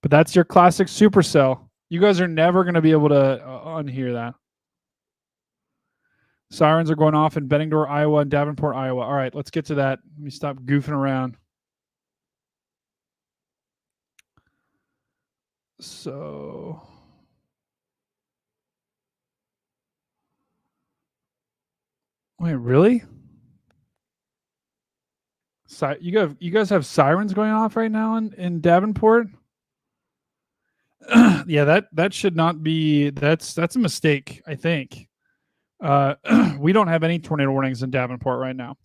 But that's your classic supercell. You guys are never going to be able to unhear that. Sirens are going off in Beddingdorf, Iowa, and Davenport, Iowa. All right, let's get to that. Let me stop goofing around. So... Wait, really? You guys have sirens going off right now in Davenport? Yeah, that should not be. That's a mistake, I think. We don't have any tornado warnings in Davenport right now.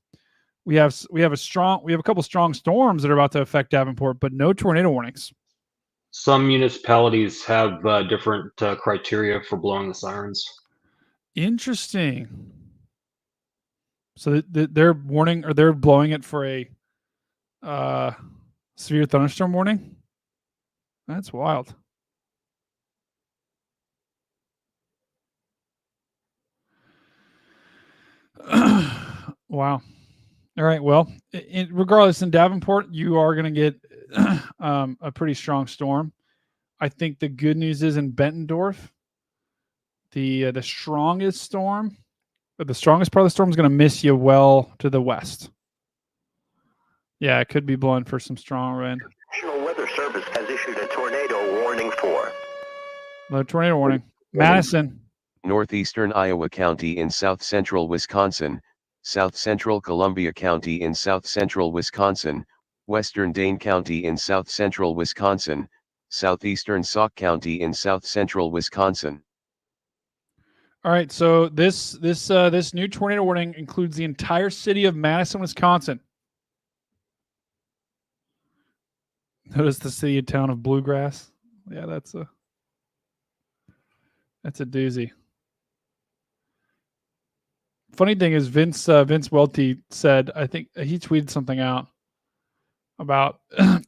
We have a couple strong storms that are about to affect Davenport, but no tornado warnings. Some municipalities have different criteria for blowing the sirens. Interesting. So they're warning, or they're blowing it for a severe thunderstorm warning? That's wild. Wow. All right. Well, regardless, in Davenport, you are going to get a pretty strong storm. I think the good news is in Bettendorf, the strongest storm, or the strongest part of the storm is going to miss you well to the west. Yeah, it could be blowing for some strong wind. National Weather Service has issued a tornado warning for No tornado warning. Madison. Northeastern Iowa County in south-central Wisconsin, south-central Columbia County in south-central Wisconsin, western Dane County in south-central Wisconsin, southeastern Sauk County in south-central Wisconsin. All right, so this new tornado warning includes the entire city of Madison, Wisconsin. Notice the city and town of Bluegrass. Yeah, that's a doozy. Funny thing is, Vince Welty said, I think he tweeted something out about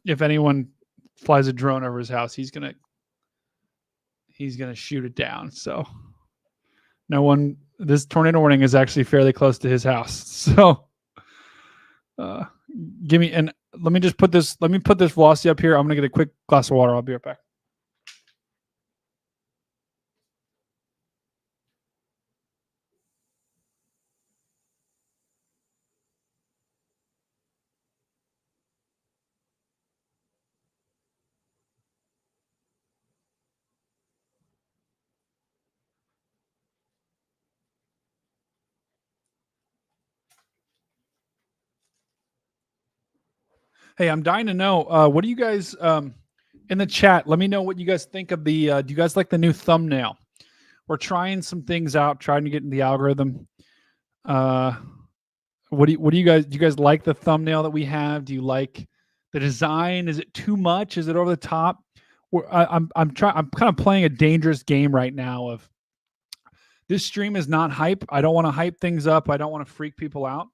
if anyone flies a drone over his house, he's gonna shoot it down. So no one. This tornado warning is actually fairly close to his house. So give me, and let me just put this. Let me put this velocity up here. I'm gonna get a quick glass of water. I'll be right back. Hey, I'm dying to know. What do you guys in the chat? Let me know what you guys think of the. Do you guys like the new thumbnail? We're trying some things out, trying to get in the algorithm. What do you guys? Do you guys like the thumbnail that we have? Do you like the design? Is it too much? Is it over the top? I'm kind of playing a dangerous game right now. Of this stream is not hype. I don't want to hype things up. I don't want to freak people out.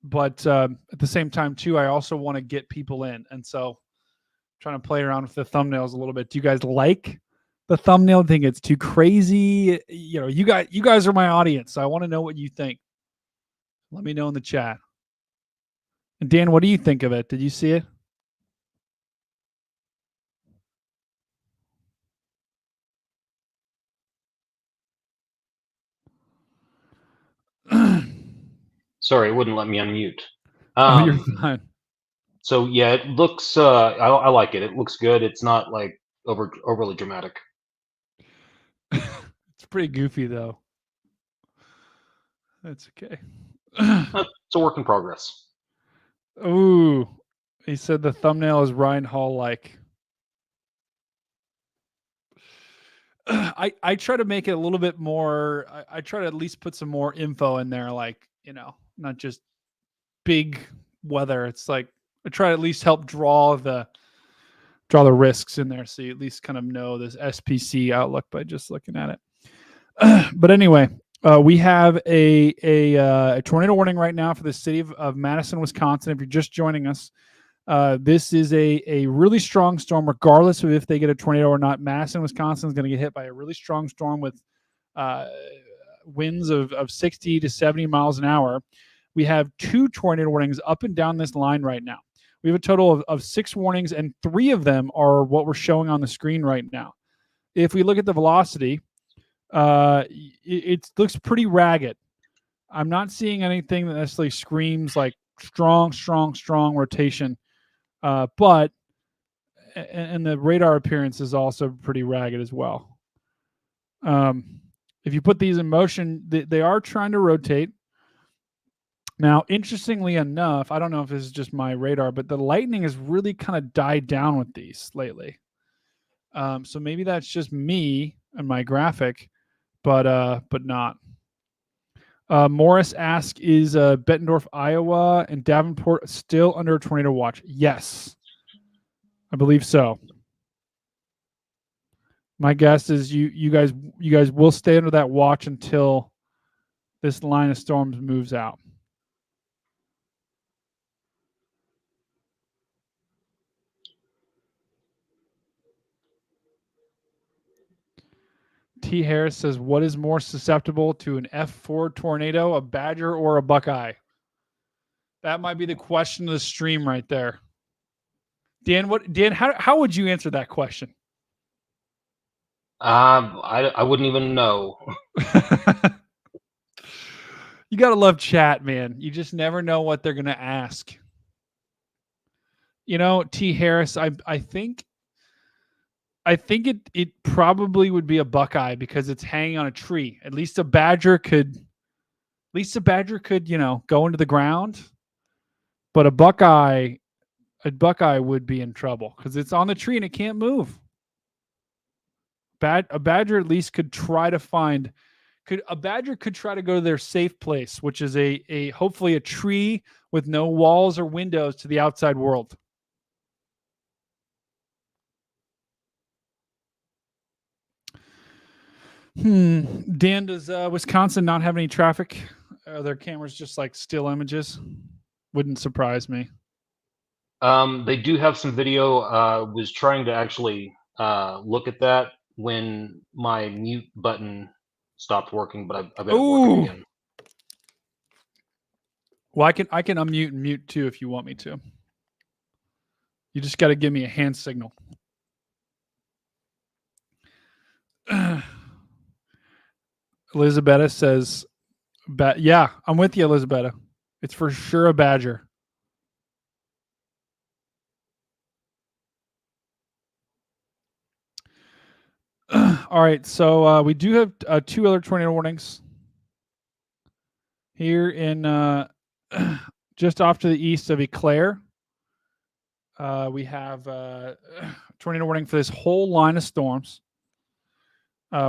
But at the same time too, I also want to get people in, and so trying to play around with the thumbnails a little bit. Do you guys like the thumbnail? Think it's too crazy? You know, you guys are my audience, so I want to know what you think. Let me know in the chat. And Dan, what do you think of it? Did you see it? Sorry, it wouldn't let me unmute. Oh, you're fine. So yeah, it looks. I like it. It looks good. It's not like overly dramatic. It's pretty goofy though. That's okay. It's a work in progress. Ooh, he said the thumbnail is Ryan Hall like. I try to make it a little bit more. I try to at least put some more info in there, like, you know, not just big weather. It's like I try to at least help draw the risks in there, so you at least kind of know this SPC outlook by just looking at it. But anyway, we have a tornado warning right now for the city of Madison, Wisconsin. If you're just joining us, this is a really strong storm, regardless of if they get a tornado or not. Madison, Wisconsin is going to get hit by a really strong storm with winds of 60 to 70 miles an hour. We have 2 tornado warnings up and down this line right now. We have a total of 6 warnings, and 3 of them are what we're showing on the screen right now. If we look at the velocity, it looks pretty ragged. I'm not seeing anything that necessarily screams like strong rotation. But the radar appearance is also pretty ragged as well. If you put these in motion, they are trying to rotate. Now, interestingly enough, I don't know if this is just my radar, but the lightning has really kind of died down with these lately. So maybe that's just me and my graphic, but not. Morris asks, is Bettendorf, Iowa, and Davenport still under tornado watch? Yes, I believe so. My guess is you guys will stay under that watch until this line of storms moves out. T. Harris says, what is more susceptible to an F4 tornado, a Badger or a Buckeye? That might be the question of the stream right there. Dan, how would you answer that question? I wouldn't even know. You gotta love chat, man. You just never know what they're gonna ask. You know, T. Harris, I think it probably would be a buckeye because it's hanging on a tree. At least a badger could, you know, go into the ground. But a buckeye would be in trouble because it's on the tree and it can't move. A badger at least could try to find. A badger could try to go to their safe place, which is a hopefully a tree with no walls or windows to the outside world. Dan, does Wisconsin not have any traffic? Are their cameras just like still images? Wouldn't surprise me. They do have some video. Was trying to actually look at that when my mute button stopped working, but I've got it working again. Well, I can unmute and mute too if you want me to. You just got to give me a hand signal. Elizabeth says, yeah, I'm with you, Elizabeth. It's for sure a badger. All right, so we do have 2 other tornado warnings here in just off to the east of Eclair. We have tornado warning for this whole line of storms.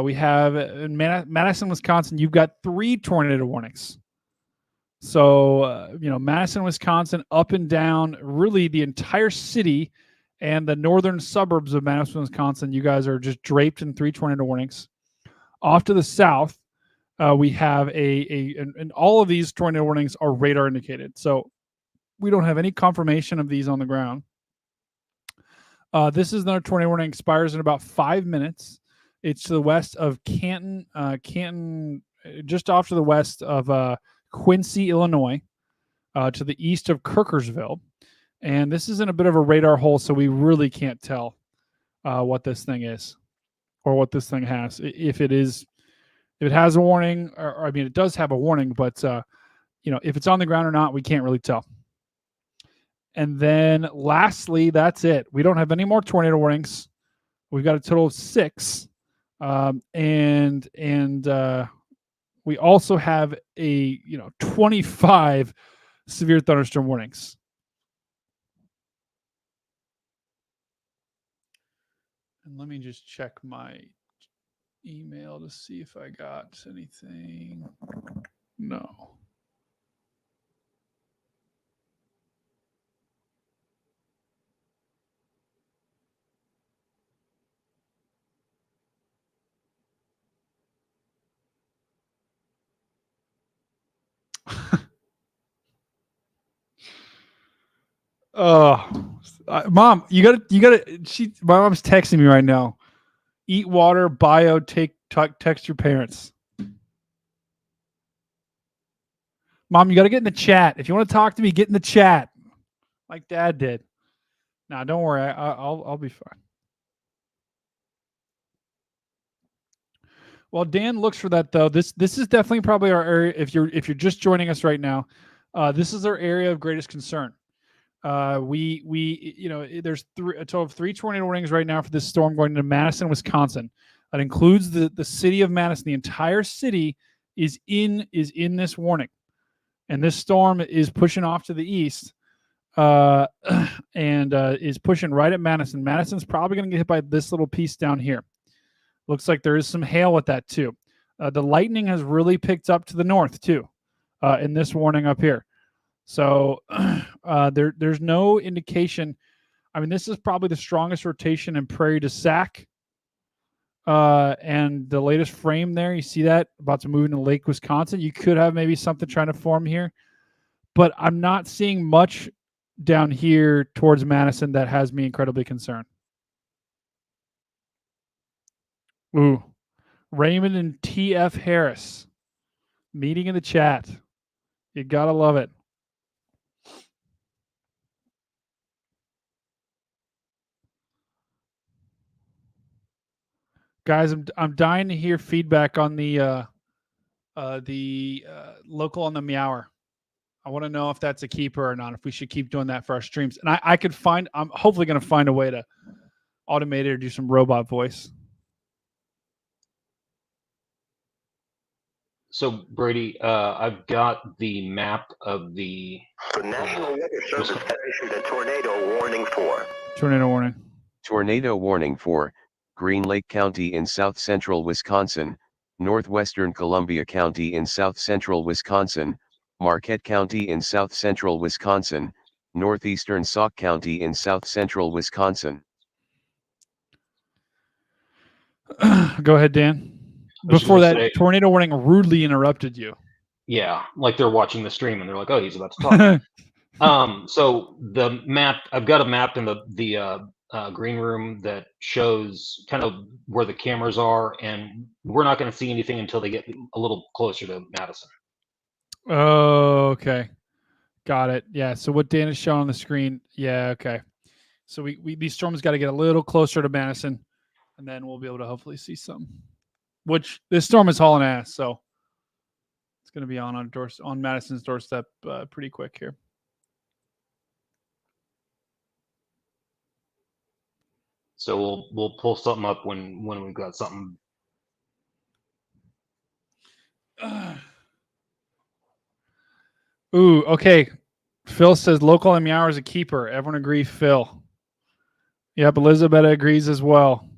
We have in Madison, Wisconsin, you've got 3 tornado warnings. So, you know, Madison, Wisconsin, up and down, really the entire city and the northern suburbs of Madison, Wisconsin, you guys are just draped in 3 tornado warnings. Off to the south, we have and all of these tornado warnings are radar indicated. So we don't have any confirmation of these on the ground. This is another tornado warning, expires in about 5 minutes. It's to the west of Canton, just off to the west of Quincy, Illinois, to the east of Kirkersville. And this is in a bit of a radar hole, so we really can't tell what this thing is or what this thing has. If it has a warning, or I mean, it does have a warning, but you know, if it's on the ground or not, we can't really tell. And then lastly, that's it. We don't have any more tornado warnings. We've got a total of 6. And we also have 25 severe thunderstorm warnings. And let me just check my email to see if I got anything. No. Mom, you gotta. My mom's texting me right now. Eat water, bio, text your parents. Mom, you got to get in the chat. If you want to talk to me, get in the chat, like Dad did. Nah, don't worry. I'll be fine. Well, Dan looks for that though. This is definitely probably our area. If you're just joining us right now, this is our area of greatest concern. There's a total of 3 tornado warnings right now for this storm going into Madison, Wisconsin. That includes the city of Madison. The entire city is in this warning, and this storm is pushing off to the east, and is pushing right at Madison. Madison's probably going to get hit by this little piece down here. Looks like there is some hail with that too. The lightning has really picked up to the north too, in this warning up here. So there's no indication. I mean, this is probably the strongest rotation in Prairie to Sac. And the latest frame there, you see that about to move into Lake Wisconsin. You could have maybe something trying to form here, but I'm not seeing much down here towards Madison that has me incredibly concerned. Ooh, Raymond and TF Harris meeting in the chat. You gotta love it. Guys, I'm dying to hear feedback on the local on the meower. I want to know if that's a keeper or not. If we should keep doing that for our streams, and I could find. I'm hopefully going to find a way to automate it or do some robot voice. So Brady, I've got the map of the. The National Weather Service has issued a tornado warning for. Tornado warning. Tornado warning for Green Lake County in south central Wisconsin, northwestern Columbia County in south central Wisconsin, Marquette County in south central Wisconsin, northeastern Sauk County in south central Wisconsin. Go ahead, Dan. Before that, tornado warning rudely interrupted you. Yeah, like they're watching the stream and they're like, "Oh, he's about to talk." So the map, I've got a map in the green room that shows kind of where the cameras are, and we're not going to see anything until they get a little closer to Madison. Oh, okay. Got it. Yeah. So what Dan is showing on the screen. Yeah. Okay. So we these storms got to get a little closer to Madison, and then we'll be able to hopefully see some. Which this storm is hauling ass, so it's going to be on Madison's doorstep pretty quick here. So we'll pull something up when we've got something. Ooh, okay. Phil says local on meow is a keeper. Everyone agree, Phil. Yep, Elizabeth agrees as well.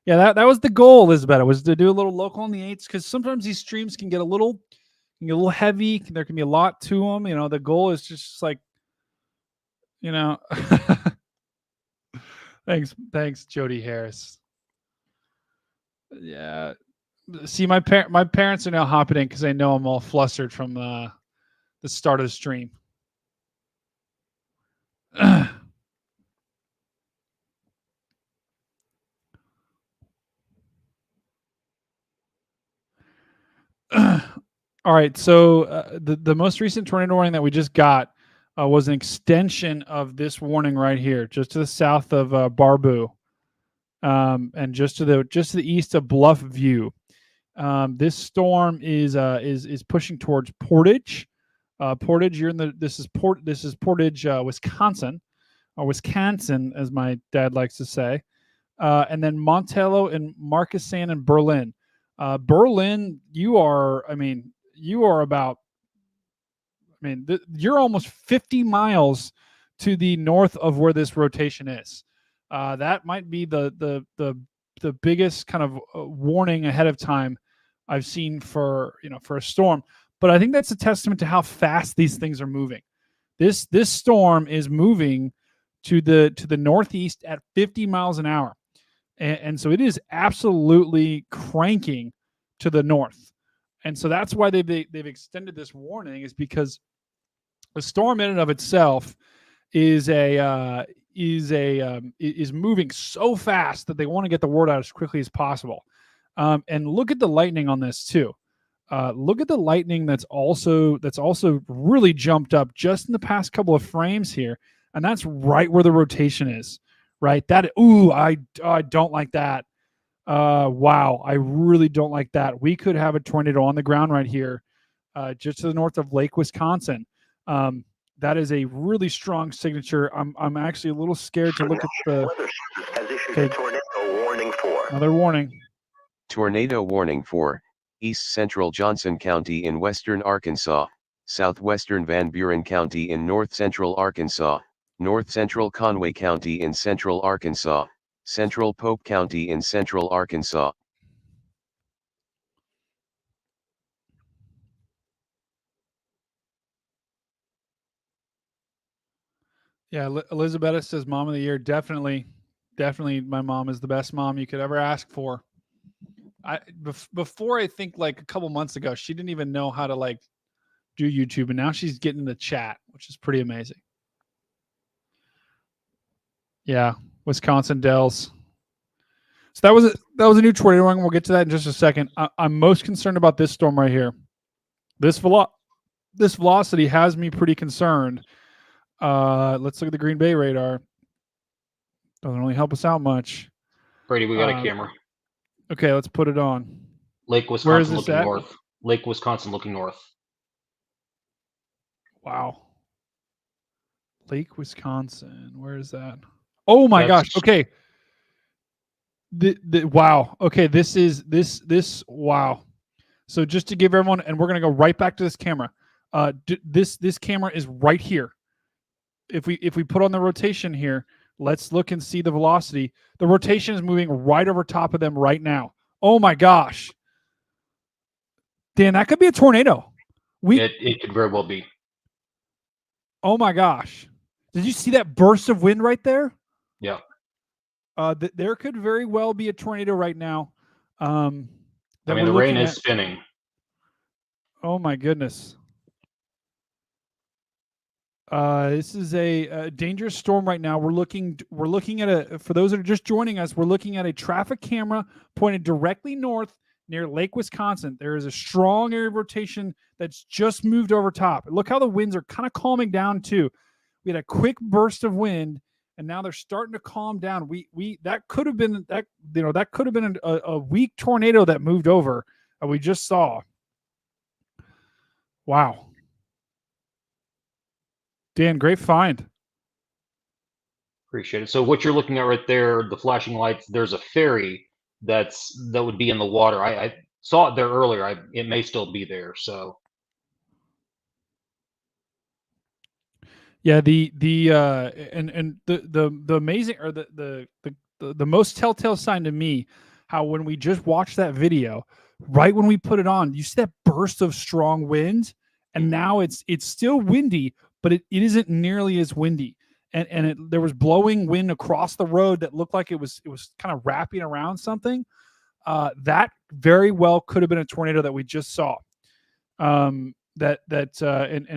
Yeah, that was the goal, Elizabeth, was to do a little local on the 8s, because sometimes these streams can get a little heavy. There can be a lot to them. You know, the goal is just like, you know. Thanks, Jody Harris. Yeah. See, my parents are now hopping in because they know I'm all flustered from the start of the stream. All right, so the most recent tornado warning that we just got was an extension of this warning right here, just to the south of Baraboo, and just to the east of Bluff View. This storm is pushing towards Portage. Portage, this is Portage, Wisconsin, or Wisconsin, as my dad likes to say, and then Montello and Markesan and Berlin. Berlin, you're almost 50 miles to the north of where this rotation is. That might be the biggest kind of warning ahead of time I've seen for a storm. But I think that's a testament to how fast these things are moving. This storm is moving to the northeast at 50 miles an hour. And so it is absolutely cranking to the north. And so that's why they've extended this warning, is because the storm in and of itself is moving so fast that they want to get the word out as quickly as possible. And look at the lightning on this too. Look at the lightning that's also really jumped up just in the past couple of frames here, and that's right where the rotation is. Right? I don't like that. Wow, I really don't like that. We could have a tornado on the ground right here, just to the north of Lake Wisconsin. That is a really strong signature. I'm actually a little scared to look at the. Okay. Tornado warning for. Another warning. Tornado warning for East Central Johnson County in western Arkansas, southwestern Van Buren County in north central Arkansas, north central Conway County in central Arkansas, central Pope County in central Arkansas. Yeah, Elizabeth says mom of the year. Definitely my mom is the best mom you could ever ask for. Before, I think like a couple months ago, she didn't even know how to like do YouTube, and now she's getting the chat, which is pretty amazing. Yeah, Wisconsin Dells. So that was a new tornado warning. We'll get to that in just a second. I'm most concerned about this storm right here. This velocity has me pretty concerned. Let's look at the Green Bay radar. Doesn't really help us out much. Brady, we got a camera. Okay, let's put it on. Lake Where is Wisconsin this looking at? north. Lake Wisconsin looking north. Wow. Lake Wisconsin. Where is that? Oh my That's gosh. Okay. Wow. Okay, this wow. So just to give everyone, and we're gonna go right back to this camera. This camera is right here. If we put on the rotation here, let's look and see the velocity. The rotation is moving right over top of them right now. Oh my gosh. Dan, that could be a tornado. it could very well be. Oh my gosh. Did you see that burst of wind right there? Yeah. There could very well be a tornado right now. I mean, the rain is spinning. Oh my goodness. This is a dangerous storm right now. We're looking at for those that are just joining us, we're looking at a traffic camera pointed directly north near Lake Wisconsin. There is a strong area of rotation that's just moved over top. Look how the winds are kind of calming down too. We had a quick burst of wind, and now they're starting to calm down. That could have been a weak tornado that moved over. We just saw. Wow. Dan, great find. Appreciate it. So what you're looking at right there, the flashing lights, there's a ferry that would be in the water. I saw it there earlier. It may still be there. So yeah, the amazing, or the most telltale sign to me, how when we just watched that video, right when we put it on, you see that burst of strong wind, and now it's still windy, but it isn't nearly as windy. And there was blowing wind across the road that looked like it was kind of wrapping around something. That very well could have been a tornado that we just saw. And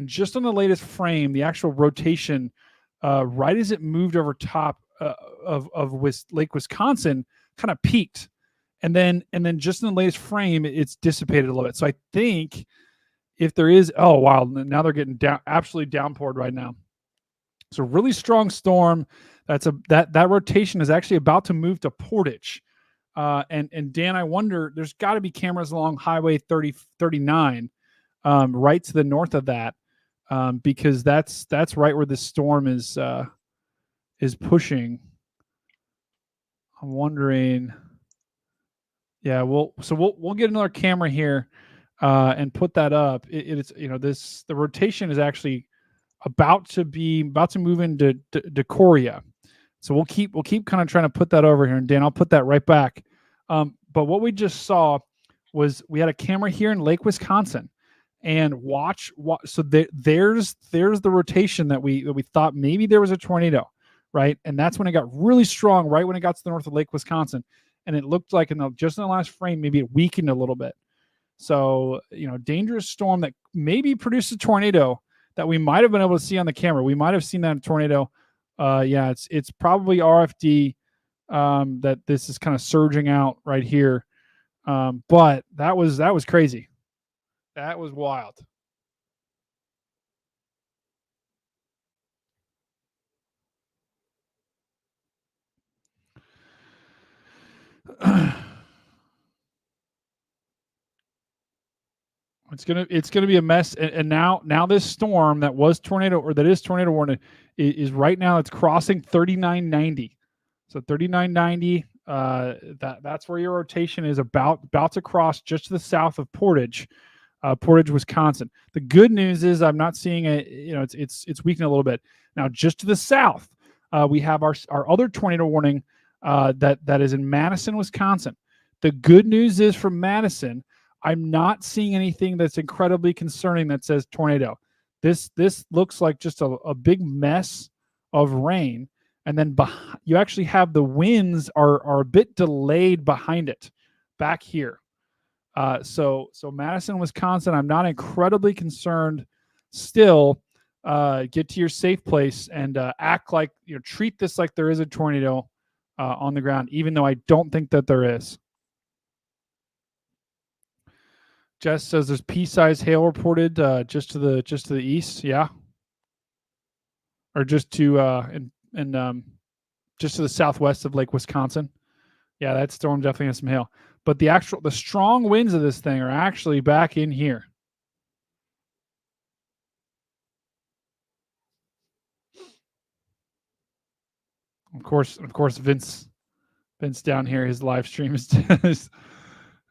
just on the latest frame, the actual rotation, right as it moved over top of Lake Wisconsin, kind of peaked, and then just in the latest frame, it's dissipated a little bit. So I think if there is, oh wow, now they're getting absolutely downpoured right now. It's a really strong storm. That rotation is actually about to move to Portage. And Dan, I wonder, there's got to be cameras along Highway 39, right to the north of that, because that's right where this storm is pushing. I'm wondering. Yeah, we'll get another camera here and put that up. It's the rotation is actually about to move into Decoria. So we'll keep kind of trying to put that over here, and Dan, I'll put that right back. But what we just saw was we had a camera here in Lake Wisconsin, and watch. So there's the rotation that we thought maybe there was a tornado, right? And that's when it got really strong, right when it got to the north of Lake Wisconsin, and it looked like just in the last frame, maybe it weakened a little bit. So dangerous storm that maybe produced a tornado that we might have been able to see on the camera. We might have seen that tornado. Yeah, it's probably RFD that this is kind of surging out right here. But that was crazy. That was wild. It's gonna be a mess. And now this storm that was tornado, or that is tornado warning, is right now it's crossing 3990. So 3990. That's where your rotation is about to cross, just to the south of Portage, Wisconsin. The good news is I'm not seeing it's weakening a little bit. Now just to the south, we have our other tornado warning that is in Madison, Wisconsin. The good news is from Madison, I'm not seeing anything that's incredibly concerning that says tornado. This looks like just a big mess of rain. And then you actually have the winds are a bit delayed behind it back here. So Madison, Wisconsin, I'm not incredibly concerned still. Get to your safe place and act like, treat this like there is a tornado on the ground, even though I don't think that there is. Jess says there's pea-sized hail reported just to the east, yeah, or just to just to the southwest of Lake Wisconsin. Yeah, that storm definitely has some hail. But the strong winds of this thing are actually back in here. Of course, Vince down here, his live stream is of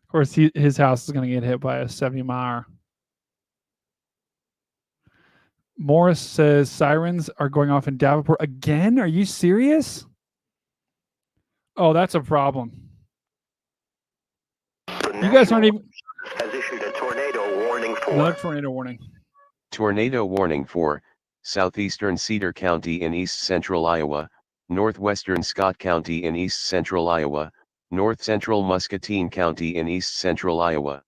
course his house is going to get hit by a 70-mile. Morris says sirens are going off in Davenport again. Are you serious? Oh, that's a problem. You guys aren't even. Has issued a tornado warning for Another tornado warning. Tornado warning for southeastern Cedar County in east central Iowa, northwestern Scott County in east central Iowa, north central Muscatine County in east central Iowa.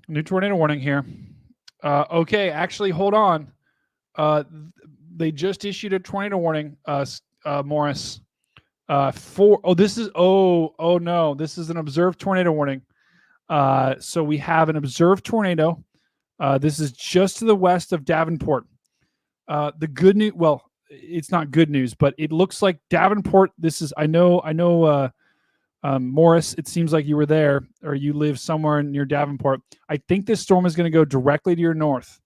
New tornado warning here. Okay, actually, hold on. They just issued a tornado warning, Morris. This is no, this is an observed tornado warning. So we have an observed tornado. This is just to the west of Davenport. The good news, well, it's not good news, but it looks like Davenport. This is I know. Morris, it seems like you were there or you live somewhere near Davenport. I think this storm is going to go directly to your north.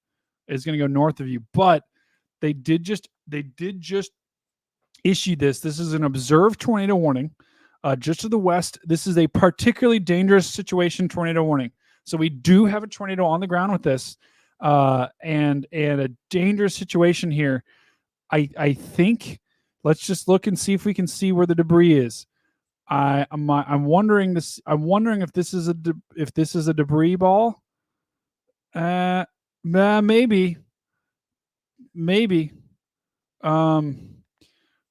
It's going to go north of you, but they did just issue this. This is an observed tornado warning just to the west. This is a particularly dangerous situation tornado warning. So we do have a tornado on the ground with this and a dangerous situation here. I think let's just look and see if we can see where the debris is. I'm wondering this. I'm wondering if this is a debris ball. Maybe.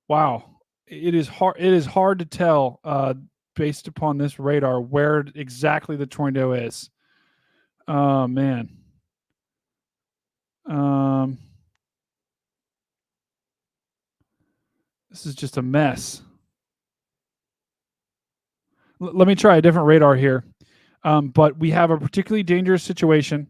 Wow. It is hard to tell based upon this radar where exactly the tornado is. Oh man. This is just a mess. Let me try a different radar here. But we have a particularly dangerous situation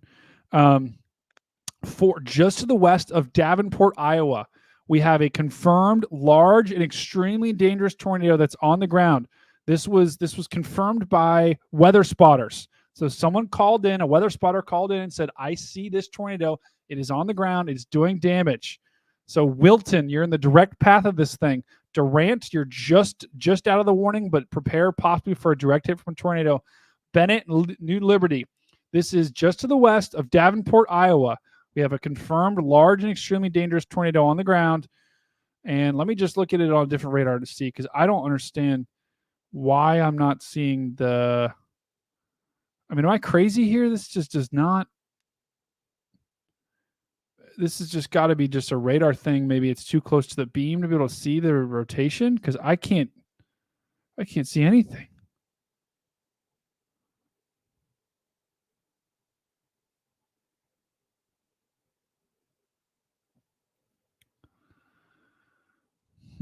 for just to the west of Davenport, Iowa. We have a confirmed large and extremely dangerous tornado that's on the ground. This was confirmed by weather spotters. So someone called in, a weather spotter called in and said, I see this tornado. It is on the ground. It's doing damage. So Wilton, you're in the direct path of this thing. Durant, you're just out of the warning, but prepare possibly for a direct hit from a tornado. Bennett, New Liberty. This is just to the west of Davenport, Iowa. We have a confirmed large and extremely dangerous tornado on the ground. And let me just look at it on a different radar to see, because I don't understand why I'm not seeing the... I mean, am I crazy here? This just does not... This has just got to be just a radar thing. Maybe it's too close to the beam to be able to see the rotation, because I can't see anything.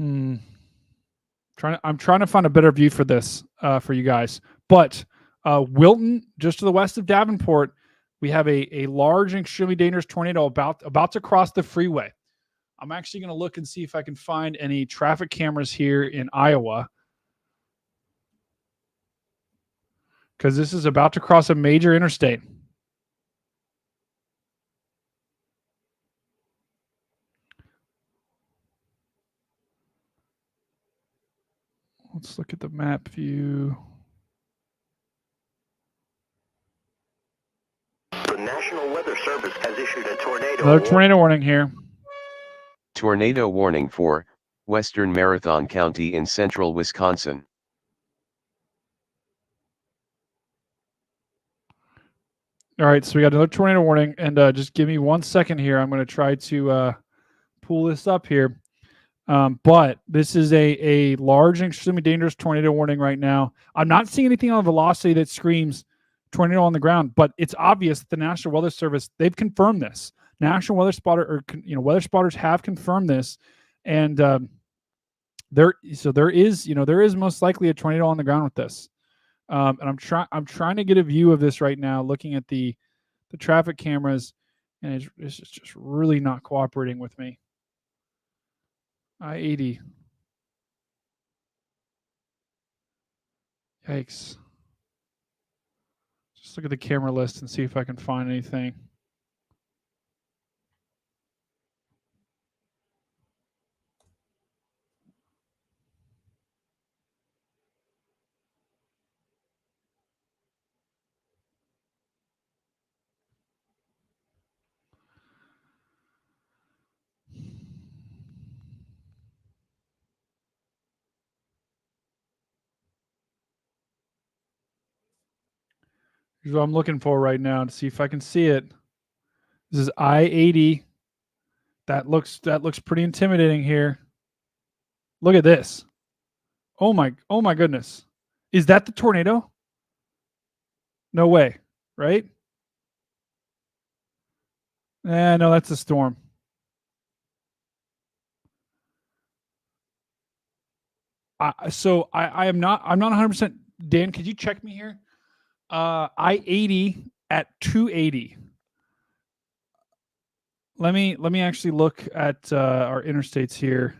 I'm trying to find a better view for this for you guys. But Wilton, just to the west of Davenport, we have a large and extremely dangerous tornado about to cross the freeway. I'm actually going to look and see if I can find any traffic cameras here in Iowa, because this is about to cross a major interstate. Let's look at the map view. The National Weather Service has issued a tornado Another tornado warning here. Tornado warning for western Marathon County in central Wisconsin. All right, so we got another tornado warning, and just give me 1 second here. I'm going to try to pull this up here. But this is a large and extremely dangerous tornado warning right now. I'm not seeing anything on velocity that screams tornado on the ground, but it's obvious that the National Weather Service, they've confirmed this. National Weather weather spotters have confirmed this, and there is most likely a tornado on the ground with this. And I'm trying to get a view of this right now, looking at the traffic cameras, and it's just really not cooperating with me. I-80. Yikes. Just look at the camera list and see if I can find anything. Here's what I'm looking for right now to see if I can see it. This is I-80. That looks pretty intimidating here. Look at this. Oh my goodness. Is that the tornado? No way, right? No, that's a storm. I'm not 100%. Dan, could you check me here? I-80 at 280. Let me actually look at our interstates here.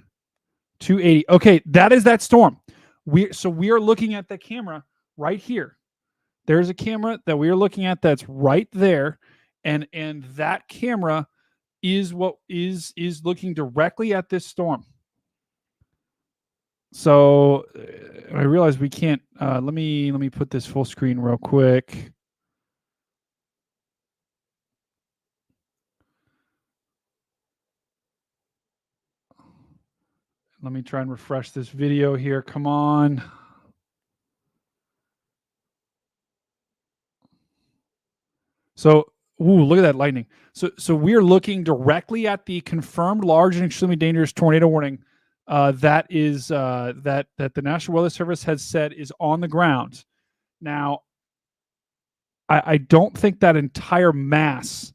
280. Okay, that is that storm. We are looking at the camera right here. There's a camera that we are looking at that's right there, and that camera is what is looking directly at this storm. So I realize we can't. Let me put this full screen real quick. Let me try and refresh this video here. Come on. So, look at that lightning. So we're looking directly at the confirmed large and extremely dangerous tornado warning that the National Weather Service has said is on the ground. Now, I don't think that entire mass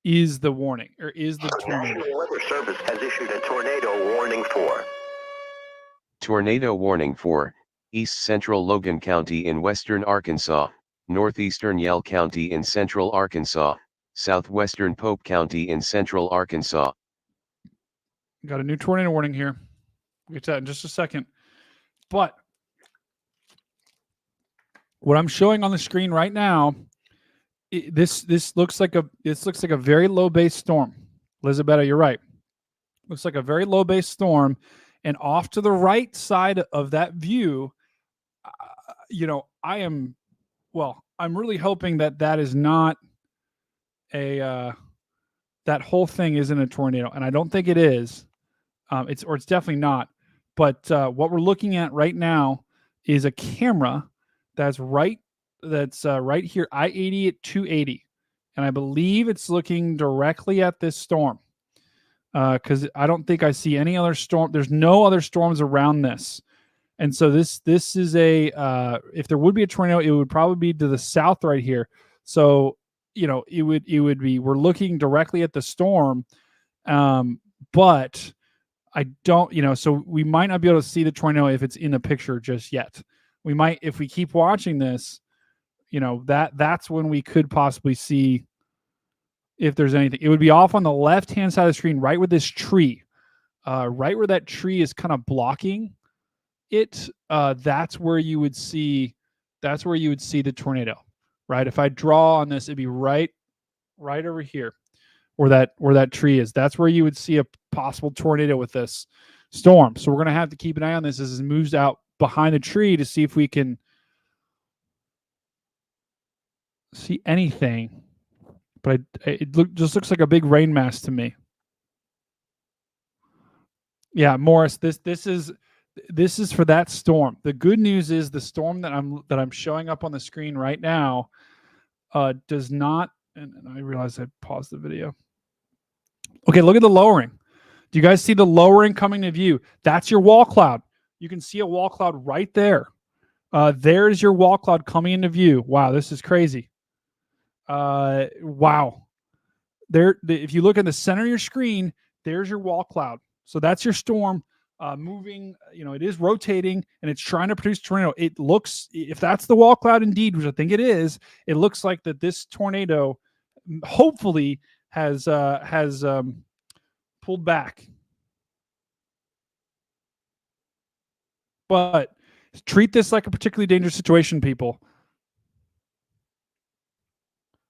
is the warning or is the tornado. National Weather Service has issued a tornado warning for. Tornado warning for East Central Logan County in western Arkansas, northeastern Yell County in central Arkansas, southwestern Pope County in central Arkansas. Got a new tornado warning here. We'll get to that in just a second. But what I'm showing on the screen right now, this looks like a very low base storm. Elizabeth, you're right. Looks like a very low base storm, and off to the right side of that view, I'm really hoping that is not a that whole thing isn't a tornado, and I don't think it is. It's definitely not. But what we're looking at right now is a camera that's right here, I-80 at 280, and I believe it's looking directly at this storm. Because I don't think I see any other storm. There's no other storms around this. And so this is if there would be a tornado, it would probably be to the south right here. So, it would be, we're looking directly at the storm. But I don't, so we might not be able to see the tornado if it's in the picture just yet. We might, if we keep watching this, that's when we could possibly see if there's anything. It would be off on the left-hand side of the screen, right with this tree, right where that tree is kind of blocking it. That's where you would see the tornado, right? If I draw on this, it'd be right over here where that tree is. That's where you would see a possible tornado with this storm. So we're going to have to keep an eye on this as it moves out behind the tree to see if we can see anything. But it just looks like a big rain mass to me. Yeah, Morris, this is for that storm. The good news is the storm that I'm showing up on the screen right now does not. And I realize I paused the video. Okay, look at the lowering. Do you guys see the lowering coming to view? That's your wall cloud. You can see a wall cloud right there. There's your wall cloud coming into view. Wow, this is crazy. Wow. If you look in the center of your screen, there's your wall cloud. So that's your storm moving. It is rotating and it's trying to produce tornado. It looks, if that's the wall cloud indeed, which I think it is, it looks like that this tornado hopefully has pulled back. But Treat this like a particularly dangerous situation, people.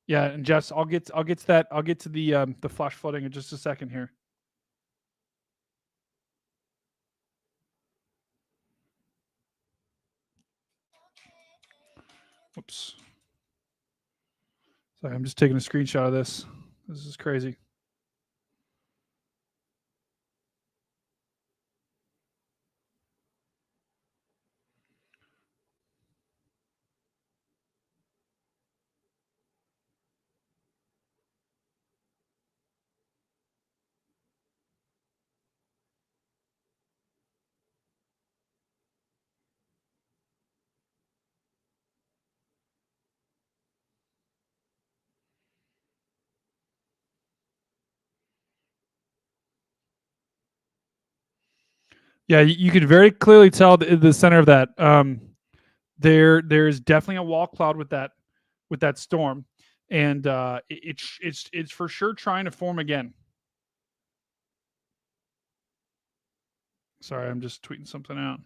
Yeah, and Jess, I'll get to that. I'll get to the flash flooding in just a second here. Oops. Sorry, I'm just taking a screenshot of this. This is crazy. Yeah, you could very clearly tell the center of that. There's definitely a wall cloud with that storm, and it's for sure trying to form again. Sorry, I'm just tweeting something out.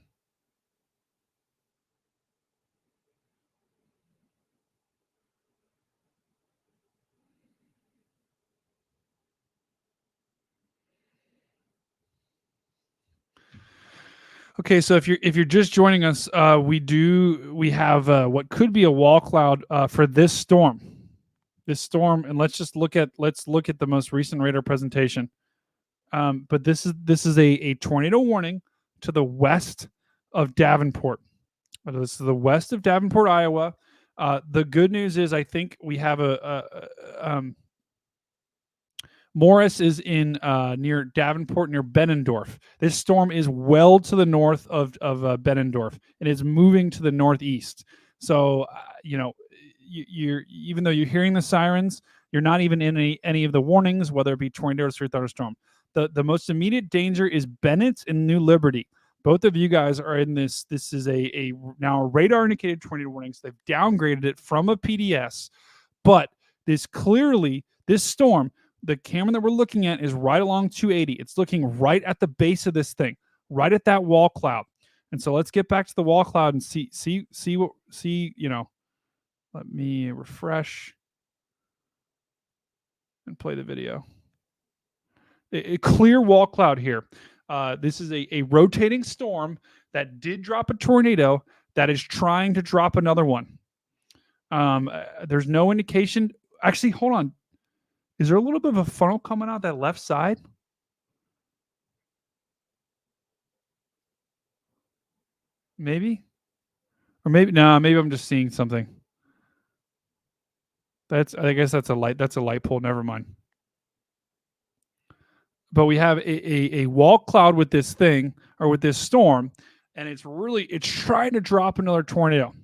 Okay, so if you're just joining us, we have what could be a wall cloud for this storm. And let's look at the most recent radar presentation. But this is a tornado warning to the west of Davenport. This is the west of Davenport, Iowa. The good news is I think we have Morris is in near Davenport, near Benendorf. This storm is well to the north of Benendorf, and is moving to the northeast. So you're even though you're hearing the sirens, you're not even in any of the warnings, whether it be tornadoes or thunderstorm. The most immediate danger is Bennett and New Liberty. Both of you guys are in this. This is now a radar indicated tornado warnings. They've downgraded it from a PDS, but this storm, the camera that we're looking at is right along 280. It's looking right at the base of this thing, right at that wall cloud. And so let's get back to the wall cloud and see. Let me refresh and play the video. A clear wall cloud here. This is a rotating storm that did drop a tornado that is trying to drop another one. There's no indication. Actually, hold on. Is there a little bit of a funnel coming out that left side? Maybe? Or maybe maybe I'm just seeing something. I guess that's a light pole. Never mind. But we have a wall cloud with this thing, or with this storm, and it's trying to drop another tornado.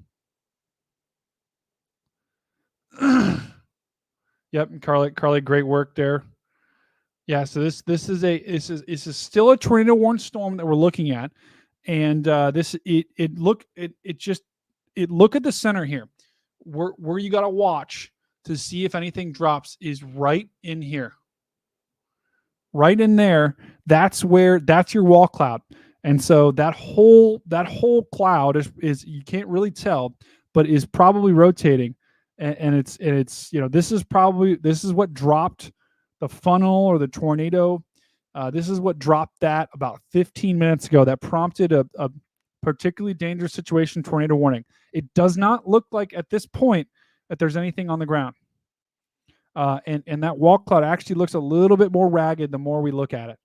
Yep, Carly, great work there. Yeah, so this is still a tornado warned storm that we're looking at, and look at the center here. Where you got to watch to see if anything drops is right in here, right in there. That's your wall cloud, and so that whole cloud is you can't really tell, but is probably rotating. And it's this is what dropped the funnel or the tornado. This is what dropped that about 15 minutes ago. That prompted a particularly dangerous situation tornado warning. It does not look like at this point that there's anything on the ground. And that wall cloud actually looks a little bit more ragged the more we look at it.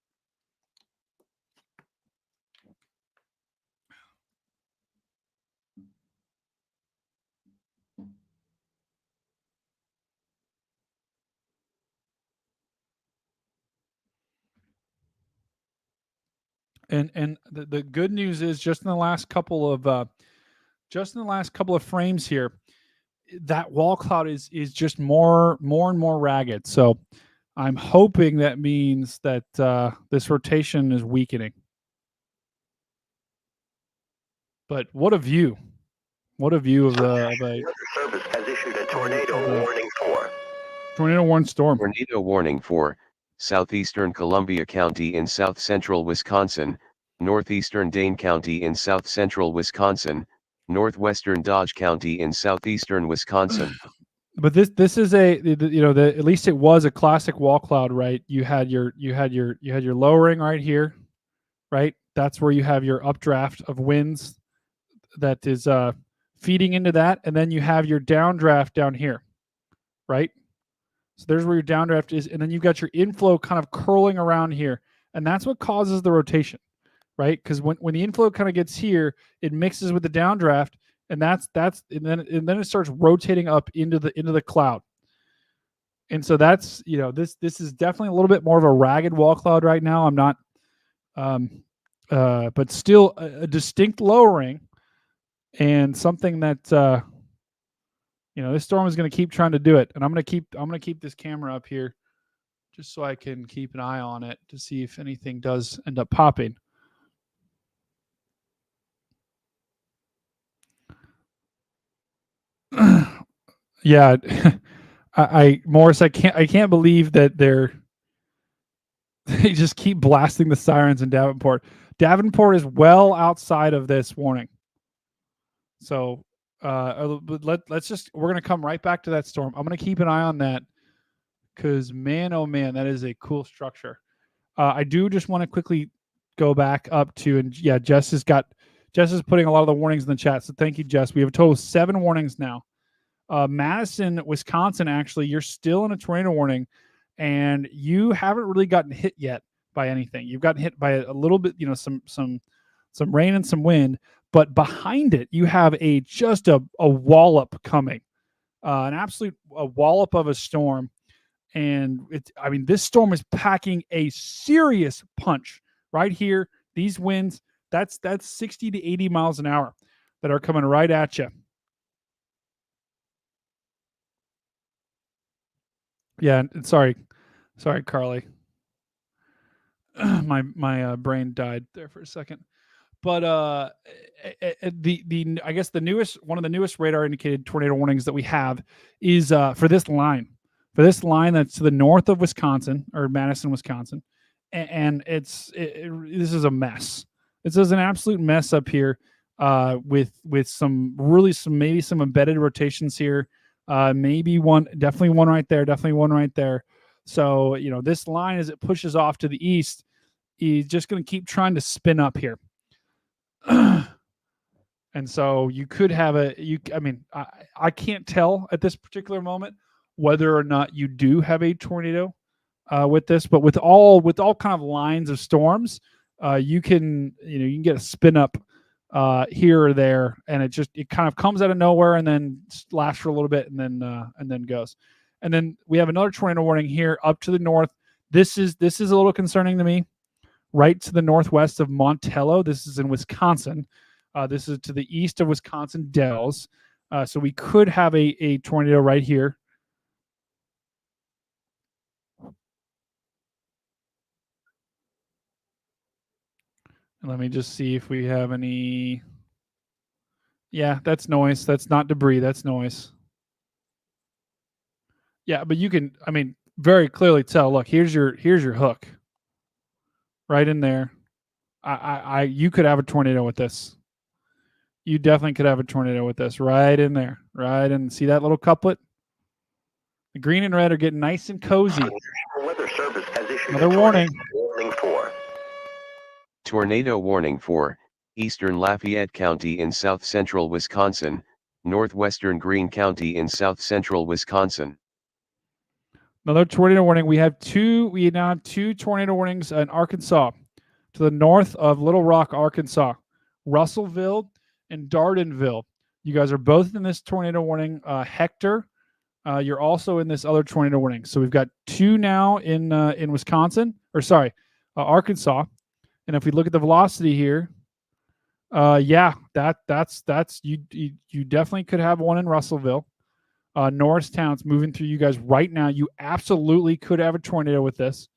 And the good news is just in the last couple of frames here, that wall cloud is just more and more ragged. So I'm hoping that means that this rotation is weakening. But what a view! What a view of the Weather Service has issued a tornado warning for tornado warning storm. Tornado warning for southeastern Columbia County in south central Wisconsin, northeastern Dane County in south-central Wisconsin, northwestern Dodge County in southeastern Wisconsin. But this is a at least it was a classic wall cloud, right? You had your lowering right here, right? That's where you have your updraft of winds that is feeding into that, and then you have your downdraft down here, right? So there's where your downdraft is, and then you've got your inflow kind of curling around here, and that's what causes the rotation, right? Because when the inflow kind of gets here, it mixes with the downdraft, and then it starts rotating up into the cloud. And so that's this is definitely a little bit more of a ragged wall cloud right now. I'm not, but still a distinct lowering, and something that this storm is going to keep trying to do it. And I'm going to keep this camera up here just so I can keep an eye on it to see if anything does end up popping. Yeah, Morris, I can't believe that they just keep blasting the sirens in Davenport. Davenport is well outside of this warning. So let's just, we're going to come right back to that storm. I'm going to keep an eye on that because, man, oh man, that is a cool structure. I do just want to quickly go back up to, and yeah, Jess is putting a lot of the warnings in the chat. So thank you, Jess. We have a total of 7 warnings now. Madison, Wisconsin, actually, you're still in a tornado warning, and you haven't really gotten hit yet by anything. You've gotten hit by a little bit, some rain and some wind, but behind it, you have just a wallop coming, an absolute wallop of a storm. And this storm is packing a serious punch right here. These winds, that's 60 to 80 miles an hour that are coming right at you. Yeah, sorry, Carly. my brain died there for a second. But I guess one of the newest radar indicated tornado warnings that we have is for this line that's to the north of Wisconsin, or Madison, Wisconsin, and this is a mess. This is an absolute mess up here, with maybe some embedded rotations here. Definitely one right there. So, this line, as it pushes off to the east, is just going to keep trying to spin up here. And so you could have I can't tell at this particular moment whether or not you do have a tornado with this, but with all kind of lines of storms, you can get a spin up here or there, and it kind of comes out of nowhere and then lasts for a little bit and then goes. And then we have another tornado warning here up to the north. This is a little concerning to me. Right to the northwest of Montello. This is in Wisconsin. This is to the east of Wisconsin Dells. So we could have a tornado right here. And let me just see if we have any. Yeah, that's noise. That's not debris. That's noise. Yeah, but you can, very clearly tell. Look, here's your hook. Right in there. You could have a tornado with this. You definitely could have a tornado with this right in there. Right, and see that little couplet? The green and red are getting nice and cozy. The National Weather Service has issued another warning. Warning 4. Tornado warning for eastern Lafayette County in south-central Wisconsin, northwestern Greene County in south-central Wisconsin. Another tornado warning. We now have 2 tornado warnings in Arkansas, to the north of Little Rock, Arkansas, Russellville and Dardenville. You guys are both in this tornado warning. Hector, you're also in this other tornado warning. So we've got 2 now in Arkansas. And if we look at the velocity here, that's you definitely could have one in Russellville. Norristown's moving through you guys right now. You absolutely could have a tornado with this.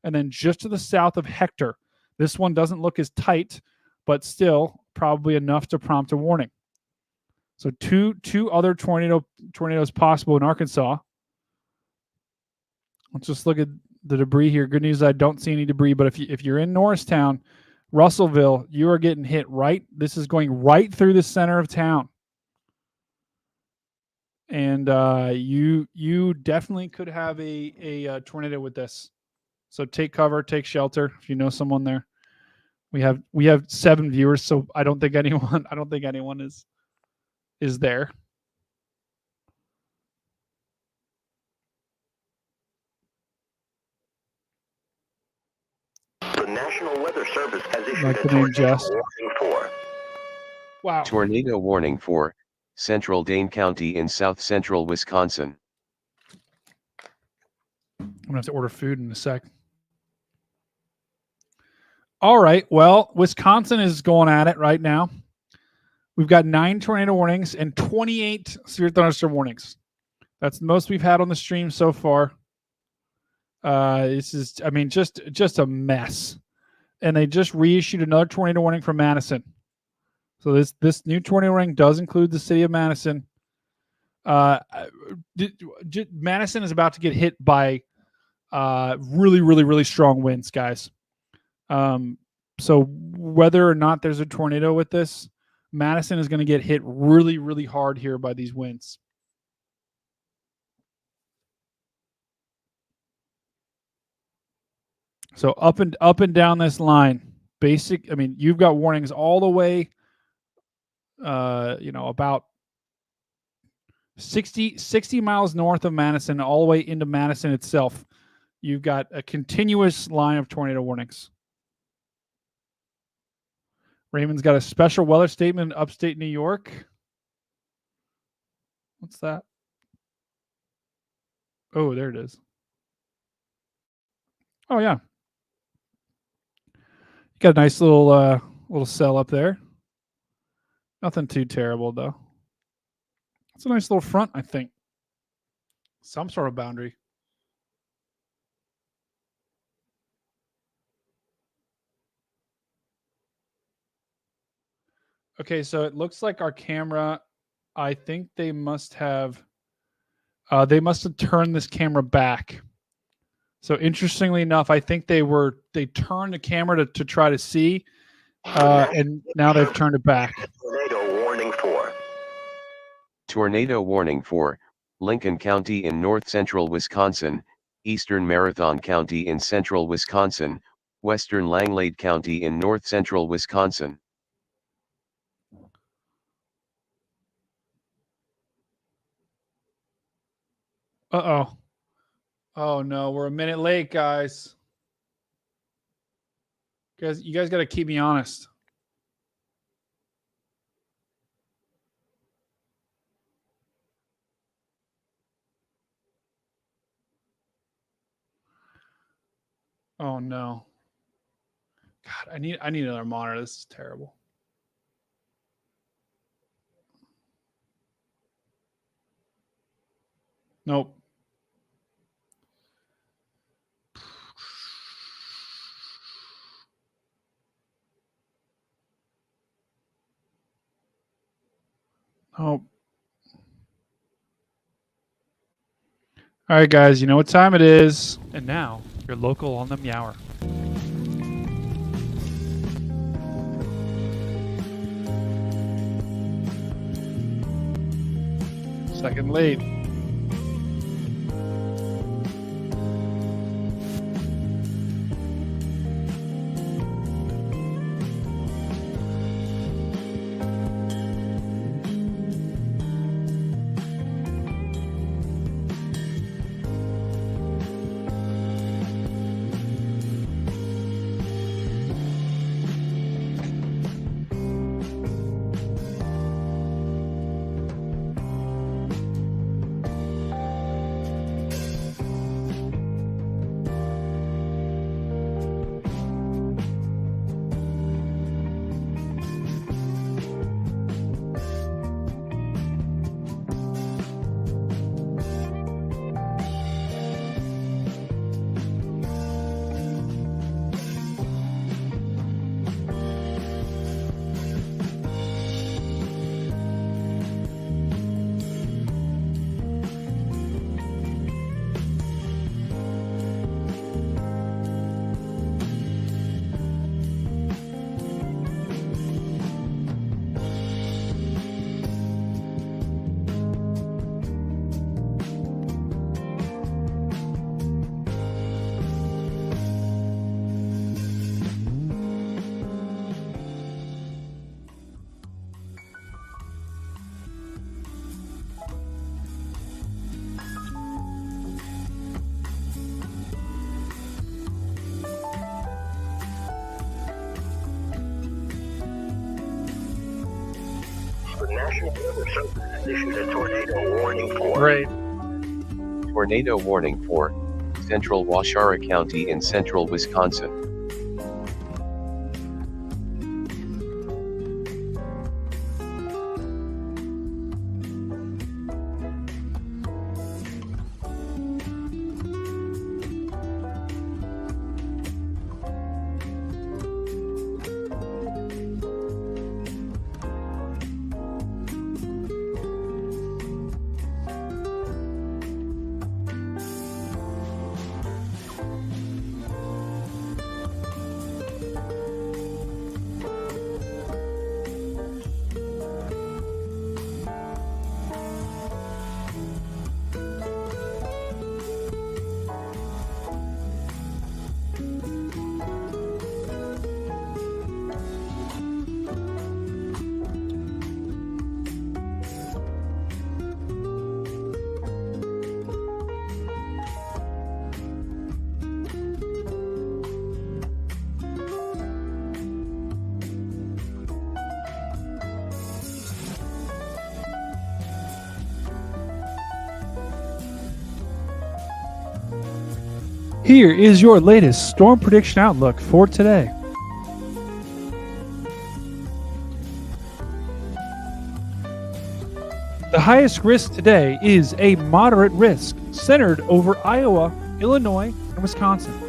And then just to the south of Hector, this one doesn't look as tight, but still probably enough to prompt a warning. So two other tornadoes possible in Arkansas. Let's just look at the debris here. Good news, I don't see any debris, but if you're in Norristown, Russellville, you are getting hit right. This is going right through the center of town. And you definitely could have a tornado with this. So take cover, take shelter if you know someone there. We have 7 viewers, so I don't think anyone is there. The National Weather Service has issued Like a the name tornado Just. warning for Wow. Tornado warning for Central Dane County in south central Wisconsin. I'm gonna have to order food in a sec. All right. Well, Wisconsin is going at it right now. We've got 9 tornado warnings and 28 severe thunderstorm warnings. That's the most we've had on the stream so far. This is, I mean, just a mess. And they just reissued another tornado warning for Madison. So this new tornado warning does include the city of Madison. Madison is about to get hit by really, really, really strong winds, guys. So whether or not there's a tornado with this, Madison is going to get hit really, really hard here by these winds. So up and down this line, you've got warnings all the way, about 60 miles north of Madison, all the way into Madison itself. You've got a continuous line of tornado warnings. Raymond's got a special weather statement in upstate New York. What's that? Oh, there it is. Oh, yeah. Got a nice little cell up there. Nothing too terrible, though. It's a nice little front, I think. Some sort of boundary. Okay, so it looks like our camera, I think they must have turned this camera back. So interestingly enough, I think they turned the camera to try to see, and now they've turned it back. tornado warning for Tornado warning for Lincoln County in north central Wisconsin, eastern Marathon County in central Wisconsin, western Langlade County in north central Wisconsin. Uh-oh. Oh no, we're a minute late, guys. You guys got to keep me honest. Oh no. God, I need another monitor. This is terrible. Nope. Oh. All right, guys, you know what time it is. And now, your local on the Meower. Second late. National Weather Service has issued a tornado warning for. Great. Tornado warning for central Washara County in central Wisconsin. Here is your latest storm prediction outlook for today. The highest risk today is a moderate risk centered over Iowa, Illinois, and Wisconsin.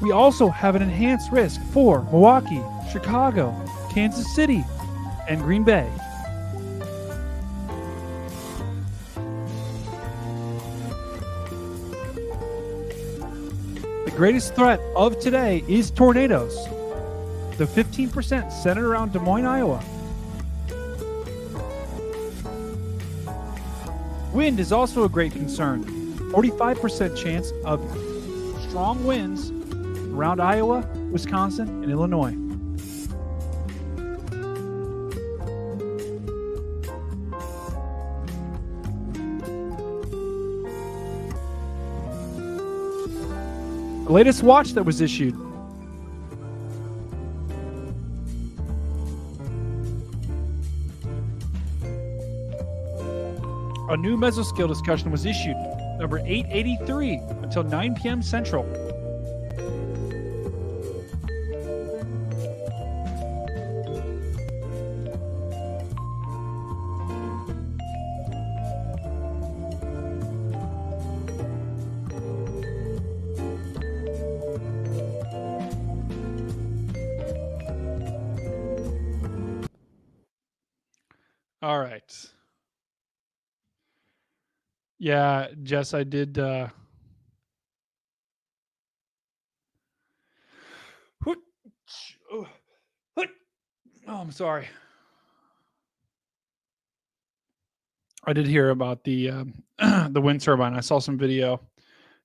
We also have an enhanced risk for Milwaukee, Chicago, Kansas City, and Green Bay. The greatest threat of today is tornadoes. The 15% centered around Des Moines, Iowa. Wind is also a great concern. 45% chance of strong winds around Iowa, Wisconsin, and Illinois. The latest watch that was issued. A new mesoscale discussion was issued, number 883, until 9 p.m. Central. All right. Yeah, Jess, I did. Oh, I'm sorry. I did hear about the the wind turbine. I saw some video.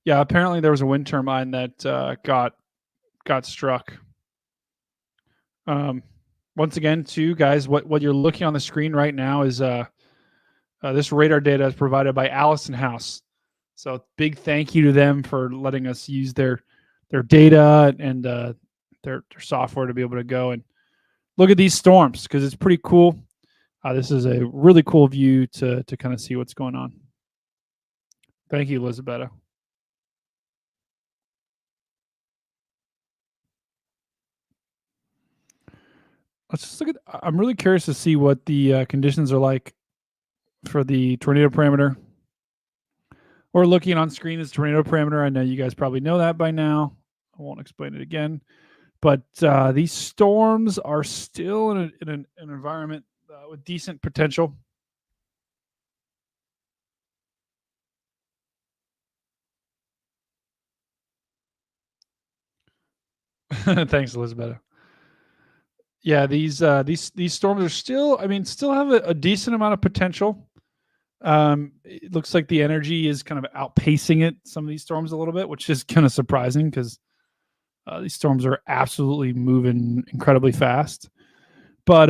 Yeah, apparently there was a wind turbine that got struck. Once again, too, guys, what you're looking on the screen right now is this radar data is provided by Allison House. So big thank you to them for letting us use their data and their software to be able to go and look at these storms, because it's pretty cool. This is a really cool view to kind of see what's going on. Thank you, Elizabeth. Let's just look at. I'm really curious to see what the conditions are like for the tornado parameter. We're looking on screen as tornado parameter. I know you guys probably know that by now. I won't explain it again. But these storms are still in an environment with decent potential. Thanks, Elizabeth. Yeah, these storms are still, still have a decent amount of potential. It looks like the energy is kind of outpacing it, some of these storms a little bit, which is kind of surprising because these storms are absolutely moving incredibly fast. But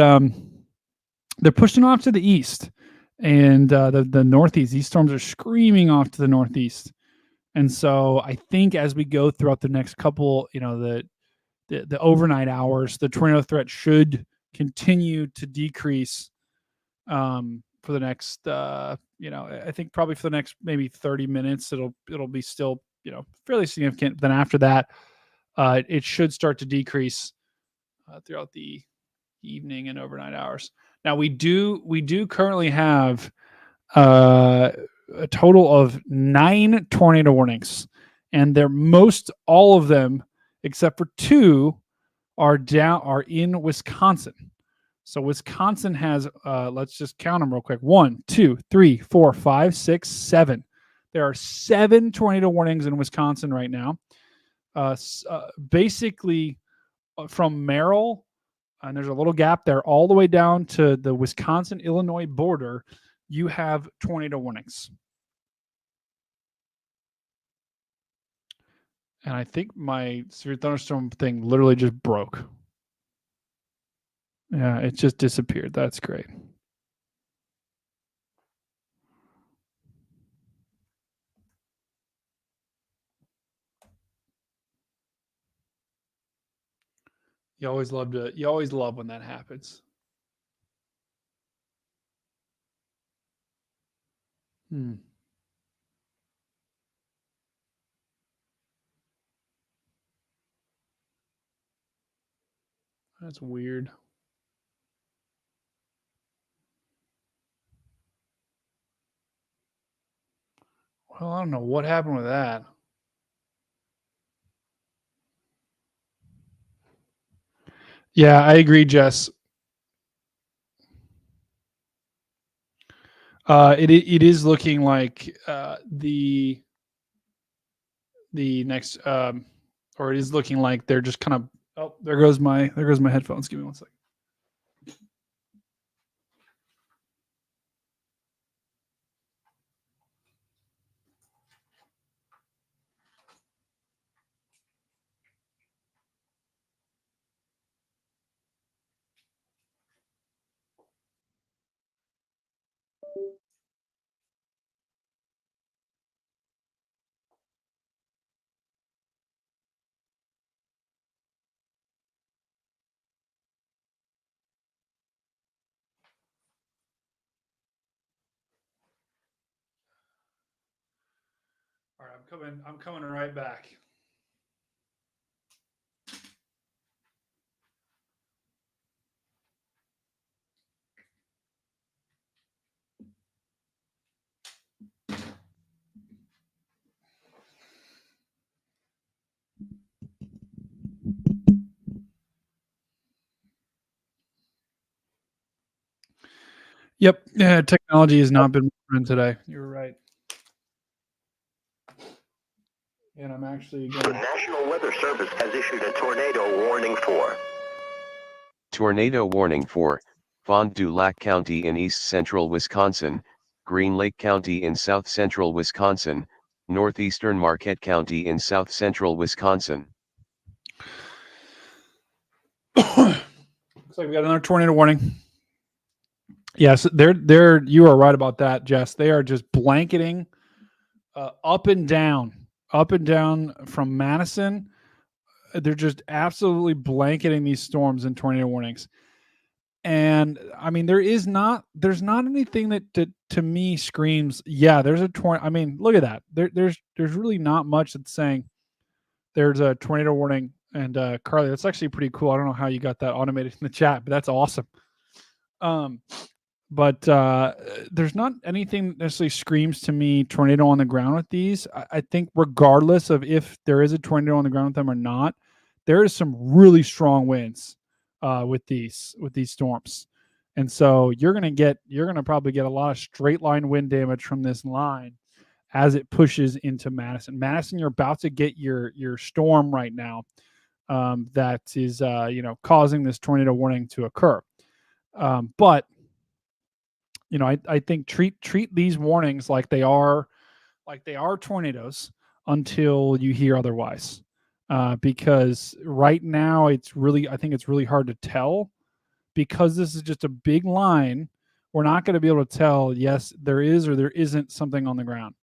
they're pushing off to the east and the northeast. These storms are screaming off to the northeast. And so I think as we go throughout the next couple, the overnight hours, the tornado threat should continue to decrease for the next, I think probably for the next maybe 30 minutes, it'll be still, fairly significant. Then after that, it should start to decrease throughout the evening and overnight hours. Now we do currently have a total of 9 tornado warnings, and all of them except for 2 are in Wisconsin. So Wisconsin has, let's just count them real quick. 1, 2, 3, 4, 5, 6, 7. There are 7 tornado warnings in Wisconsin right now. Basically from Merrill, and there's a little gap there, all the way down to the Wisconsin-Illinois border, you have tornado warnings. And I think my severe thunderstorm thing literally just broke. Yeah, it just disappeared. That's great. You always love when that happens. That's weird. Well, I don't know what happened with that. Yeah, I agree, Jess. It is looking like the next, or it is looking like they're just kind of. Oh, there goes my headphones. Give me 1 second. All right, I'm coming right back. Yep. Yeah, technology has not been my friend today. You're right. And I'm actually The going. National Weather Service has issued a tornado warning for Tornado warning for Fond du Lac County in east central Wisconsin, Green Lake County in south central Wisconsin, northeastern Marquette County in south central Wisconsin. Looks like we got another tornado warning. Yes, they're you are right about that, Jess. They are just blanketing up and down from Madison. They're just absolutely blanketing these storms and tornado warnings. And I mean, there's not anything that to me screams, yeah, there's a tornado. I mean, look at that. There's really not much that's saying there's a tornado warning. And Carly, that's actually pretty cool. I don't know how you got that automated in the chat, but that's awesome. But there's not anything that necessarily screams to me tornado on the ground with these. I think regardless of if there is a tornado on the ground with them or not, there is some really strong winds with these storms. And so you're gonna probably get a lot of straight line wind damage from this line as it pushes into Madison. Madison, you're about to get your storm right now that is causing this tornado warning to occur. But I think treat these warnings like they are tornadoes until you hear otherwise. Because right now I think it's really hard to tell, because this is just a big line. We're not going to be able to tell, yes, there is or there isn't something on the ground.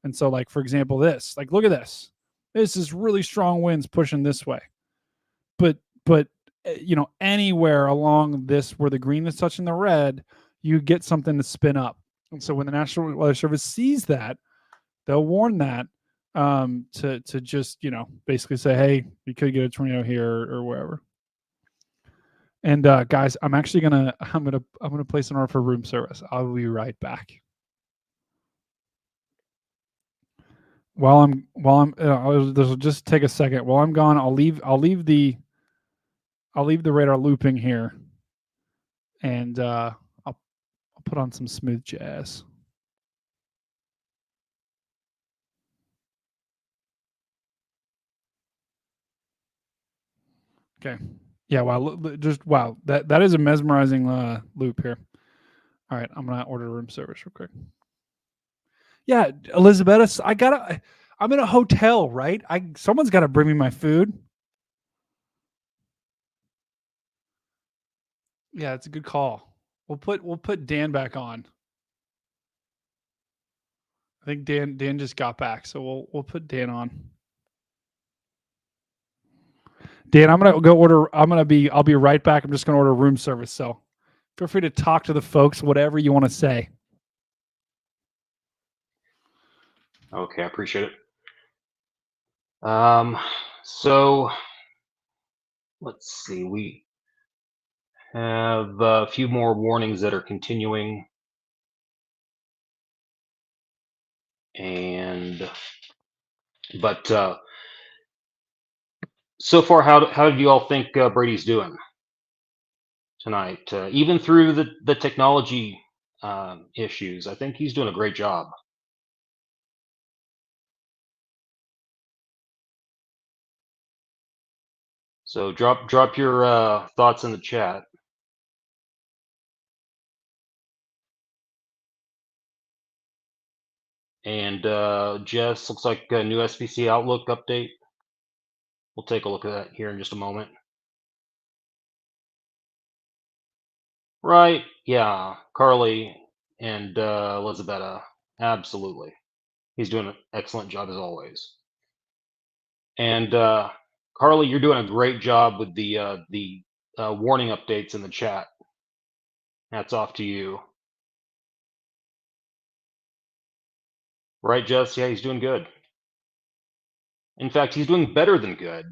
And so, like, for example, look at this. This is really strong winds pushing this way. anywhere along this where the green is touching the red, you get something to spin up. And so when the National Weather Service sees that, they'll warn that to just basically say, hey, you could get a tornado here or wherever. And guys, I'm gonna place an order for room service. I'll be right back. This will just take a second. While I'm gone, I'll leave the radar looping here, and I'll put on some smooth jazz. Okay. Yeah. Wow. Wow. That is a mesmerizing loop here. All right. I'm gonna order room service real quick. Yeah, Elizabeth, I'm in a hotel, right? Someone's got to bring me my food. Yeah, it's a good call. We'll put Dan back on. I think Dan just got back, so we'll put Dan on. Dan, I'm gonna go order. I'll be right back. I'm just gonna order room service. So feel free to talk to the folks, whatever you want to say. Okay, I appreciate it. So let's see. We have a few more warnings that are continuing, but so far, how do you all think Brady's doing tonight? Even through the technology issues, I think he's doing a great job. So drop your thoughts in the chat. And Jess, looks like a new SPC Outlook update. We'll take a look at that here in just a moment. Right, yeah, Carly and Elizabeth, absolutely. He's doing an excellent job as always. And Carly, you're doing a great job with the warning updates in the chat. Hats off to you. Right, Jess? Yeah, he's doing good. In fact, he's doing better than good.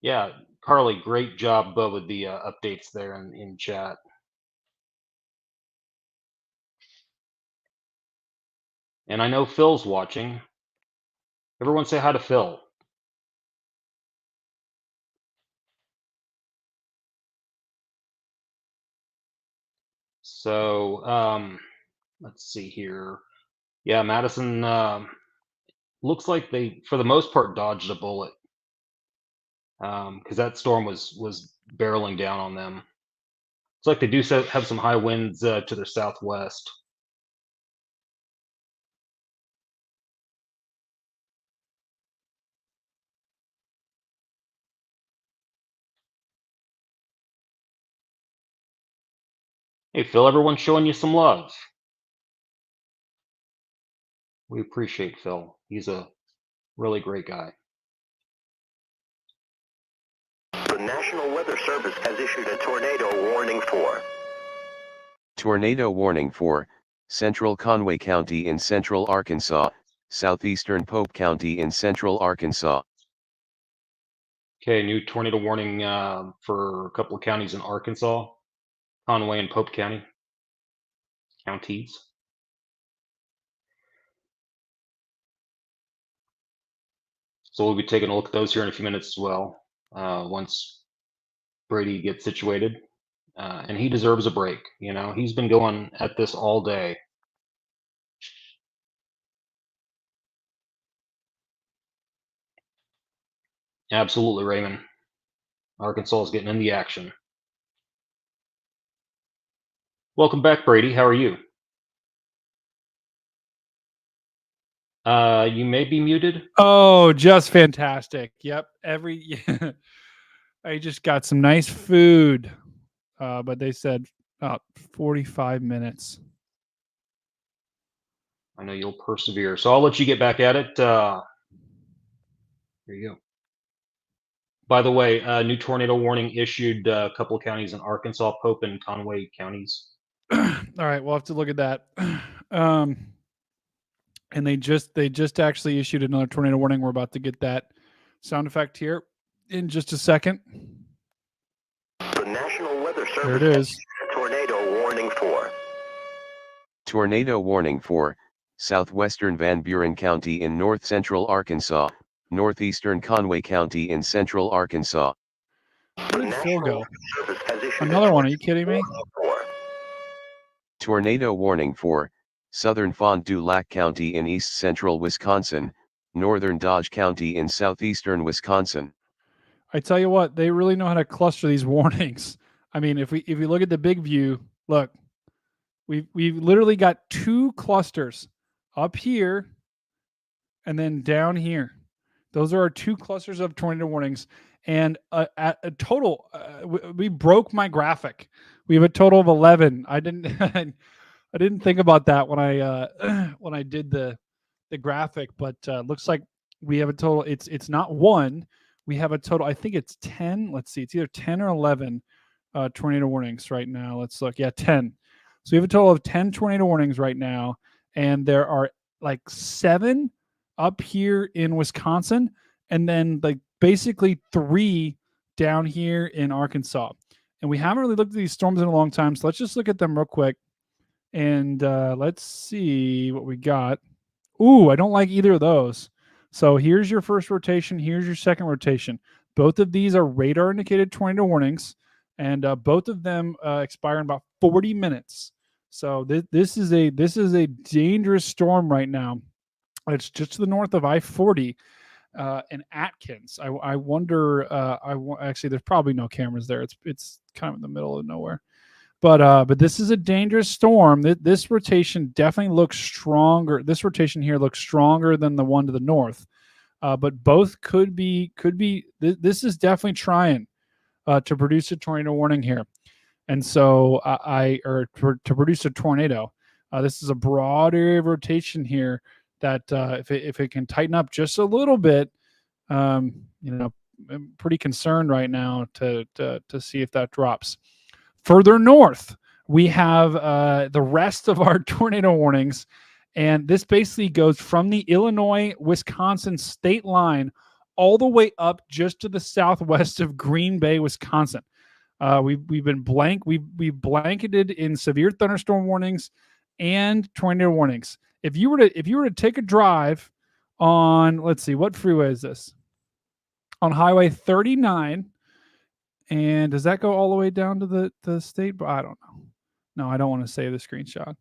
Yeah, Carly, great job with the updates there in chat. And I know Phil's watching. Everyone say hi to Phil. So let's see here. Yeah, Madison looks like they, for the most part, dodged a bullet because that storm was barreling down on them. It's like they do have some high winds to their southwest. Hey, Phil, everyone's showing you some love. We appreciate Phil. He's a really great guy. The National Weather Service has issued a tornado warning for Tornado warning for central Conway County in central Arkansas, southeastern Pope County in central Arkansas. Okay, new tornado warning for a couple of counties in Arkansas, Conway and Pope Counties. So we'll be taking a look at those here in a few minutes as well, once Brady gets situated. And he deserves a break. You know, he's been going at this all day. Absolutely, Raymond. Arkansas is getting in the action. Welcome back, Brady. How are you? You may be muted. Oh, just fantastic. Yep. I just got some nice food, but they said 45 minutes. I know you'll persevere. So I'll let you get back at it. There you go. By the way, new tornado warning issued a couple of counties in Arkansas, Pope and Conway counties. All right, we'll have to look at that. And they just actually issued another tornado warning. We're about to get that sound effect here in just a second. The National Weather Service There it is. tornado warning for Tornado warning for southwestern Van Buren County in north central Arkansas, northeastern Conway County in central Arkansas. Where did Phil go? Service has issued Another one. Are you kidding me? for Tornado warning for southern Fond du Lac County in east central Wisconsin, northern Dodge County in southeastern Wisconsin. I tell you what, they really know how to cluster these warnings. I mean, if we look at the big view, look, we've literally got two clusters up here and then down here. Those are our two clusters of tornado warnings. And at a total, we broke my graphic. We have a total of 11. I didn't think about that when I did the graphic, but looks like we have a total. It's not one. We have a total. I think it's 10. Let's see. It's either 10 or 11 tornado warnings right now. Let's look. Yeah, 10. So we have a total of 10 tornado warnings right now, and there are like 7 up here in Wisconsin, and then like basically 3 down here in Arkansas. And we haven't really looked at these storms in a long time, so let's just look at them real quick. And let's see what we got. Ooh, I don't like either of those. So here's your first rotation. Here's your second rotation. Both of these are radar indicated tornado warnings, and both of them expire in about 40 minutes. So this is a dangerous storm right now. It's just to the north of I-40 in Atkins. I wonder. Actually, there's probably no cameras there. It's kind of in the middle of nowhere. But this is a dangerous storm. This rotation definitely looks stronger. This rotation here looks stronger than the one to the north. But both could be. This is definitely trying to produce a tornado warning here, and so to produce a tornado. This is a broad area of rotation here that if it can tighten up just a little bit, I'm pretty concerned right now to see if that drops. Further north, we have the rest of our tornado warnings, and this basically goes from the Illinois-Wisconsin state line all the way up just to the southwest of Green Bay, Wisconsin. We've blanketed in severe thunderstorm warnings and tornado warnings. If you were to take a drive on, let's see, what freeway is this? On Highway 39. And does that go all the way down to the state? I don't know. No, I don't want to save the screenshot.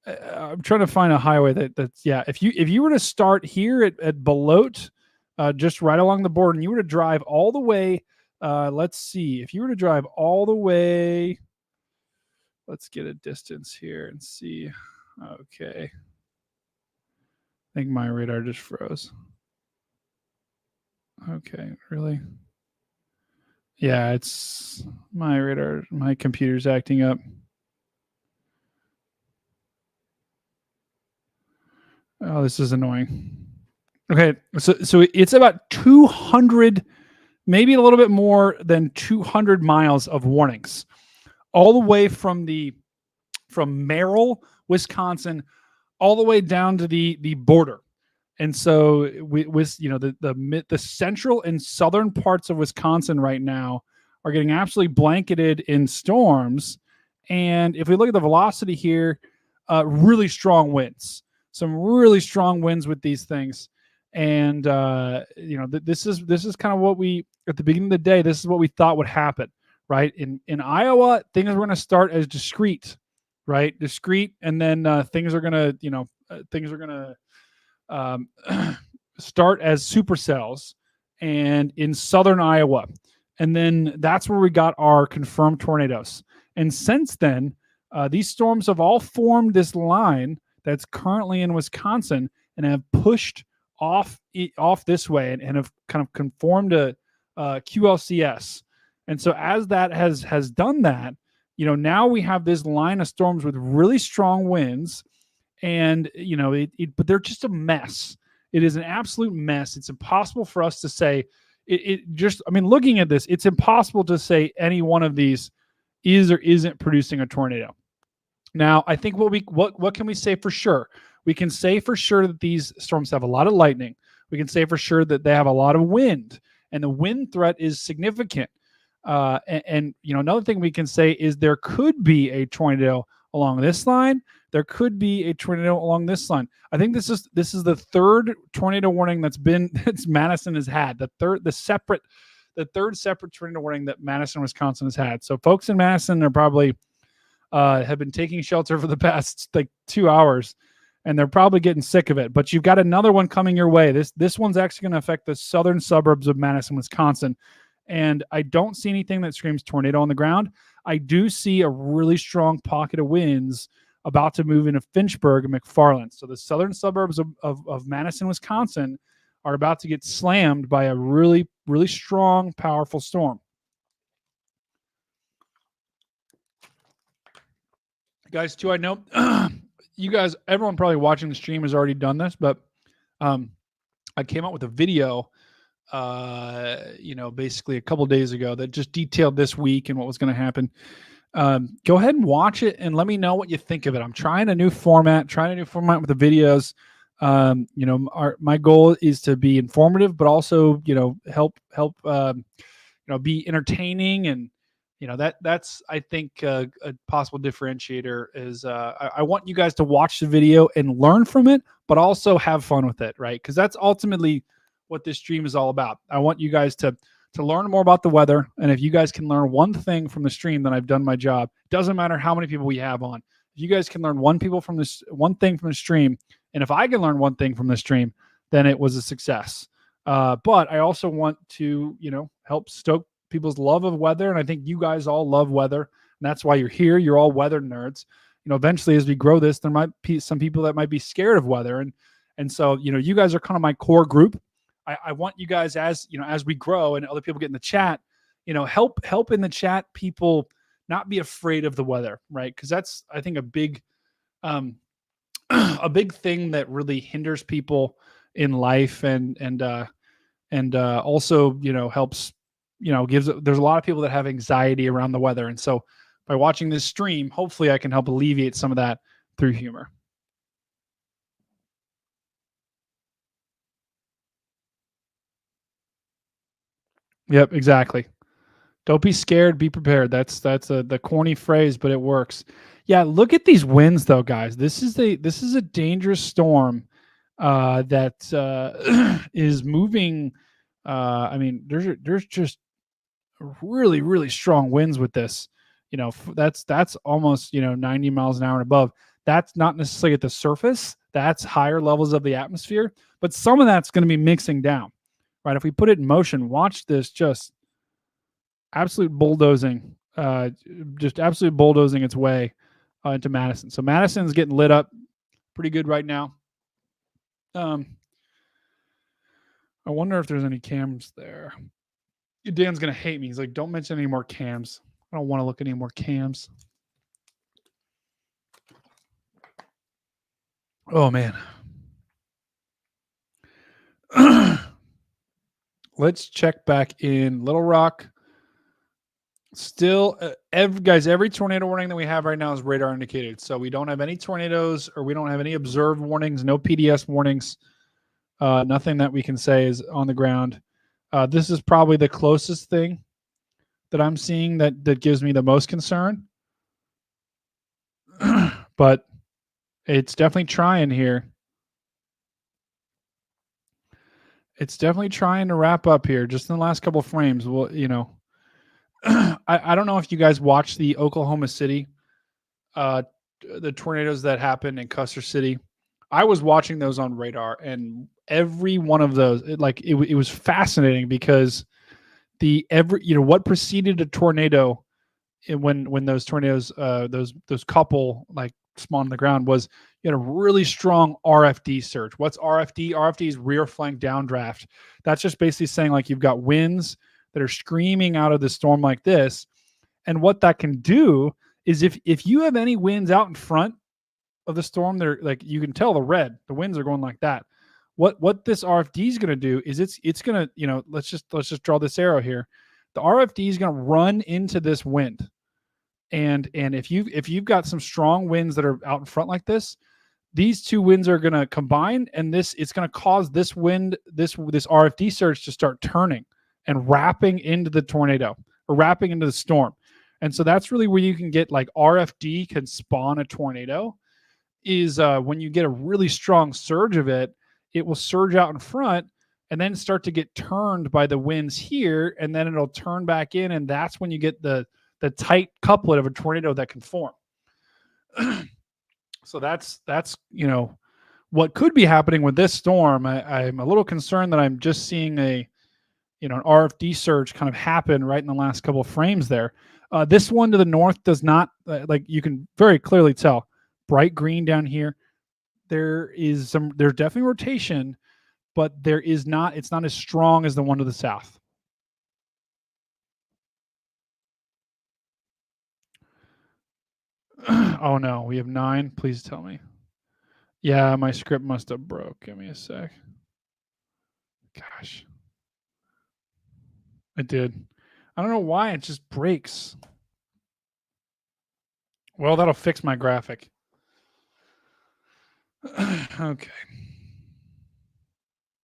I'm trying to find a highway that's yeah. If you were to start here at Belote, just right along the border, and you were to drive all the way, let's see. If you were to drive all the way, let's get a distance here and see. Okay. I think my radar just froze. Okay, really? Yeah, it's my radar. My computer's acting up. Oh, this is annoying. Okay, so it's about 200, maybe a little bit more than 200 miles of warnings, all the way from Merrill, Wisconsin, all the way down to the border. And so the central and southern parts of Wisconsin right now are getting absolutely blanketed in storms. And if we look at the velocity here, really strong winds, some really strong winds with these things. And this is kind of what we, at the beginning of the day, this is what we thought would happen, right? In Iowa, things are going to start as discrete, right? Discrete, and then things are going to start as supercells, and in southern Iowa. And then that's where we got our confirmed tornadoes. And since then, these storms have all formed this line that's currently in Wisconsin and have pushed off this way and have kind of conformed to QLCS. And so as that has done that, now we have this line of storms with really strong winds. And but they're just a mess. It is an absolute mess. It's impossible for us to say looking at this, it's impossible to say any one of these is or isn't producing a tornado. Now, I think what can we say for sure? We can say for sure that these storms have a lot of lightning. We can say for sure that they have a lot of wind, and the wind threat is significant. Another thing we can say is there could be a tornado along this line. There could be a tornado along this line. I think this is the third tornado warning that's Madison has had. The third separate tornado warning that Madison, Wisconsin has had. So folks in Madison are probably have been taking shelter for the past 2 hours, and they're probably getting sick of it. But you've got another one coming your way. This one's actually going to affect the southern suburbs of Madison, Wisconsin. And I don't see anything that screams tornado on the ground. I do see a really strong pocket of winds about to move into Finchburg and McFarland. So the southern suburbs of Madison, Wisconsin are about to get slammed by a really, really strong, powerful storm. Guys, too, I know you guys, everyone probably watching the stream has already done this, but I came out with a video basically a couple days ago that just detailed this week and what was going to happen. Go ahead and watch it and let me know what you think of it. I'm trying a new format with the videos. My goal is to be informative, but also, help be entertaining. And, that's, I think, a possible differentiator is I want you guys to watch the video and learn from it, but also have fun with it, right? Because that's ultimately what this stream is all about. I want you guys to learn more about the weather. And if you guys can learn one thing from the stream, then I've done my job. Doesn't matter how many people we have on. If you guys can learn one thing from the stream, and if I can learn one thing from the stream, then it was a success. But I also want to, help stoke people's love of weather. And I think you guys all love weather. And that's why you're here. You're all weather nerds. Eventually as we grow this, there might be some people that might be scared of weather. And so, you guys are kind of my core group. I want you guys, as we grow and other people get in the chat, help in the chat people not be afraid of the weather, right? Because that's, I think, a big thing that really hinders people in life, and also helps, there's a lot of people that have anxiety around the weather, and so by watching this stream, hopefully I can help alleviate some of that through humor. Yep, exactly. Don't be scared, be prepared. That's the corny phrase, but it works. Yeah, look at these winds though, guys. This is a dangerous storm that is moving. There's just really, really strong winds with this. That's almost 90 miles an hour and above. That's not necessarily at the surface. That's higher levels of the atmosphere, but some of that's going to be mixing down. Right, if we put it in motion, watch this just absolute bulldozing, its way into Madison. So Madison's getting lit up pretty good right now. I wonder if there's any cams there. Dan's going to hate me. He's like, don't mention any more cams. I don't want to look at any more cams. Oh, man. Let's check back in Little Rock. Still, every tornado warning that we have right now is radar indicated. So we don't have any tornadoes, or we don't have any observed warnings, no PDS warnings. Nothing that we can say is on the ground. This is probably the closest thing that I'm seeing that gives me the most concern. But it's definitely trying here. It's definitely trying to wrap up here just in the last couple of frames. Well, I don't know if you guys watched the Oklahoma City, the tornadoes that happened in Custer City. I was watching those on radar, and every one of those, it was fascinating because what preceded a tornado when those tornadoes, those couple spawned on the ground was you had a really strong RFD surge. What's RFD? RFD is rear flank downdraft. That's just basically saying you've got winds that are screaming out of the storm like this. And what that can do is if you have any winds out in front of the storm, they're you can tell the winds are going like that. what this RFD is going to do is it's going to, let's just draw this arrow here. The RFD is going to run into this wind. And if you've got some strong winds that are out in front like this, these two winds are going to combine, and it's going to cause this wind, this RFD surge to start turning and wrapping into the tornado or wrapping into the storm. And so that's really where you can get like RFD can spawn a tornado, is when you get a really strong surge of it, it will surge out in front and then start to get turned by the winds here, and then it'll turn back in, and that's when you get the tight couplet of a tornado that can form. So that's what could be happening with this storm. I'm a little concerned that I'm just seeing an RFD surge kind of happen right in the last couple of frames there. This one to the north does not, like you can very clearly tell, bright green down here. There's definitely rotation, but it's not as strong as the one to the south. Oh no, we have 9. Please tell me. Yeah, my script must have broke. Give me a sec. Gosh. It did. I don't know why it just breaks. Well, that'll fix my graphic. Okay.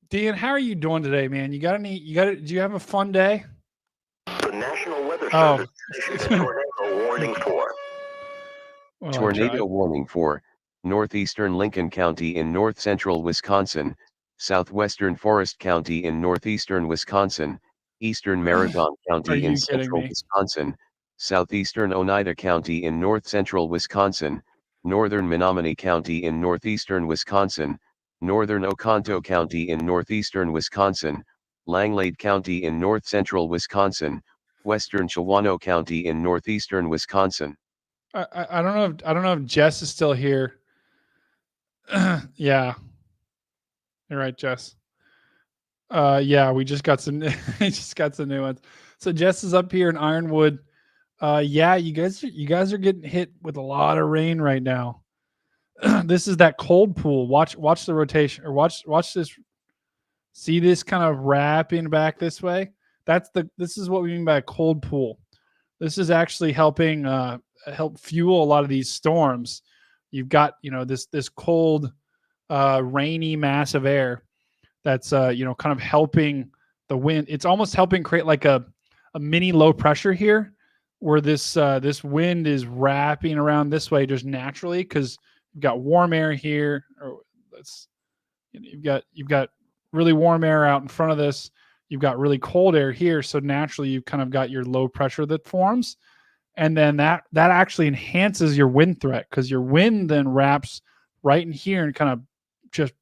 Dan, how are you doing today, man? Do you have a fun day? The National Weather Service issued a tornado warning for. Well, Tornado warning for northeastern Lincoln County in north-central Wisconsin, southwestern Forest County in northeastern Wisconsin, eastern Marathon County in central Wisconsin, southeastern Oneida County in north-central Wisconsin, northern Menominee County in northeastern Wisconsin, northern Oconto County in northeastern Wisconsin, Langlade County in north-central Wisconsin, western Shawano County in northeastern Wisconsin. I don't know if Jess is still here. Yeah. You're right, Jess. Yeah, we just got some new ones. So Jess is up here in Ironwood. Yeah, you guys are getting hit with a lot of rain right now. This is that cold pool. Watch the rotation, or watch this. See this kind of wrapping back this way? This is what we mean by a cold pool. This is actually helping help fuel a lot of these storms. You've got this cold, rainy mass of air that's kind of helping the wind. It's almost helping create like a mini low pressure here, where this wind is wrapping around this way just naturally, because you've got warm air here, or you've got really warm air out in front of this. You've got really cold air here, so naturally you've kind of got your low pressure that forms, and then that actually enhances your wind threat, because your wind then wraps right in here and kind of just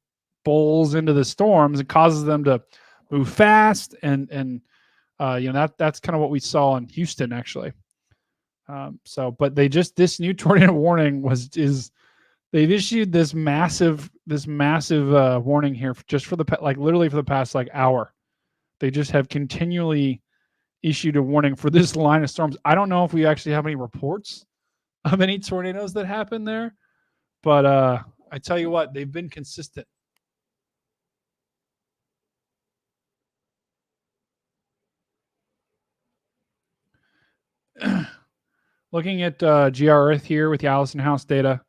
bowls into the storms and causes them to move fast, and that's kind of what we saw in Houston actually. But this new tornado warning they've issued this massive warning here just for literally for the past hour. They just have continually issued a warning for this line of storms. I don't know if we actually have any reports of any tornadoes that happened there, but I tell you what, they've been consistent. Looking at GR Earth here with the Allison House data.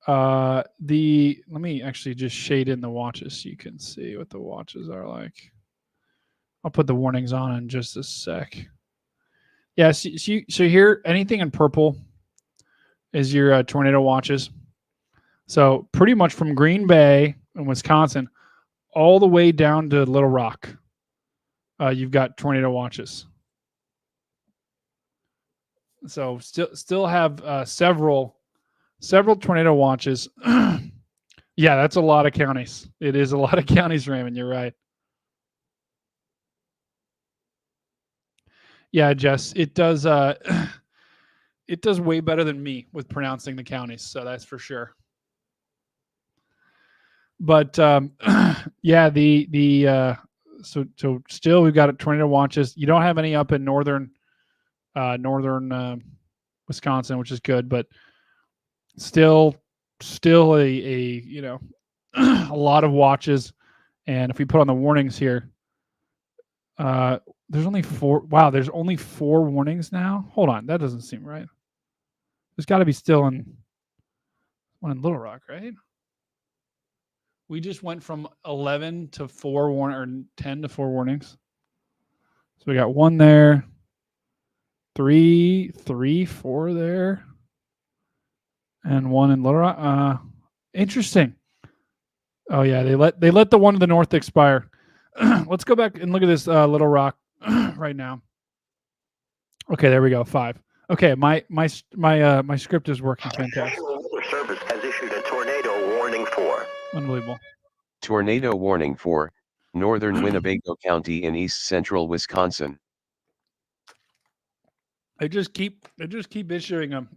Let me actually just shade in the watches so you can see what the watches are like. I'll put the warnings on in just a sec. Yeah, so here, anything in purple is your tornado watches. So pretty much from Green Bay in Wisconsin all the way down to Little Rock, you've got tornado watches. So still have several tornado watches. Yeah, that's a lot of counties. It is a lot of counties, Raymond. You're right. Yeah, Jess, it does. It does way better than me with pronouncing the counties, so that's for sure. But yeah, so still we've got tornado watches. You don't have any up in northern Wisconsin, which is good, but still a a lot of watches. And if we put on the warnings here, there's only 4. Wow, there's only 4 warnings now. Hold on, that doesn't seem right. There's got to be still one in Little Rock, right? We just went from 11 to 4 or 10 to 4 warnings. So we got 1 there, 3, 4 there, and 1 in Little Rock. Interesting. Oh yeah, they let the one to the north expire. Let's go back and look at this Little Rock right now. Okay, there we go. 5. Okay, my script is working fantastic. National Weather Service has issued a tornado warning for. Unbelievable. Tornado warning for northern Winnebago County in east central Wisconsin. They just keep issuing them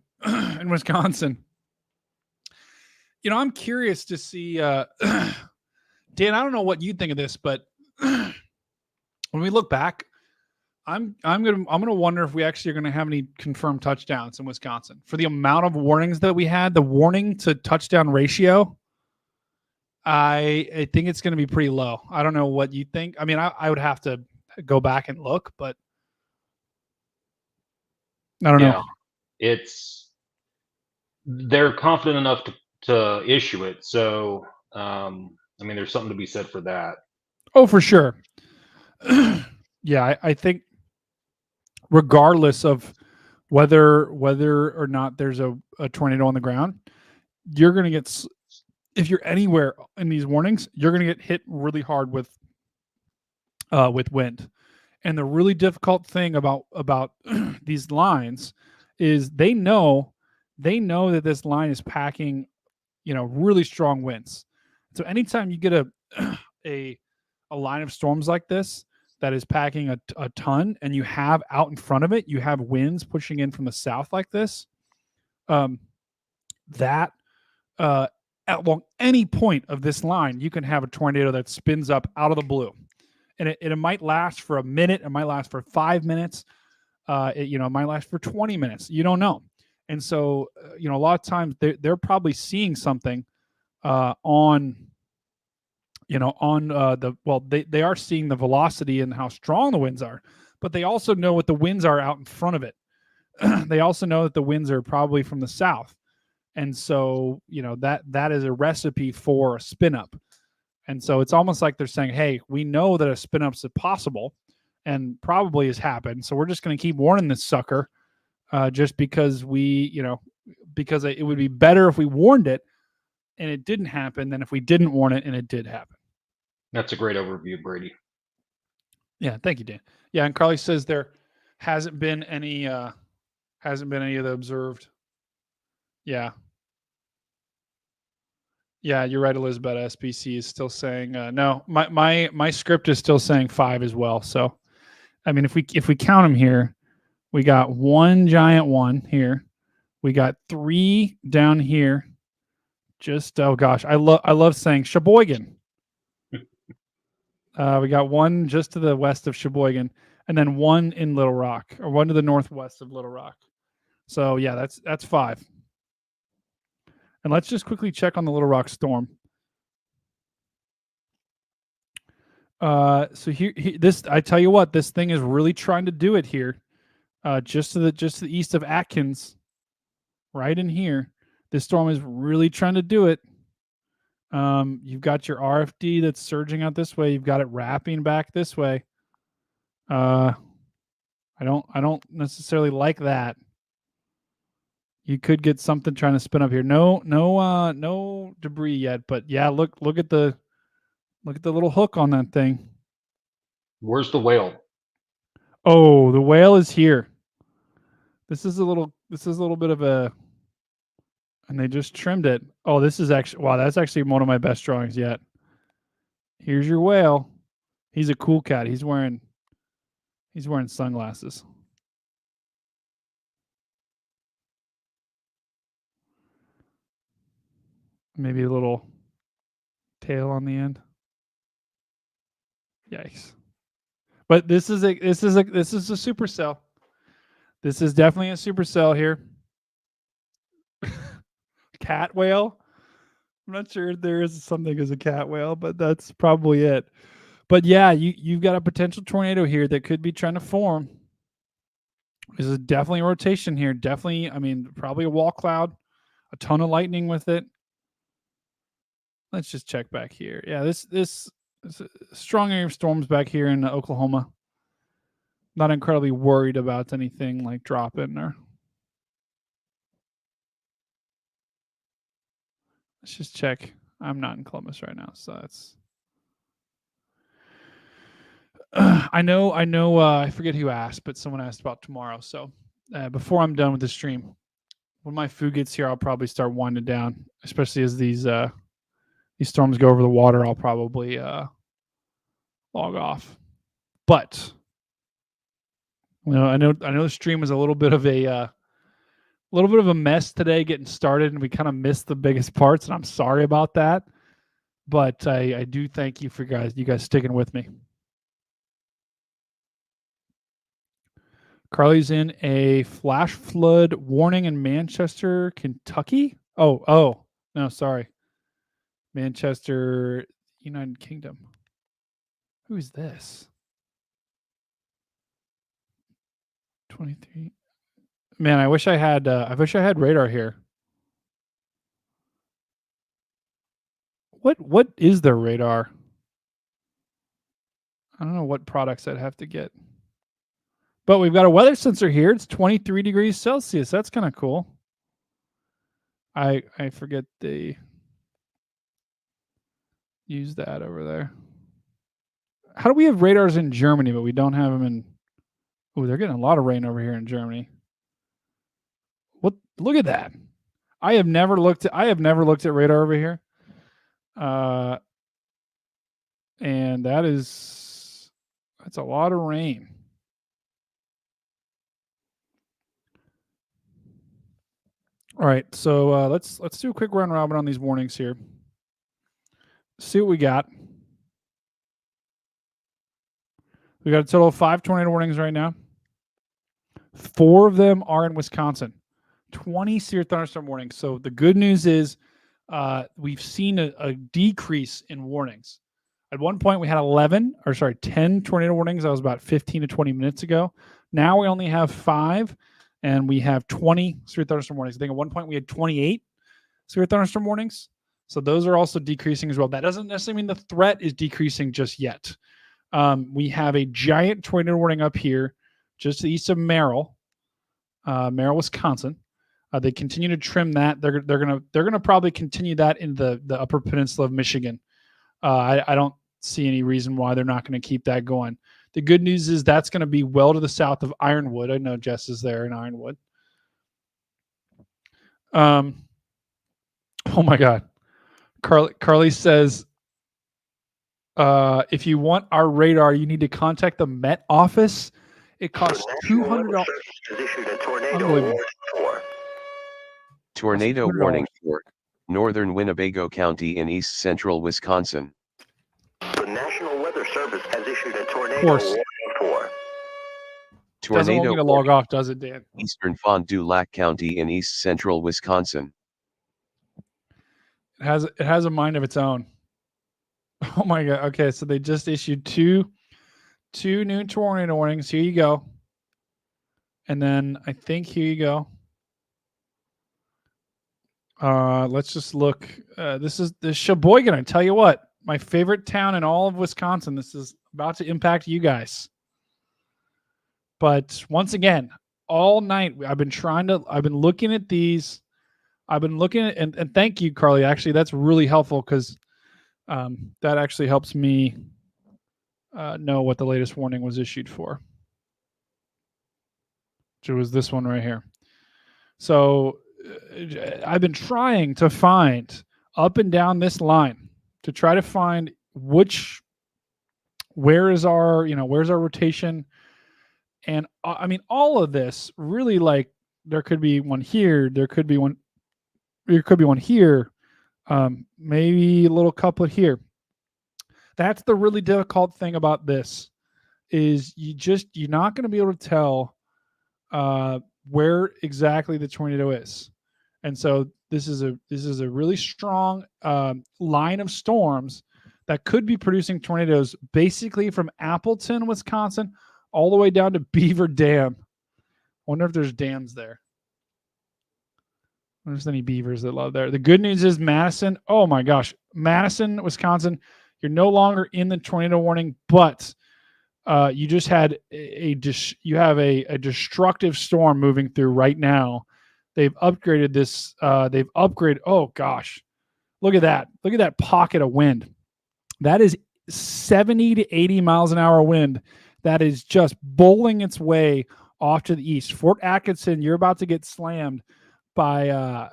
in Wisconsin. You know, I'm curious to see Dan, I don't know what you think of this, but when we look back, I'm gonna wonder if we actually are gonna have any confirmed touchdowns in Wisconsin. For the amount of warnings that we had, the warning to touchdown ratio, I think it's gonna be pretty low. I don't know what you think. I mean, I would have to go back and look, but I don't know. They're confident enough to issue it. So, I mean, there's something to be said for that. Oh, for sure. Yeah, I think regardless of whether or not there's a tornado on the ground, you're going to get, if you're anywhere in these warnings, you're going to get hit really hard with wind. And the really difficult thing about these lines is they know that this line is packing, really strong winds. So anytime you get a line of storms like this that is packing a ton, and you have out in front of it, you have winds pushing in from the south like this, that along any point of this line, you can have a tornado that spins up out of the blue. And it might last for a minute. It might last for 5 minutes. It might last for 20 minutes. You don't know. And so, a lot of times they're probably seeing something they are seeing the velocity and how strong the winds are, but they also know what the winds are out in front of it. They also know that the winds are probably from the south. And so, that is a recipe for a spin up. And so it's almost like they're saying, hey, we know that a spin up's possible and probably has happened. So we're just going to keep warning this sucker just because because it would be better if we warned it and it didn't happen than if we didn't warn it and it did happen. That's a great overview, Brady. Yeah, thank you, Dan. Yeah, and Carly says there hasn't been any of the observed. Yeah. Yeah, you're right, Elizabeth. SPC is still saying no. My script is still saying 5 as well. So, I mean, if we count them here, we got 1 giant one here. We got 3 down here. Just oh gosh, I love saying Sheboygan. We got 1 just to the west of Sheboygan, and then 1 in Little Rock, or 1 to the northwest of Little Rock. So yeah, that's 5. And let's just quickly check on the Little Rock storm. So here, this, I tell you what, this thing is really trying to do it here. Just to the east of Atkins, right in here. This storm is really trying to do it. You've got your RFD that's surging out this way. You've got it wrapping back this way. I don't necessarily like that. You could get something trying to spin up here. No debris yet, but yeah, look at the little hook on that thing. Where's the whale? Oh, the whale is here. This is a little bit of a, and they just trimmed it. Oh, this is actually, wow, that's actually one of my best drawings yet. Here's your whale. He's a cool cat. He's wearing sunglasses. Maybe a little tail on the end. Yikes. But this is a supercell. This is definitely a supercell here. Cat whale. I'm not sure if there is something as a cat whale, but that's probably it. But yeah, you've got a potential tornado here that could be trying to form. This is definitely a rotation here. Definitely, I mean, probably a wall cloud, a ton of lightning with it. Let's just check back here. Yeah, this strong area of storms back here in Oklahoma. Not incredibly worried about anything like dropping or. Let's just check. I'm not in Columbus right now, so that's. I know. I forget who asked, but someone asked about tomorrow. So before I'm done with the stream, when my food gets here, I'll probably start winding down. Especially as these storms go over the water, I'll probably log off. But I know the stream was a little bit of a mess today getting started, and we kind of missed the biggest parts, and I'm sorry about that. But I do thank you for you guys sticking with me. Carly's in a flash flood warning in Manchester, Kentucky. Oh, no, sorry. Manchester, United Kingdom. Who is this? 23. Man, I wish I had radar here. What is their radar? I don't know what products I'd have to get. But we've got a weather sensor here. It's 23 degrees Celsius. That's kind of cool. I forget they use that over there. How do we have radars in Germany, but we don't have them in... Oh, they're getting a lot of rain over here in Germany. What? Look at that. I have never looked at radar over here. And that's a lot of rain. All right, so let's do a quick round robin on these warnings here. See what we got. We got a total of 5 tornado warnings right now. 4 of them are in Wisconsin. 20 severe thunderstorm warnings. So the good news is we've seen a decrease in warnings. At one point, we had 10 tornado warnings. That was about 15 to 20 minutes ago. Now we only have 5. And we have 20 severe thunderstorm warnings. I think at one point we had 28 severe thunderstorm warnings. So those are also decreasing as well. That doesn't necessarily mean the threat is decreasing just yet. We have a giant tornado warning up here, just east of Merrill, Wisconsin. They continue to trim that. They're gonna probably continue that in the Upper Peninsula of Michigan. I don't see any reason why they're not going to keep that going. The good news is that's going to be well to the south of Ironwood. I know Jess is there in Ironwood. Oh my God. Carly says, if you want our radar, you need to contact the Met office. It costs $200. Tornado warning for northern Winnebago County in east central Wisconsin. The National Weather Service has issued a tornado warning for. Doesn't want me to log off, does it, Dan? Eastern Fond du Lac County in east central Wisconsin. It has a mind of its own. Oh my God. Okay, so they just issued two new tornado warnings. Here you go. And then I think here you go. Let's just look. This is Sheboygan. I tell you what, my favorite town in all of Wisconsin. This is about to impact you guys. But once again, all night I've been looking at these. I've been looking at, and thank you, Carly. Actually, that's really helpful because that actually helps me know what the latest warning was issued for. Which was this one right here. So I've been trying to find up and down this line to try to find where's our rotation. And I mean, all of this really, like, there could be one here. There could be one here. Maybe a little couplet here. That's the really difficult thing about this is you're not going to be able to tell where exactly the tornado is. And so This is a really strong line of storms that could be producing tornadoes basically from Appleton, Wisconsin, all the way down to Beaver Dam. I wonder if there's dams there. I wonder if there's any beavers that love there. The good news is Madison. Oh my gosh, Madison, Wisconsin. You're no longer in the tornado warning, but you just had a destructive storm moving through right now. They've upgraded this. Oh gosh, look at that! Look at that pocket of wind. That is 70 to 80 miles an hour wind. That is just bowling its way off to the east. Fort Atkinson, you're about to get slammed by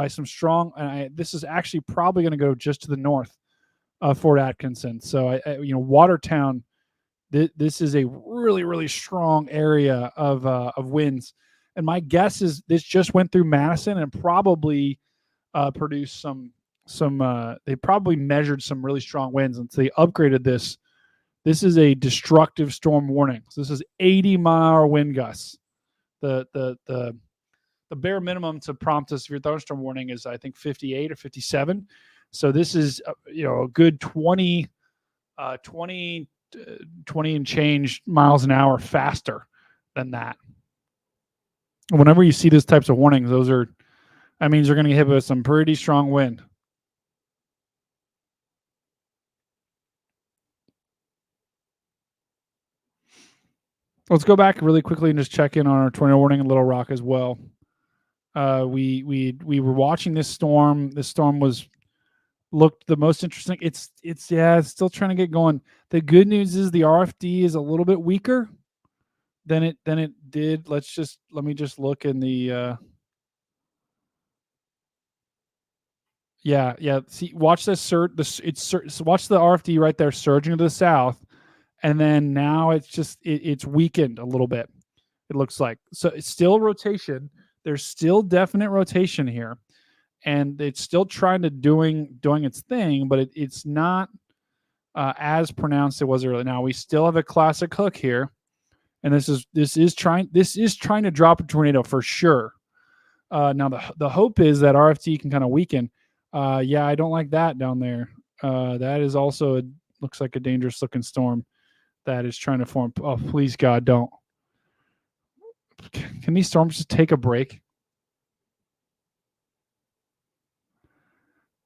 some strong. This is actually probably going to go just to the north of Fort Atkinson. So Watertown. This is a really, really strong area of winds, and my guess is this just went through Madison and probably produced some. They probably measured some really strong winds, and so they upgraded this. This is a destructive storm warning. So this is 80-mile-an-hour wind gusts. The bare minimum to prompt a severe thunderstorm warning is, I think, 58 or 57. So this is a good 20 and change miles an hour faster than that. Whenever you see those types of warnings, that means you're going to get hit with some pretty strong wind. Let's go back really quickly and just check in on our tornado warning in Little Rock as well. We were watching this storm. This storm looked the most interesting. It's still trying to get going. The good news is the RFD is a little bit weaker than it did. Let me just look in the see, watch this watch the RFD right there surging to the south, and then now it's weakened a little bit. It looks like. So it's still rotation. There's still definite rotation here, and it's still trying to doing its thing, but it's not as pronounced as it was earlier. Now we still have a classic hook here, and this is trying to drop a tornado for sure. Now the hope is that RFD can kind of weaken. I don't like that down there. That is also looks like a dangerous looking storm that is trying to form. Oh, please God, don't. Can these storms just take a break?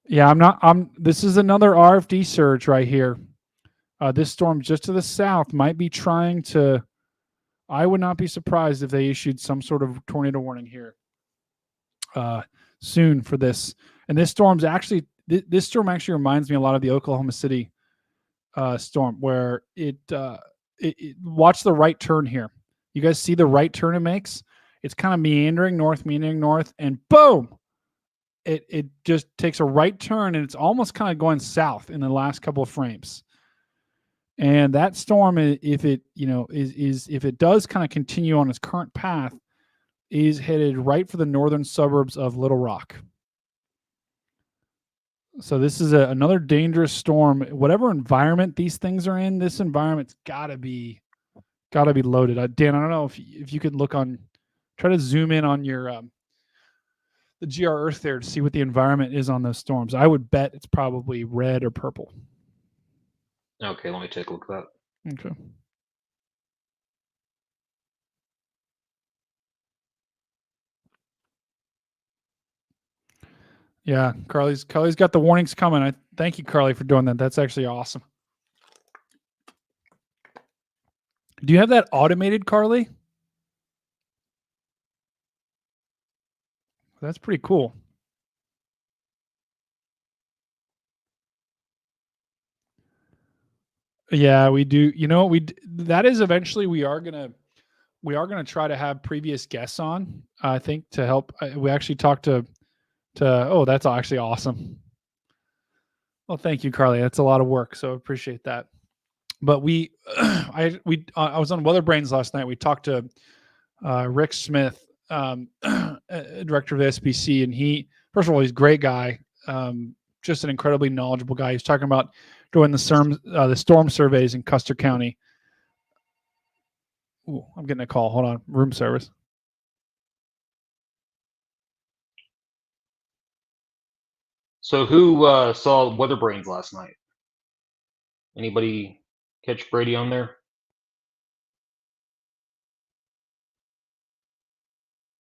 Yeah, this is another RFD surge right here. This storm just to the south might be trying to. I would not be surprised if they issued some sort of tornado warning here soon for this. And this storm actually reminds me a lot of the Oklahoma City storm, where it watch the right turn here. You guys see the right turn it makes? It's kind of meandering north, and boom! It just takes a right turn, and it's almost kind of going south in the last couple of frames. And that storm, if it does kind of continue on its current path, is headed right for the northern suburbs of Little Rock. So this is another dangerous storm. Whatever environment these things are in, this environment's gotta be loaded. Dan, I don't know if you could try to zoom in on your the GR Earth there to see what the environment is on those storms. I would bet it's probably red or purple. Okay, let me take a look at that. Okay. Yeah, Carly's got the warnings coming. I thank you, Carly, for doing that. That's actually awesome. Do you have that automated, Carly? That's pretty cool. Yeah, we do. You know, that is eventually we are gonna try to have previous guests on. I think to help. We actually talked to. Oh, that's actually awesome. Well, thank you, Carly. That's a lot of work, so appreciate that. But I was on Weather Brains last night. We talked to Rick Smith, director of the SPC, and first of all, he's a great guy, just an incredibly knowledgeable guy. He's talking about doing the storm surveys in Custer County. Ooh, I'm getting a call. Hold on, room service. So who saw Weather Brains last night? Anybody catch Brady on there?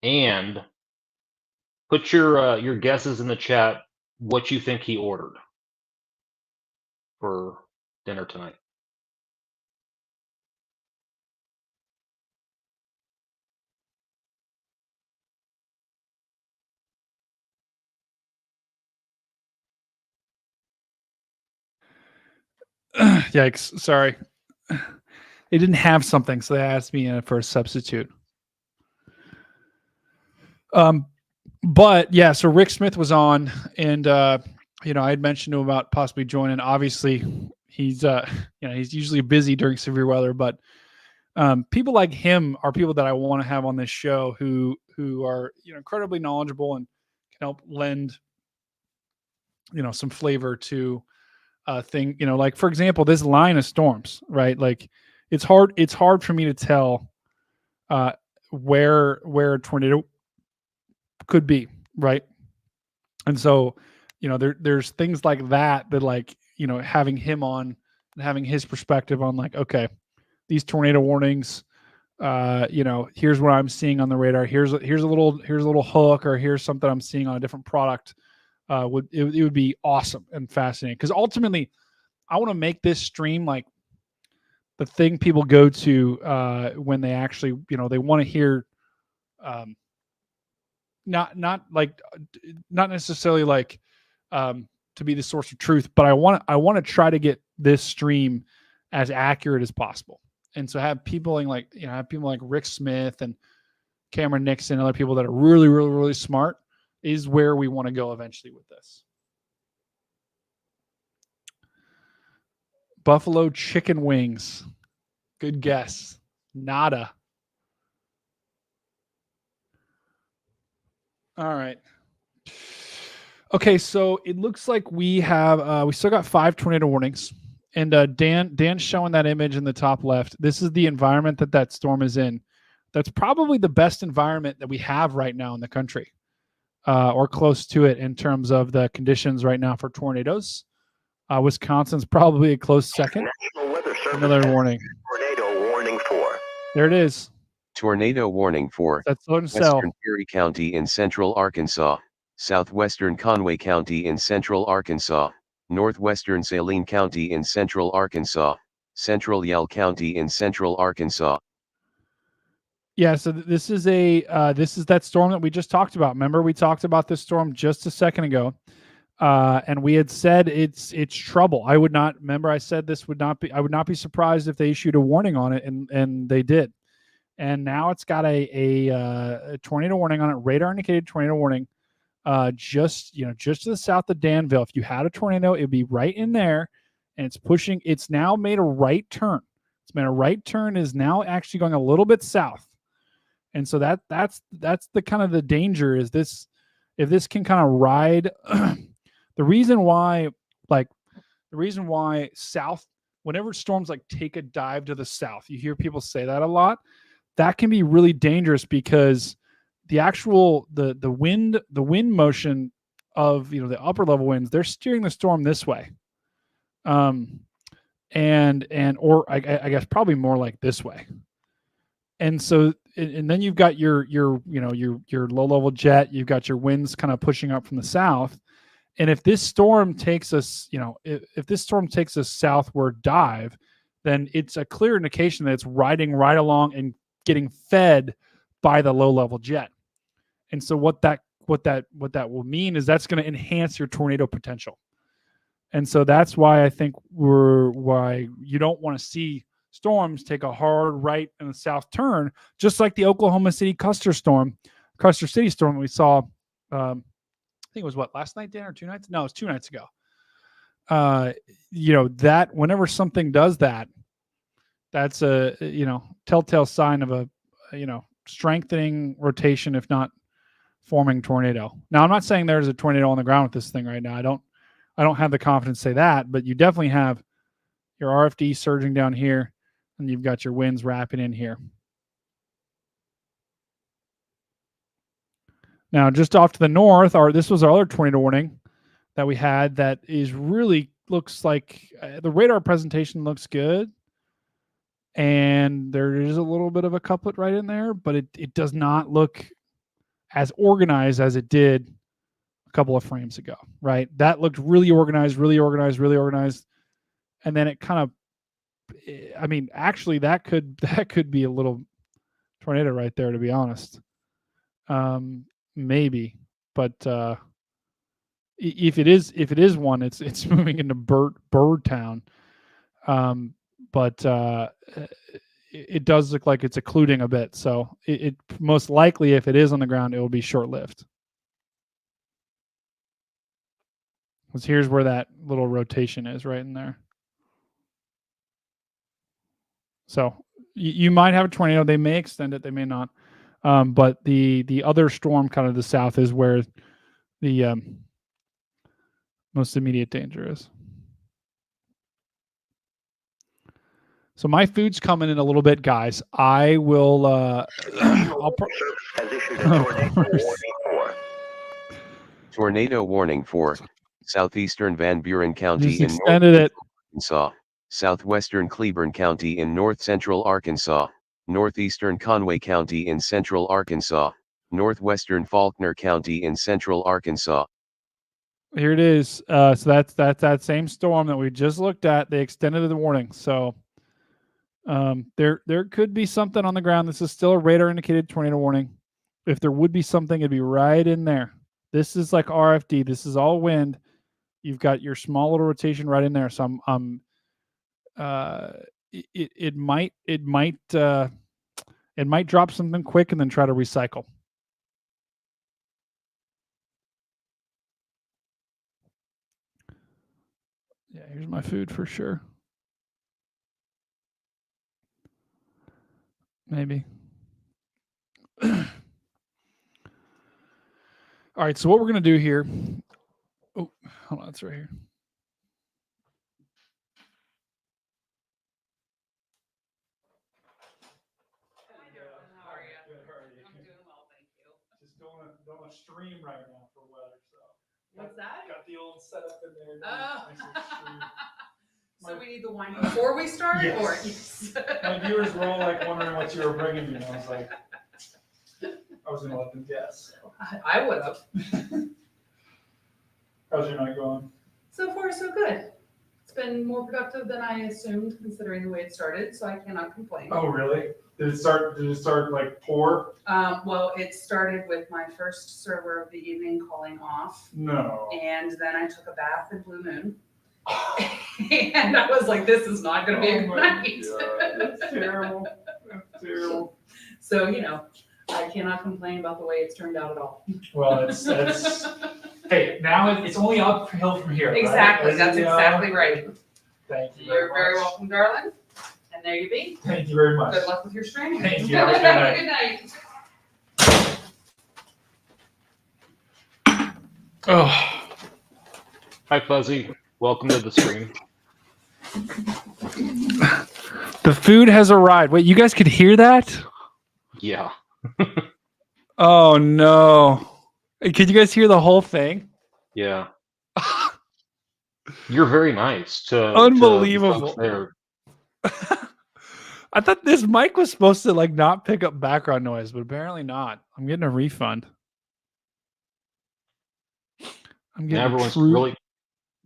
And put your guesses in the chat what you think he ordered for dinner tonight. Yikes! Sorry, they didn't have something, so they asked me for a substitute. But yeah, so Rick Smith was on, and you know, I had mentioned to him about possibly joining. Obviously, he's you know, he's usually busy during severe weather, but people like him are people that I want to have on this show who are, you know, incredibly knowledgeable and can help lend, you know, some flavor to thing, you know, like for example, this line of storms, right? Like it's hard for me to tell where a tornado could be, right? And so, you know, there's things like that like, you know, having him on and having his perspective on like, okay, these tornado warnings, you know, here's what I'm seeing on the radar. Here's a little hook, or here's something I'm seeing on a different product. It would be awesome and fascinating, because ultimately I want to make this stream like the thing people go to when they actually, you know, they want to hear, not necessarily like to be the source of truth, but I want to try to get this stream as accurate as possible. And so have people like, you know, have people like Rick Smith and Cameron Nixon and other people that are really, really, really smart is where we want to go eventually with this. Buffalo chicken wings. Good guess. Nada. All right. Okay, so it looks like we have we still got 5 tornado warnings, and Dan's showing that image in the top left. This is the environment that storm is in. That's probably the best environment that we have right now in the country, or close to it in terms of the conditions right now for tornadoes. Wisconsin's probably a close second. National Weather Service Another warning. Tornado warning for. There it is. Tornado warning for That's Western Perry County in central Arkansas, southwestern Conway County in central Arkansas, northwestern Saline County in central Arkansas, central Yell County in central Arkansas. Yeah, so this is that storm that we just talked about. Remember, we talked about this storm just a second ago, and we had said it's trouble. I would not remember. I said this would not be. I would not be surprised if they issued a warning on it, and they did. And now it's got a tornado warning on it, radar indicated tornado warning, just to the south of Danville. If you had a tornado, it'd be right in there, and it's pushing. It's now made a right turn. It's made a right turn. Is now actually going a little bit south, and so that's the kind of the danger. Is this, if this can kind of ride the reason why south, whenever storms like take a dive to the south, you hear people say that a lot. That can be really dangerous, because the actual the wind motion of, you know, the upper level winds, they're steering the storm this way, or I guess probably more like this way. And so, and then you've got your low level jet, you've got your winds kind of pushing up from the south. And if this storm takes us, you know, if this storm takes us southward dive, then it's a clear indication that it's riding right along and getting fed by the low level jet. And so what that will mean is that's going to enhance your tornado potential. And so that's why I think why you don't want to see storms take a hard right and a south turn, just like the Oklahoma City Custer City storm we saw. I think it was last night, Dan, or 2 nights? No, it was 2 nights ago. You know, that whenever something does that, that's a, you know, telltale sign of a, you know, strengthening rotation, if not forming tornado. Now, I'm not saying there's a tornado on the ground with this thing right now. I don't have the confidence to say that, but you definitely have your RFD surging down here, and you've got your winds wrapping in here. Now, just off to the north, this was our other tornado warning. that we had that is really looks like the radar presentation looks good. And there is a little bit of a couplet right in there, but it does not look as organized as it did a couple of frames ago, right? That looked really organized, really organized, really organized. And then it kind of, I mean, actually that could be a little tornado right there, to be honest. Maybe, but if it is one, it's moving into bird town. But it does look like it's occluding a bit. So it most likely, if it is on the ground, it will be short-lived. Because here's where that little rotation is, right in there. So you might have a tornado. They may extend it. They may not. But the other storm, kind of the south, is where the most immediate danger is. So my food's coming in a little bit, guys. I will. I'll has issued a tornado warning for. Tornado warning for southeastern Van Buren County just in extended it. Arkansas, southwestern Cleburne County in north central Arkansas, northeastern Conway County in central Arkansas, northwestern Faulkner County in central Arkansas. Here it is. So that's that same storm that we just looked at. They extended the warning. So there could be something on the ground. This is still a radar indicated tornado warning. If there would be something, it'd be right in there. This is like RFD. This is all wind. You've got your small little rotation right in there. So it might drop something quick and then try to recycle. Yeah, here's my food for sure. Maybe. All right, so what we're going to do here. Oh, hold on, it's right here. How are you? I'm doing well, thank you. Just doing a stream right now for weather. So What's that? got the old setup in there. Oh. Nice little stream. So we need the wine before we start, Yes. or yes. My viewers were all like wondering what you were bringing me, and I was like, I was gonna let them guess. I would have. How's your night going? So far, so good. It's been more productive than I assumed, considering the way it started. So I cannot complain. Oh, really? Did it start like poor? Well, it started with my first server of the evening calling off, No. and then I took a bath in Blue Moon, and I was like, "This is not going to be a good night." God, that's terrible. That's terrible. So I cannot complain about the way it's turned out at all. Well, it's hey, now it's only uphill from here. Exactly, right? that's exactly right. Thank you. You're very much. welcome, darling. And there you be. Thank you very much. Good luck with your stream. Thank you. Have a good night. Good night. Oh, Hi, Fuzzy. Welcome to the stream. the food has arrived. Wait, you guys could hear that? Yeah. Oh no! Could you guys hear the whole thing? Yeah. You're very nice to Unbelievable. the folks there. I thought this mic was supposed to like not pick up background noise, but apparently not. I'm getting a refund. I'm getting Everyone's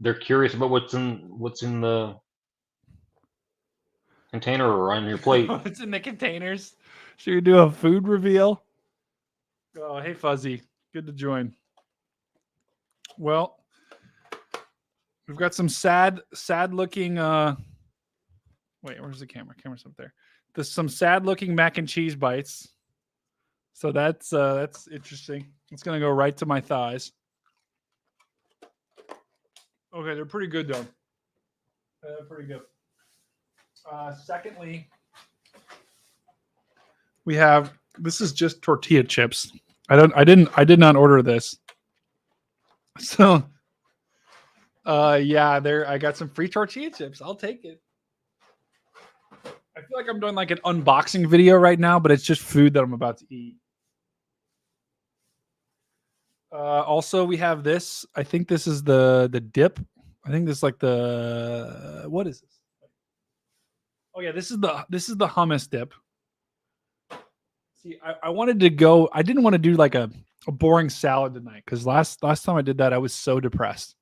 they're curious about what's in the container or on your plate. What's in the containers? Should we do a food reveal? Oh, hey Fuzzy, good to join. Well, we've got some sad looking. Wait, where's the camera? Camera's up there. There's some sad looking mac and cheese bites. So that's interesting. It's gonna go right to my thighs. Okay, they're pretty good though. They're pretty good. Secondly, we have this is just tortilla chips. I did not order this. So yeah, I got some free tortilla chips. I'll take it. I feel like I'm doing like an unboxing video right now, but it's just food that I'm about to eat. Also, we have this. I think this is the dip. I think this is like the what is this? Oh yeah, this is the hummus dip. See, I wanted to go. I didn't want to do like a boring salad tonight because last time I did that, I was so depressed.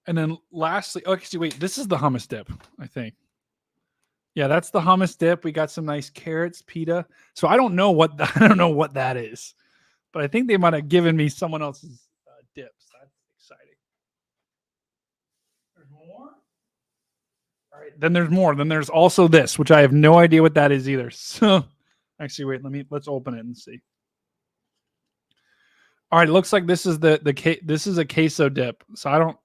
And then lastly, oh, actually, wait, this is the hummus dip, I think. Yeah, that's the hummus dip. We got some nice carrots, pita. So I don't know what I don't know what that is, but I think they might have given me someone else's dips. That's exciting. There's more. All right, then there's more. Then there's also this, which I have no idea what that is either. So actually, wait, let's open it and see. All right, it looks like this is this is a queso dip. So I don't.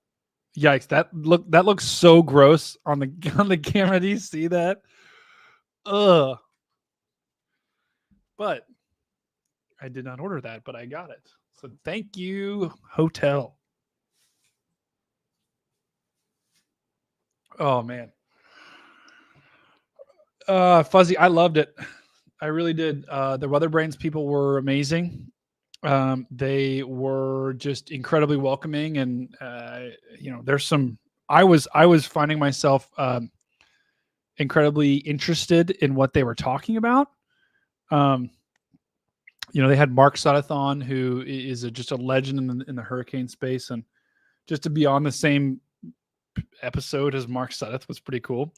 Yikes! That looks so gross on the camera. Do you see that? Ugh. But I did not order that, but I got it. So thank you, hotel. Oh man. Fuzzy, I loved it. I really did. The Weather Brains people were amazing. They were just incredibly welcoming, and there's some. I was finding myself incredibly interested in what they were talking about. They had Mark Sudduth on, who is just a legend in the hurricane space, and just to be on the same episode as Mark Sudduth was pretty cool.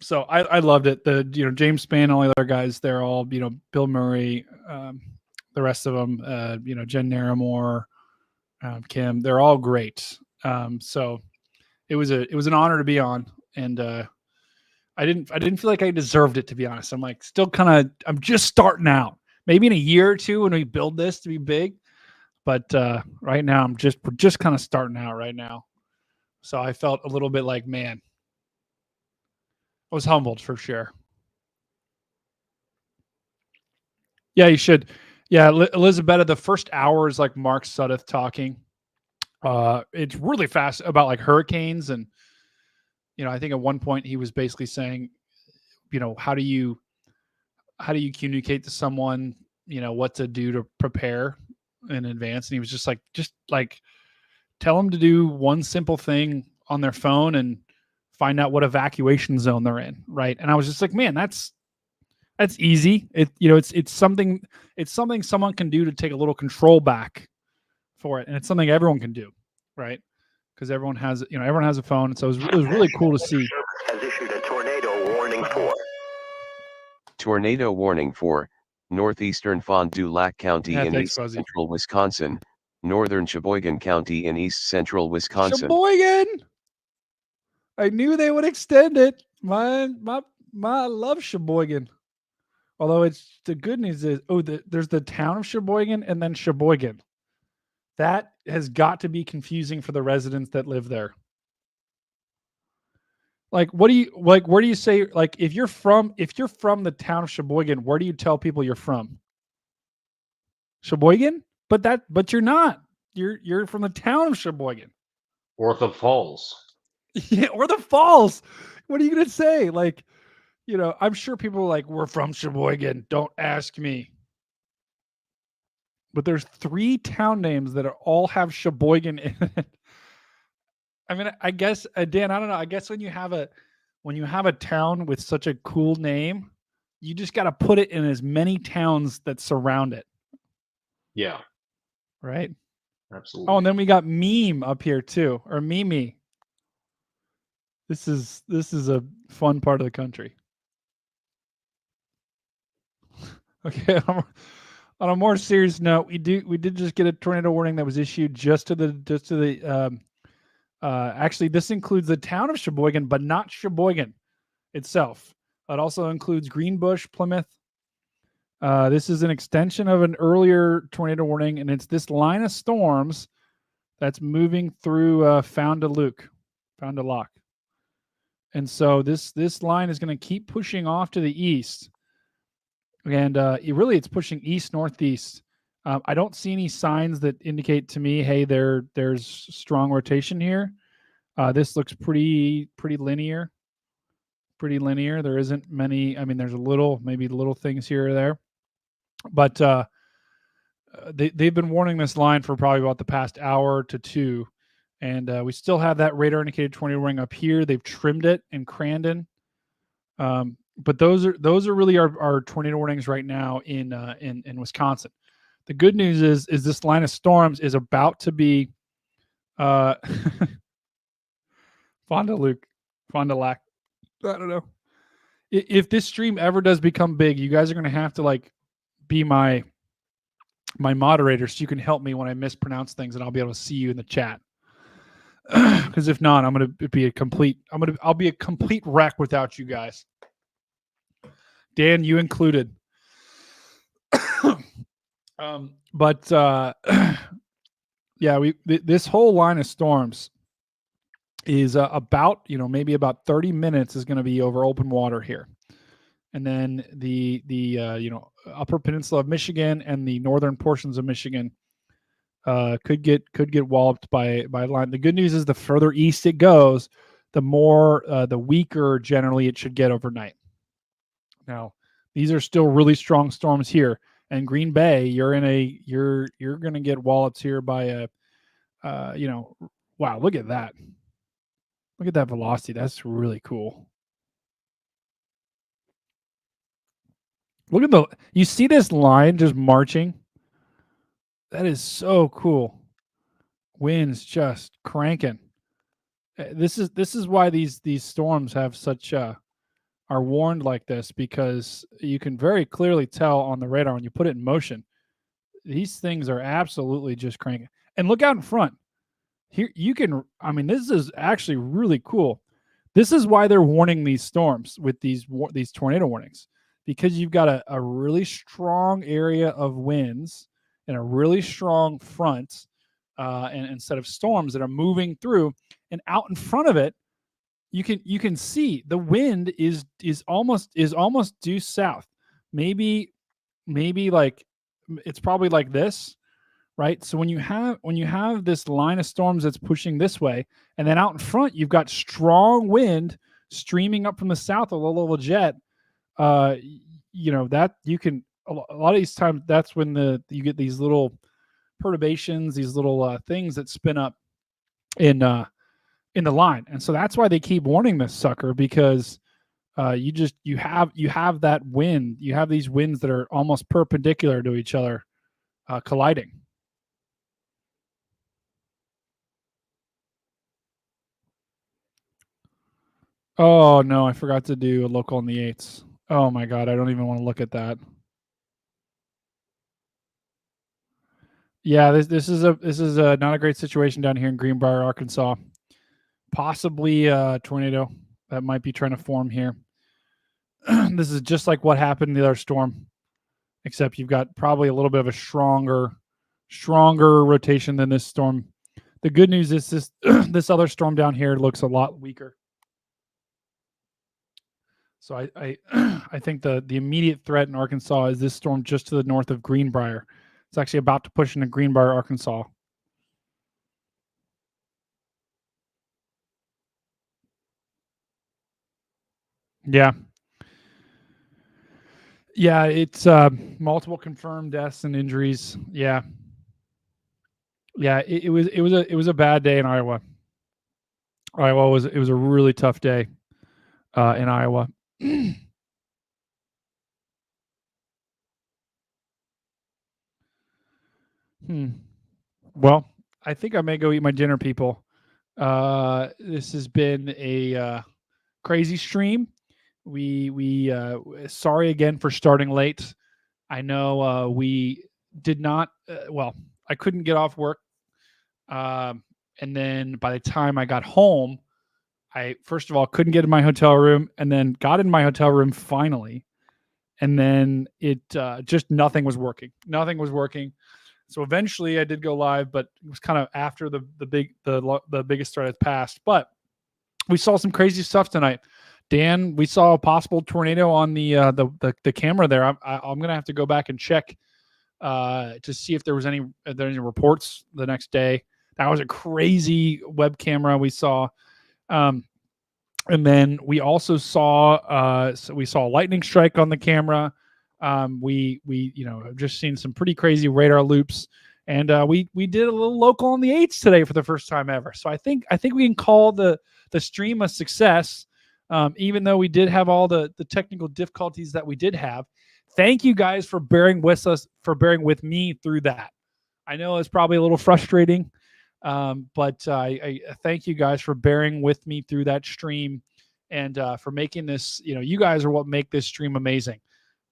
So I loved it. The James Spann, all the other guys, they're all Bill Murray, the rest of them, Jen Naramore, Kim, they're all great. So it was an honor to be on, and I didn't feel like I deserved it, to be honest. I'm like still I'm just starting out. Maybe in a year or two when we build this to be big, but right now we're just kind of starting out right now. So I felt a little bit like, man, I was humbled for sure. Yeah, you should. Yeah, Elizabeth, the first hour is like Mark Sudduth talking. It's really fast about like hurricanes, and I think at one point he was basically saying, how do you communicate to someone, what to do to prepare in advance? And he was just like tell them to do one simple thing on their phone and find out what evacuation zone they're in, right? And I was just like, man, that's easy. It's something someone can do to take a little control back for it, and it's something everyone can do, right? Because everyone has a phone, and so it was really cool to see. Has issued a tornado warning for. Tornado warning for northeastern Fond du Lac County in east central Wisconsin, northern Sheboygan County in east central Wisconsin. Sheboygan! I knew they would extend it. My I love Sheboygan. Although the good news is, there's the town of Sheboygan and then Sheboygan. That has got to be confusing for the residents that live there. Like, where do you say, like, if you're from the town of Sheboygan, where do you tell people you're from? Sheboygan? But you're not. You're from the town of Sheboygan. Or the Falls. Yeah, or the Falls. What are you gonna say? Like, I'm sure people are like, we're from Sheboygan. Don't ask me. But there's 3 town names that all have Sheboygan in it. I mean, I guess, Dan, I don't know. I guess when you have a town with such a cool name, you just got to put it in as many towns that surround it. Yeah. Right? Absolutely. Oh, and then we got Meme up here too, or Mimi. This is a fun part of the country. Okay. On a more serious note, we did just get a tornado warning that was issued just to the actually, this includes the town of Sheboygan, but not Sheboygan itself. It also includes Greenbush, Plymouth. This is an extension of an earlier tornado warning, and it's this line of storms that's moving through Fond du Lac. And so this line is going to keep pushing off to the east. And it's pushing east-northeast. I don't see any signs that indicate to me, hey, there's strong rotation here. This looks pretty linear. Pretty linear. There isn't many. I mean, there's maybe little things here or there. But they've been warning this line for probably about the past hour to two, and we still have that radar indicated tornado warning up here. They've trimmed it in Crandon, but those are really our tornado warnings right now in Wisconsin. The good news is this line of storms is about to be Fond du Lac. I don't know. If this stream ever does become big, you guys are going to have to like be my moderator so you can help me when I mispronounce things, and I'll be able to see you in the chat. Because if not, I'll be a complete wreck without you guys. Dan, you included. Yeah, this whole line of storms is about, maybe about 30 minutes is going to be over open water here. And then the upper peninsula of Michigan and the northern portions of Michigan could get walloped by line. The good news is the further east it goes, the more the weaker generally it should get overnight. Now, these are still really strong storms here. And Green Bay, you're going to get walloped here by wow, look at that. Look at that velocity. That's really cool. Look at you see this line just marching? That is so cool. Winds just cranking. This is why these storms have such are warned like this, because you can very clearly tell on the radar when you put it in motion. These things are absolutely just cranking. And look out in front. Here this is actually really cool. This is why they're warning these storms with these tornado warnings, because you've got a really strong area of winds and a really strong front and instead of storms that are moving through, and out in front of it, you can see the wind is almost due south. Maybe like it's probably like this, right? So when you have this line of storms that's pushing this way, and then out in front you've got strong wind streaming up from the south, a low level jet, that you can a lot of these times that's when you get these little perturbations, these little things that spin up in the line. And so that's why they keep warning this sucker, because you have that wind, you have these winds that are almost perpendicular to each other colliding. Oh no, I forgot to do a local on the 8s. Oh my God, I don't even want to look at that. Yeah, this is not a great situation down here in Greenbrier, Arkansas. Possibly a tornado that might be trying to form here. This is just like what happened in the other storm, except you've got probably a little bit of a stronger rotation than this storm. The good news is this other storm down here looks a lot weaker. So I think the immediate threat in Arkansas is this storm just to the north of Greenbrier. It's actually about to push into Greenbrier, Arkansas. Yeah. Yeah, it's multiple confirmed deaths and injuries. Yeah. Yeah, it was a bad day in Iowa. It was a really tough day in Iowa. Well, I think I may go eat my dinner, people. This has been a crazy stream. We sorry again for starting late. I know we did not. I couldn't get off work, and then by the time I got home, I first of all couldn't get in my hotel room, and then got in my hotel room finally, and then it just nothing was working. Nothing was working. So eventually I did go live, but it was kind of after the biggest threat had passed. But we saw some crazy stuff tonight. Dan, we saw a possible tornado on the camera there. I'm gonna have to go back and check to see if there was any reports the next day. That was a crazy web camera we saw. And then we also saw a lightning strike on the camera. We have just seen some pretty crazy radar loops, and we did a little local on the 8s today for the first time ever. So I think we can call the stream a success, even though we did have all the technical difficulties that we did have. Thank you guys for bearing with me through that. I know it's probably a little frustrating, but I thank you guys for bearing with me through that stream, and for making this. You guys are what make this stream amazing.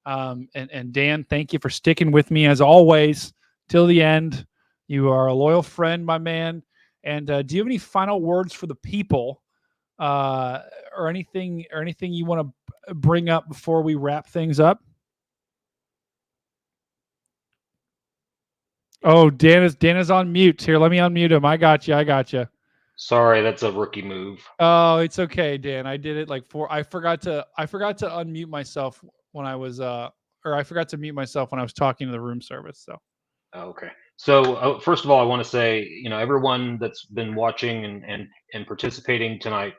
And Dan, thank you for sticking with me as always till the end. You are a loyal friend, my man. And do you have any final words for the people, or anything you want to bring up before we wrap things up? Oh, Dan is on mute. Here, let me unmute him. I got you. Sorry, that's a rookie move. Oh, it's okay, Dan. I did it I forgot to unmute myself when I was or I forgot to mute myself when I was talking to the room service. So Okay. So first of all, I want to say, everyone that's been watching and participating tonight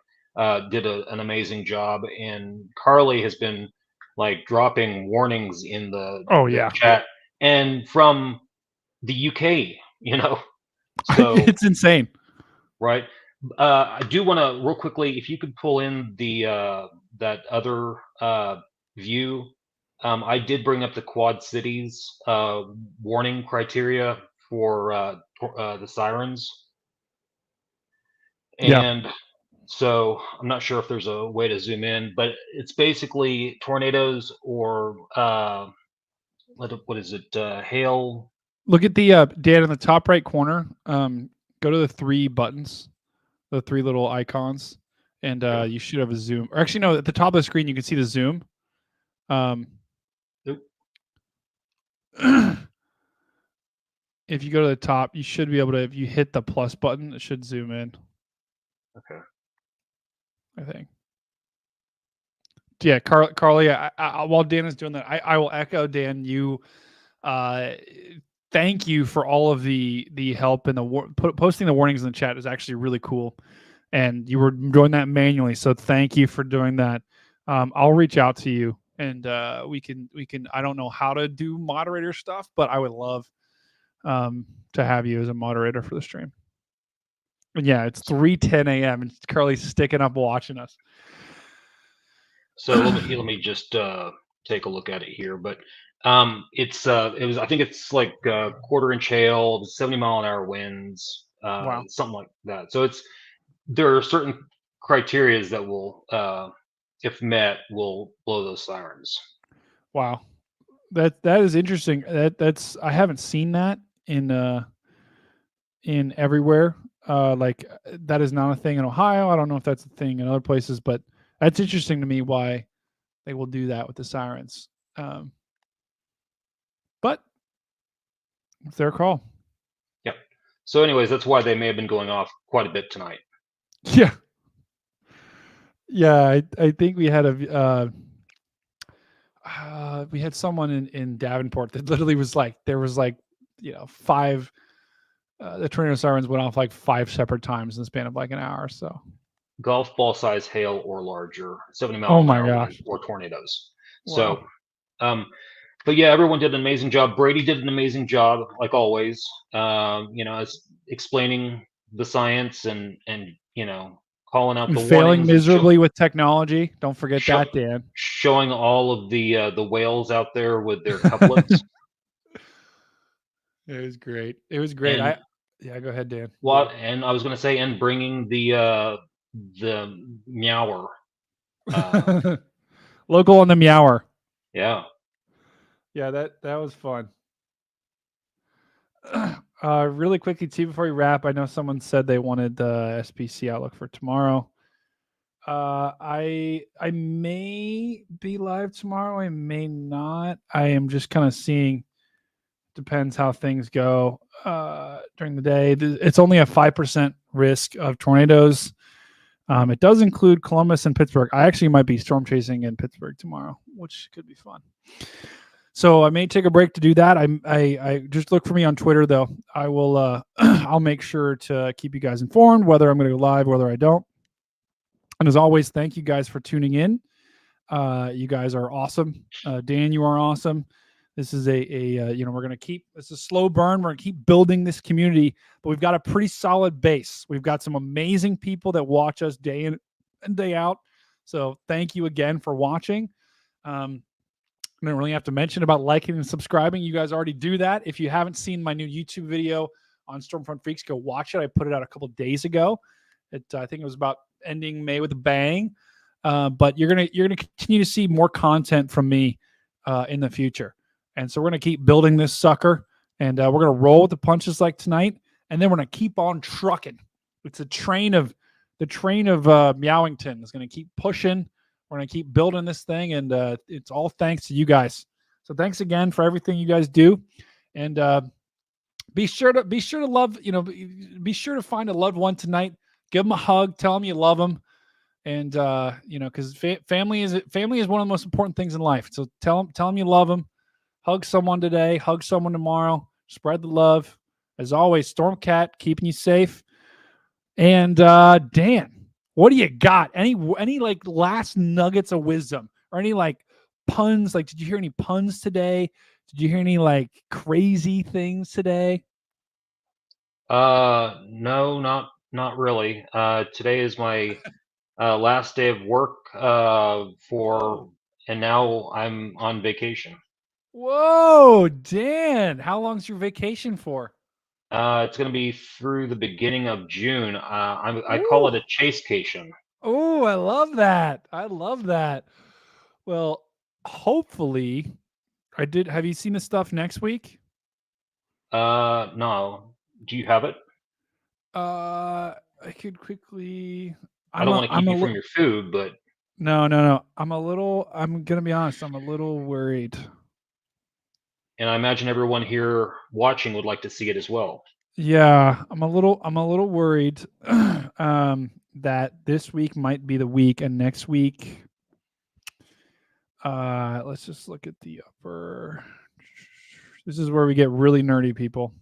did an amazing job, and Carly has been like dropping warnings in the chat, and from the UK, so it's insane. Right. I do want to real quickly, if you could pull in the that other view. I did bring up the Quad Cities warning criteria for the sirens, and so I'm not sure if there's a way to zoom in, but it's basically tornadoes or what is it? Hail. Look at the Dan in the top right corner. Go to the 3 buttons, the 3 little icons, and you should have a zoom. Or actually, no, at the top of the screen you can see the zoom. If you go to the top, you should be able to. If you hit the plus button, it should zoom in. Okay. I think. Yeah, Carly. While Dan is doing that, I will echo Dan. You, thank you for all of the help and posting the warnings in the chat is actually really cool, and you were doing that manually. So thank you for doing that. I'll reach out to you, and we can. I don't know how to do moderator stuff, but I would love to have you as a moderator for the stream. And yeah, it's 3:10 a.m. and Carly's sticking up watching us. So let me just take a look at it here. But it was, I think it's like quarter-inch hail, 70-mile-an-hour winds, Wow. something like that. So there are certain criterias that will, if met, will blow those sirens. Wow, that is interesting. That's I haven't seen that in everywhere. Like that is not a thing in Ohio. I don't know if that's a thing in other places, but that's interesting to me why they will do that with the sirens. But it's their call. Yep. So anyways, that's why they may have been going off quite a bit tonight. Yeah. Yeah, I think we had we had someone in Davenport that literally was like, there was like, 5 the tornado sirens went off like 5 separate times in the span of like an hour. So golf ball size hail or larger, 70 mile oh my an hour gosh, or tornadoes. Wow. So, but yeah, everyone did an amazing job. Brady did an amazing job, like always. Explaining the science and calling out the failing miserably with technology. Don't forget that, Dan. Showing all of the whales out there with their couplets. It was great. It was great. And, yeah, go ahead, Dan. Well, and I was going to say, and bringing the meower. Local on the meower. Yeah. Yeah, that was fun. Really quickly, too, before we wrap, I know someone said they wanted the SPC outlook for tomorrow. I may be live tomorrow. I may not. I am just kind of seeing. Depends how things go during the day. It's only a 5% risk of tornadoes. It does include Columbus and Pittsburgh. I actually might be storm chasing in Pittsburgh tomorrow, which could be fun. So I may take a break to do that. I just look for me on Twitter, though. I will. I'll make sure to keep you guys informed whether I'm going to go live, whether I don't. And as always, thank you guys for tuning in. You guys are awesome. Dan, you are awesome. This is we're going to keep, it's a slow burn. We're going to keep building this community, but we've got a pretty solid base. We've got some amazing people that watch us day in and day out. So thank you again for watching. I don't really have to mention about liking and subscribing. You guys already do that. If you haven't seen my new YouTube video on Stormfront Freaks, go watch it. I put it out a couple days ago. I think it was about ending May with a bang. But you're gonna continue to see more content from me in the future, and so we're gonna keep building this sucker, and we're gonna roll with the punches like tonight, and then we're gonna keep on trucking. It's the train of Meowington is gonna keep pushing. We're gonna keep building this thing, and it's all thanks to you guys. So thanks again for everything you guys do, and be sure to love. Be sure to find a loved one tonight. Give them a hug. Tell them you love them. And because family is one of the most important things in life. So tell them you love them. Hug someone today. Hug someone tomorrow. Spread the love. As always, Stormcat keeping you safe. And Dan, what do you got? Any like last nuggets of wisdom or any like puns? Like, did you hear any puns today? Did you hear any like crazy things today? No, not really. Today is my last day of work and now I'm on vacation. Whoa, Dan! How long's your vacation for? It's going to be through the beginning of June. I call it a chasecation. Oh, I love that. I love that. Well, hopefully, I did. Have you seen the stuff next week? No. Do you have it? I could quickly. I don't want to keep you from your food, but No. I'm gonna be honest. I'm a little worried. and I imagine everyone here watching would like to see it as well. Yeah, I'm a little worried that this week might be the week, and next week. Let's just look at the upper. This is where we get really nerdy, people.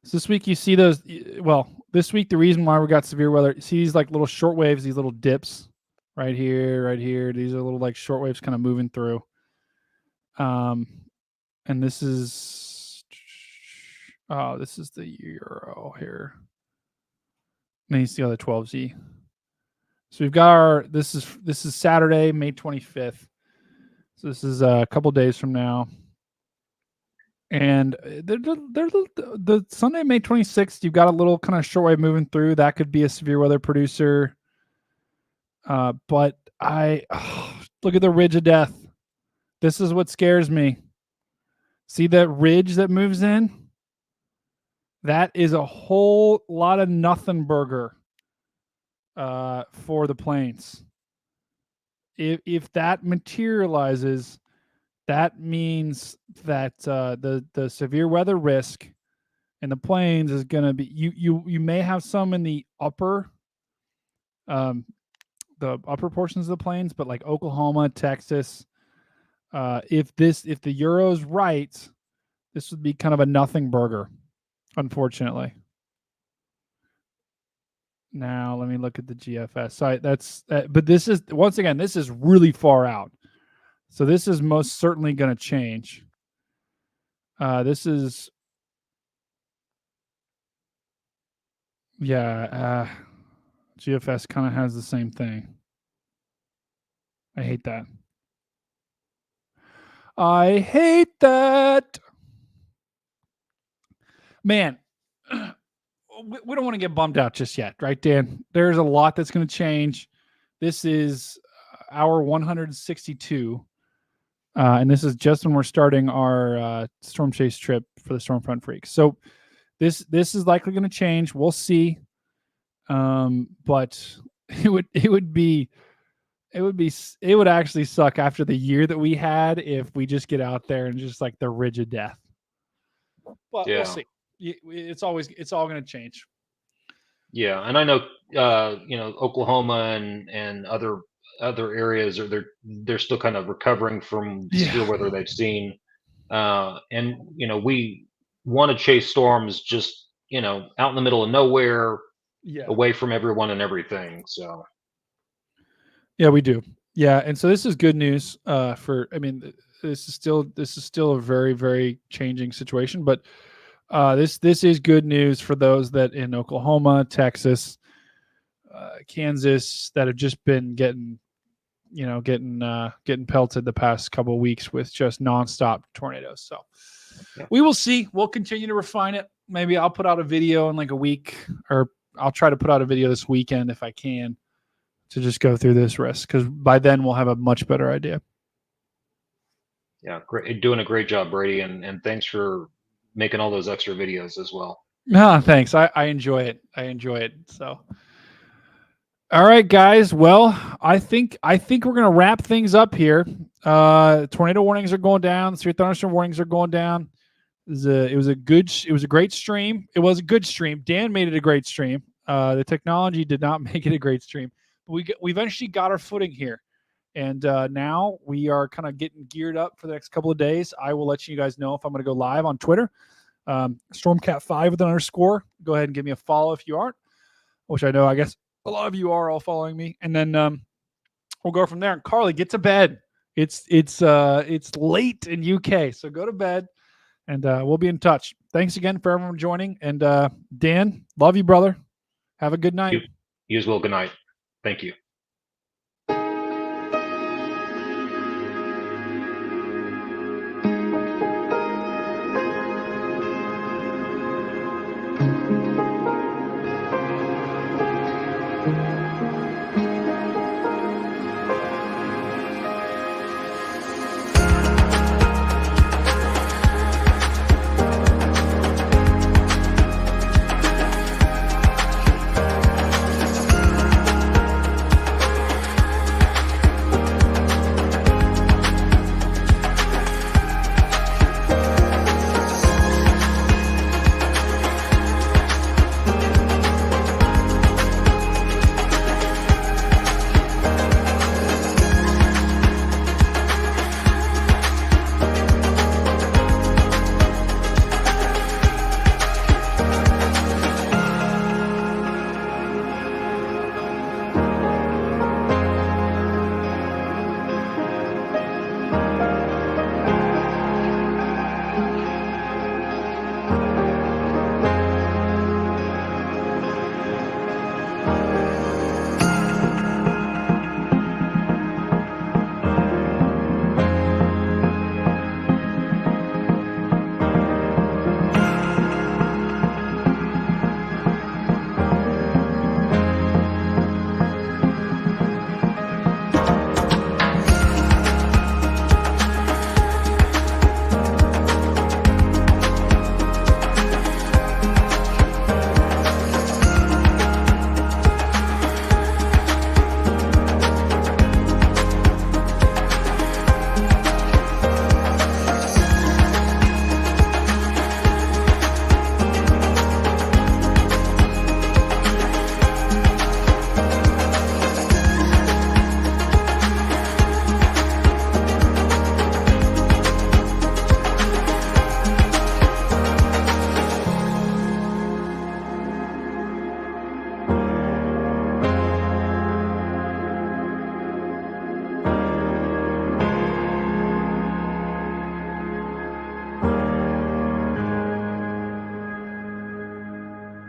So this week you see those. Well, this week the reason why we got severe weather. You see these like little short waves, these little dips, right here, right here. These are little like short waves kind of moving through. And this is the euro here. And you see the 12Z. So we've got our. This is Saturday, May 25th. So this is a couple days from now. And the Sunday, May 26th, you've got a little kind of shortwave moving through. That could be a severe weather producer. But look at the ridge of death. This is what scares me. See that ridge that moves in? That is a whole lot of nothing burger for the plains. If that materializes, that means that the severe weather risk in the plains is going to be you may have some in the upper portions of the plains, but like Oklahoma, Texas, if the euro's right, this would be kind of a nothing burger, unfortunately. Now let me look at the GFS. So but this is once again, this is really far out. So this is most certainly going to change. This is, GFS kind of has the same thing. I hate that. I hate that. Man, we don't want to get bummed out just yet, right, Dan? There's a lot that's going to change. This is hour 162. And this is just when we're starting our storm chase trip for the Stormfront Freaks. So this is likely going to change. We'll see. But it would actually suck after the year that we had if we just get out there and just like the ridge of death. But we'll see. It's all going to change. Yeah, and I know Oklahoma and other areas they're still kind of recovering from the severe weather they've seen, and we want to chase storms just out in the middle of nowhere, away from everyone and everything. So Yeah, we do. Yeah, and so this is good news. I mean, this is still a very, very changing situation, but this is good news for those that in Oklahoma, Texas, Kansas that have just been getting pelted the past couple of weeks with just nonstop tornadoes. So we will see. We'll continue to refine it. Maybe I'll put out a video in like a week, or I'll try to put out a video this weekend if I can, to just go through this risk, because by then we'll have a much better idea. Yeah, great, doing a great job, Brady, and thanks for making all those extra videos as well. No, thanks. I enjoy it. I enjoy it. So, all right, guys. Well, I think we're gonna wrap things up here. Tornado warnings are going down. Severe thunderstorm warnings are going down. It was a great stream. It was a good stream. Dan made it a great stream. The technology did not make it a great stream. We eventually got our footing here, and now we are kind of getting geared up for the next couple of days. I will let you guys know if I'm going to go live on Twitter. Stormcat5 with an underscore. Go ahead and give me a follow if you aren't, which I know I guess a lot of you are all following me. And then we'll go from there. And Carly, get to bed. It's late in UK, so go to bed, and we'll be in touch. Thanks again for everyone joining. And Dan, love you, brother. Have a good night. You as well. Good night. Thank you.